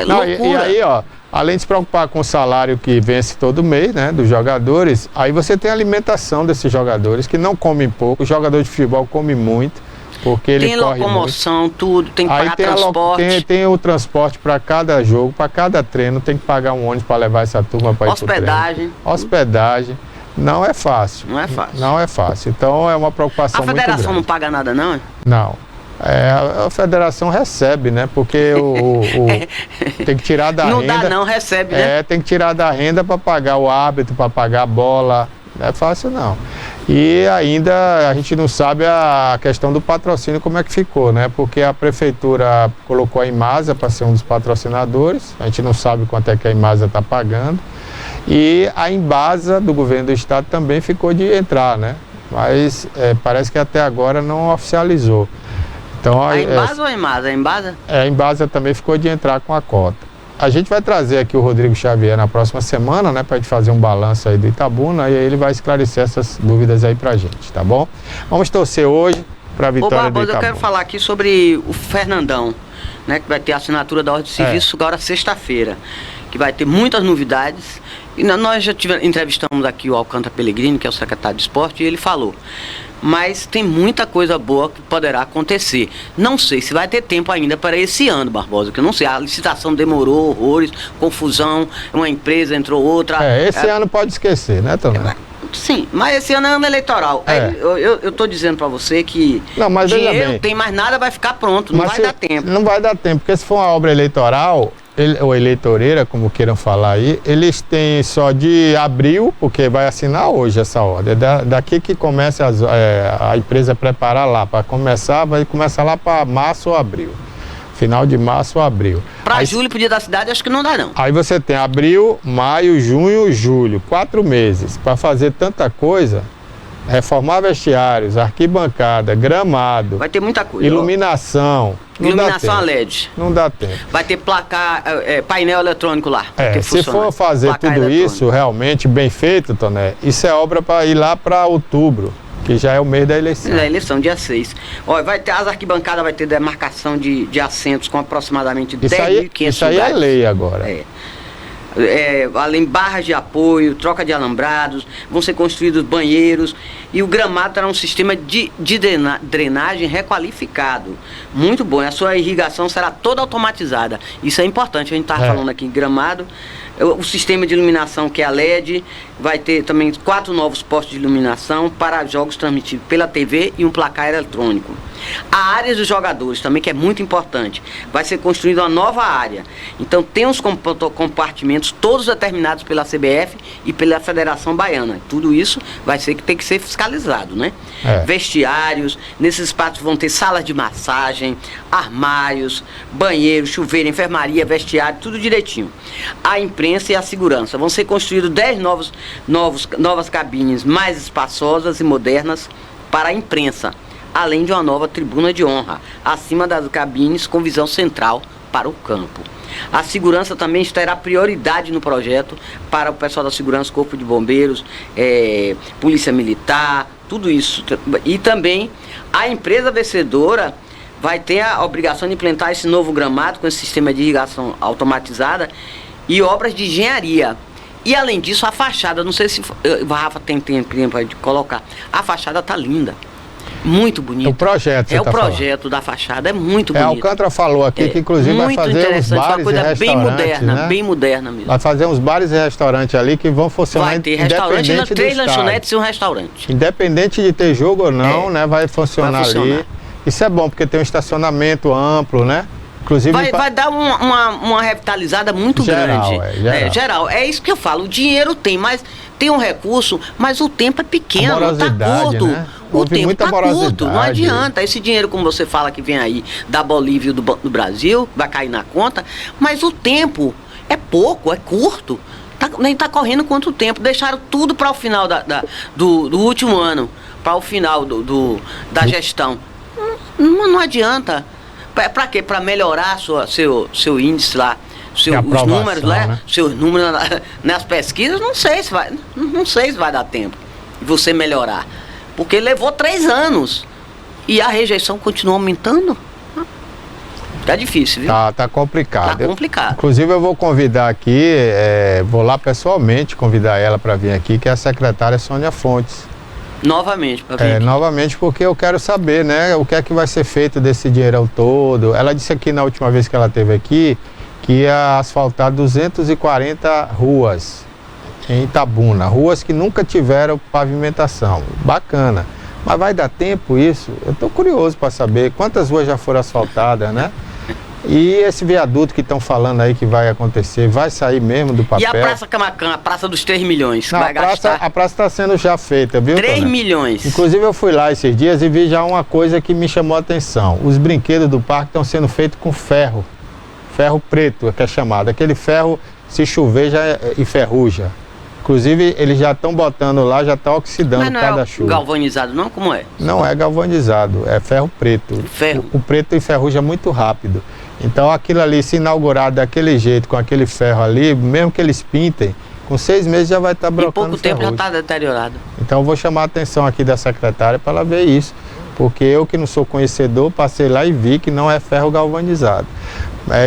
Não, loucura. E aí, ó, além de se preocupar com o salário que vence todo mês, né, dos jogadores, aí você tem a alimentação desses jogadores, que não comem pouco. O jogador de futebol come muito, porque ele corre locomoção, muito. tudo, tem que pagar transporte. Tem o transporte para cada jogo, para cada treino, tem que pagar um ônibus para levar essa turma para ir pro treino. Hospedagem. Não é fácil. Não é fácil. Não é fácil. Então é uma preocupação muito grande. A federação não paga nada, não? É? Não. A federação recebe, né? Porque tem que tirar da renda. Não dá não, recebe, né? Tem que tirar da renda para pagar o árbitro, para pagar a bola. Não é fácil, não. E ainda a gente não sabe a questão do patrocínio, como é que ficou, né? Porque a prefeitura colocou a Imasa para ser um dos patrocinadores. A gente não sabe quanto é que a Imasa está pagando. E a Embasa do governo do estado também ficou de entrar, né? Mas parece que até agora não oficializou. Então, a Embasa ou a Imasa? A Embasa? A Embasa também ficou de entrar com a cota. A gente vai trazer aqui o Rodrigo Xavier na próxima semana, né? Pra gente fazer um balanço aí do Itabuna e aí ele vai esclarecer essas dúvidas aí pra gente, tá bom? Vamos torcer hoje pra vitória do Itabuna. Eu quero falar aqui sobre o Fernandão, né? Que vai ter a assinatura da ordem de serviço agora sexta-feira. Que vai ter muitas novidades. E nós já entrevistamos aqui o Alcântara Pellegrini, que é o secretário de esporte, e ele falou. Mas tem muita coisa boa que poderá acontecer. Não sei se vai ter tempo ainda para esse ano, Barbosa, que eu não sei. A licitação demorou, horrores, confusão, uma empresa entrou outra. Esse ano pode esquecer, né, Toné? Sim, mas esse ano é ano eleitoral. Eu tô dizendo para você que dinheiro tem mais nada, vai ficar pronto, não vai dar tempo. Não vai dar tempo, porque se for uma obra eleitoral, ou eleitoreira, como queiram falar aí, eles têm só de abril, porque vai assinar hoje essa ordem. Daqui que começa a empresa preparar lá, para começar, vai começar lá para março ou abril. Final de março ou abril. Para julho, pro dia da cidade, acho que não dá não. Aí você tem abril, maio, junho, julho, 4 meses para fazer tanta coisa. Reformar vestiários, arquibancada, gramado. Vai ter muita coisa. Iluminação. Iluminação a LED. Não dá tempo. Vai ter placar, painel eletrônico lá. Se for fazer tudo isso realmente bem feito, Toné, isso é obra para ir lá para outubro, que já é o mês da eleição. Da eleição, dia 6. Olha, vai ter, as arquibancadas vai ter demarcação de assentos com aproximadamente 10.500 lugares. Isso aí é lei agora. Além barras de apoio, troca de alambrados, vão ser construídos banheiros e o gramado terá um sistema de drenagem requalificado. Muito bom, a sua irrigação será toda automatizada. Isso é importante, a gente estava falando aqui em gramado. O sistema de iluminação, que é a LED, vai ter também 4 novos postos de iluminação para jogos transmitidos pela TV e um placar eletrônico. A área dos jogadores também, que é muito importante, vai ser construída uma nova área. Então tem os compartimentos todos determinados pela CBF e pela Federação Baiana. Tudo isso vai ser que tem que ser fiscalizado, né? Vestiários, nesses espaços vão ter salas de massagem, armários, banheiro, chuveiro, enfermaria, vestiário, tudo direitinho. A imprensa e a segurança. Vão ser construídos 10 novas cabines mais espaçosas e modernas para a imprensa, além de uma nova tribuna de honra, acima das cabines com visão central para o campo. A segurança também terá prioridade no projeto para o pessoal da segurança, Corpo de Bombeiros, Polícia Militar, tudo isso. E também a empresa vencedora vai ter a obrigação de implantar esse novo gramado com esse sistema de irrigação automatizada e obras de engenharia. E além disso, a fachada, não sei se o Rafa tem tempo para colocar, a fachada está linda. muito bonito. O projeto, o projeto da fachada, é muito bonito. Alcântara falou aqui que inclusive vai fazer uns bares e restaurantes, bem moderna, né? bem moderna mesmo. Vai fazer uns bares e restaurantes ali que vão funcionar vai ter restaurante, 3 do lanchonetes e um restaurante. Independente de ter jogo ou não, né? Vai funcionar ali. Isso é bom, porque tem um estacionamento amplo, né? Inclusive, vai dar uma revitalizada muito grande. Geral. É isso que eu falo. O dinheiro tem, mas tem um recurso, mas o tempo é pequeno, tá curto. Né? O tempo tá curto, não adianta. Esse dinheiro, como você fala, que vem aí da Bolívia e do Brasil, vai cair na conta, mas o tempo é pouco, é curto. Nem tá correndo quanto tempo. Deixaram tudo para o final do último ano, para o final da gestão. Não adianta. Para quê? Para melhorar seu índice lá, os números lá, né? Seus números nas pesquisas, não sei se vai dar tempo de você melhorar. Porque levou 3 anos e a rejeição continua aumentando. Tá difícil, viu? Tá complicado. Tá complicado. Inclusive eu vou convidar aqui, vou lá pessoalmente convidar ela para vir aqui, que é a secretária Sônia Fontes. Novamente, para vir. Novamente, porque eu quero saber, né, o que é que vai ser feito desse dinheirão todo. Ela disse aqui na última vez que ela esteve aqui que ia asfaltar 240 ruas em Itabuna, ruas que nunca tiveram pavimentação. Bacana. Mas vai dar tempo isso? Eu estou curioso para saber quantas ruas já foram asfaltadas, né? E esse viaduto que estão falando aí que vai acontecer, vai sair mesmo do papel? E a Praça Camacan, a Praça dos 3 milhões, não, vai gastar? A praça está sendo já feita, viu, 3 Tônia? milhões. Inclusive eu fui lá esses dias e vi já uma coisa que me chamou a atenção. Os brinquedos do parque estão sendo feitos com ferro preto, que é chamado. Aquele ferro, se chover, já enferruja. Inclusive, eles já estão botando lá, já está oxidando por causa da chuva. Galvanizado não? Como é? Não é galvanizado, é ferro preto. O preto enferruja muito rápido. Então aquilo ali, se inaugurar daquele jeito, com aquele ferro ali, mesmo que eles pintem, com 6 meses já vai estar brocando ferrugem. Em pouco tempo já está deteriorado. Então eu vou chamar a atenção aqui da secretária para ela ver isso. Porque eu que não sou conhecedor, passei lá e vi que não é ferro galvanizado.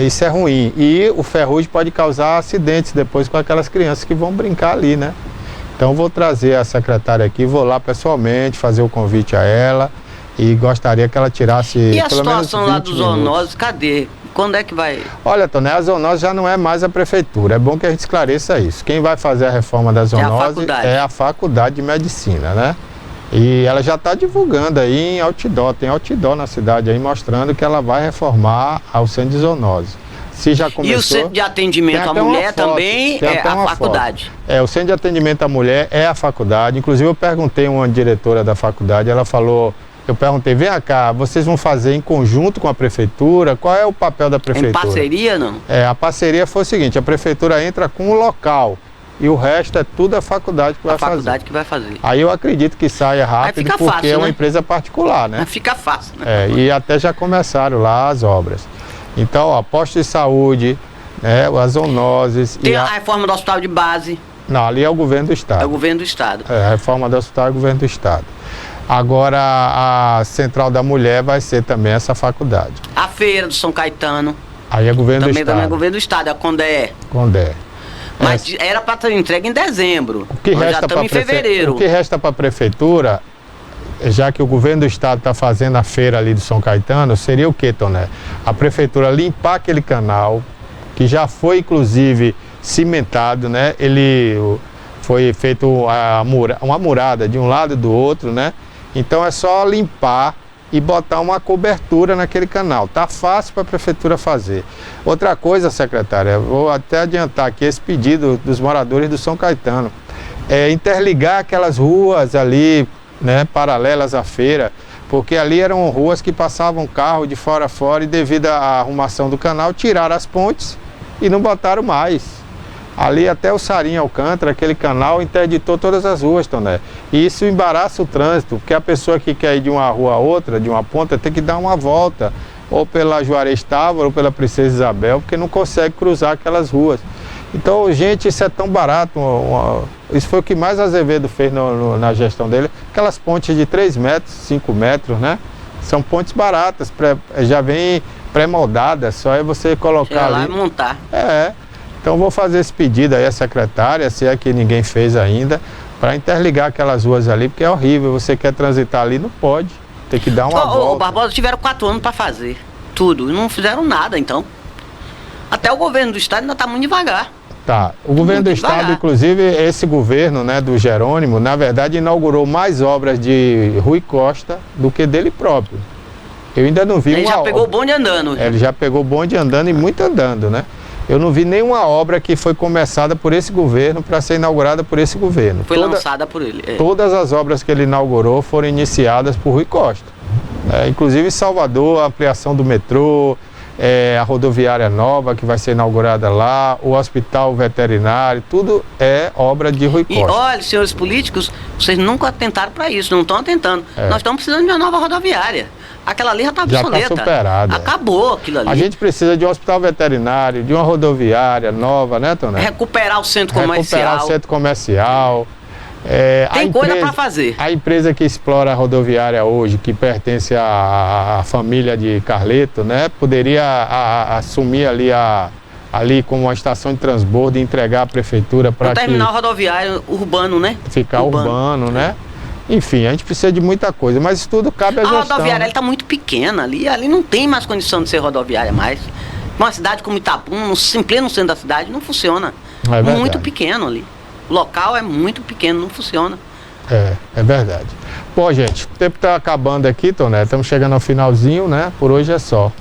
Isso é ruim. E o ferrugem pode causar acidentes depois com aquelas crianças que vão brincar ali, né? Então vou trazer a secretária aqui, vou lá pessoalmente fazer o convite a ela e gostaria que ela tirasse pelo menos 20 minutos. E a situação lá dos zoonoses, cadê? Quando é que vai? Olha, Tônia, a zoonose já não é mais a prefeitura. É bom que a gente esclareça isso. Quem vai fazer a reforma da zoonose é a faculdade de medicina, né? E ela já está divulgando aí em outdoor, tem outdoor na cidade aí mostrando que ela vai reformar o centro de zoonose. Se já começou, e o centro de atendimento à mulher também é a faculdade? O centro de atendimento à mulher é a faculdade. Inclusive eu perguntei a uma diretora da faculdade, ela falou, eu perguntei, vem cá, vocês vão fazer em conjunto com a prefeitura? Qual é o papel da prefeitura? Em parceria, não? A parceria foi o seguinte, a prefeitura entra com o local. E o resto é tudo a faculdade que vai fazer. A faculdade que vai fazer. Aí eu acredito que saia rápido, porque fácil, é uma empresa particular, né? Fica fácil, né? E até já começaram lá as obras. Então, ó, posto de saúde, né, as zoonoses... Tem a reforma do hospital de base. Não, ali é o governo do estado. É o governo do estado. A reforma do hospital é o governo do estado. Agora, a Central da Mulher vai ser também essa faculdade. A feira do São Caetano. Aí é governo do estado. Também é governo do estado, é a Condé. Condé. Mas era para estar entregue em dezembro. Nós já estamos em fevereiro. O que resta para a prefeitura, já que o governo do estado está fazendo a feira ali do São Caetano, seria o que, Toné? A prefeitura limpar aquele canal, que já foi inclusive cimentado, né? Ele foi feito uma murada de um lado e do outro, né? Então é só limpar e botar uma cobertura naquele canal. Tá fácil para a prefeitura fazer. Outra coisa, secretária, vou até adiantar aqui esse pedido dos moradores do São Caetano. Interligar aquelas ruas ali, né, paralelas à feira, porque ali eram ruas que passavam carro de fora a fora e devido à arrumação do canal, tiraram as pontes e não botaram mais. Ali até o Sarinho Alcântara, aquele canal, interditou todas as ruas, Toné. E isso embaraça o trânsito, porque a pessoa que quer ir de uma rua a outra, de uma ponta, tem que dar uma volta, ou pela Juarez Távora, ou pela Princesa Isabel, porque não consegue cruzar aquelas ruas. Então, gente, isso é tão barato. Isso foi o que mais Azevedo fez na gestão dele. Aquelas pontes de 3 metros, 5 metros, né? São pontes baratas, já vem pré-moldadas, só é você colocar ali. Lá e montar. Então vou fazer esse pedido aí à secretária, se é que ninguém fez ainda, para interligar aquelas ruas ali, porque é horrível, você quer transitar ali, não pode. Tem que dar uma volta. Ô, Barbosa, tiveram 4 anos para fazer tudo. E não fizeram nada, então. Até o governo do estado ainda está muito devagar. Tá. O governo do estado, inclusive, esse governo, né, do Jerônimo, na verdade, inaugurou mais obras de Rui Costa do que dele próprio. Eu ainda não vi Ele já pegou o bonde andando. Ele já pegou o bonde andando e muito andando, né? Eu não vi nenhuma obra que foi começada por esse governo para ser inaugurada por esse governo. Foi lançada por ele. Todas as obras que ele inaugurou foram iniciadas por Rui Costa. Inclusive em Salvador, a ampliação do metrô, a rodoviária nova que vai ser inaugurada lá, o hospital veterinário, tudo é obra de Rui Costa. E olha, senhores políticos, vocês nunca atentaram para isso, não estão atentando. Nós estamos precisando de uma nova rodoviária. Aquela ali já está obsoleta. Já está superada. Acabou aquilo ali. A gente precisa de um hospital veterinário, de uma rodoviária nova, né, Tonete? Recuperar o centro comercial. Recuperar o centro comercial. Tem coisa para fazer. A empresa que explora a rodoviária hoje, que pertence à família de Carleto, né, poderia assumir ali como uma estação de transbordo e entregar à prefeitura para terminal rodoviário urbano, né? Ficar urbano, né? Enfim, a gente precisa de muita coisa, mas isso tudo cabe à gestão. A rodoviária está muito pequena ali não tem mais condição de ser rodoviária mais. Uma cidade como Itabuna, em pleno centro da cidade, não funciona. É muito pequeno ali. O local é muito pequeno, não funciona. É verdade. Pô, gente, o tempo está acabando aqui, Tonete. Estamos chegando ao finalzinho, né? Por hoje é só.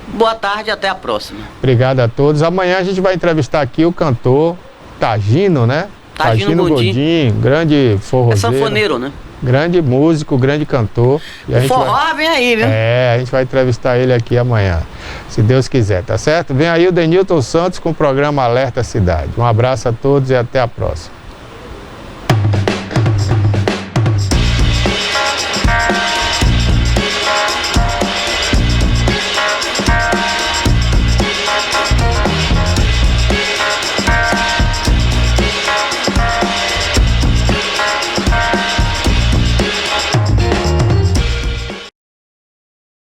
Boa tarde e até a próxima. Obrigado a todos. Amanhã a gente vai entrevistar aqui o cantor Tagino, né? Tagino Godin, grande forrozeiro. É sanfoneiro, né? Grande músico, grande cantor. E o forró vem aí, viu? A gente vai entrevistar ele aqui amanhã, se Deus quiser, tá certo? Vem aí o Denilton Santos com o programa Alerta Cidade. Um abraço a todos e até a próxima.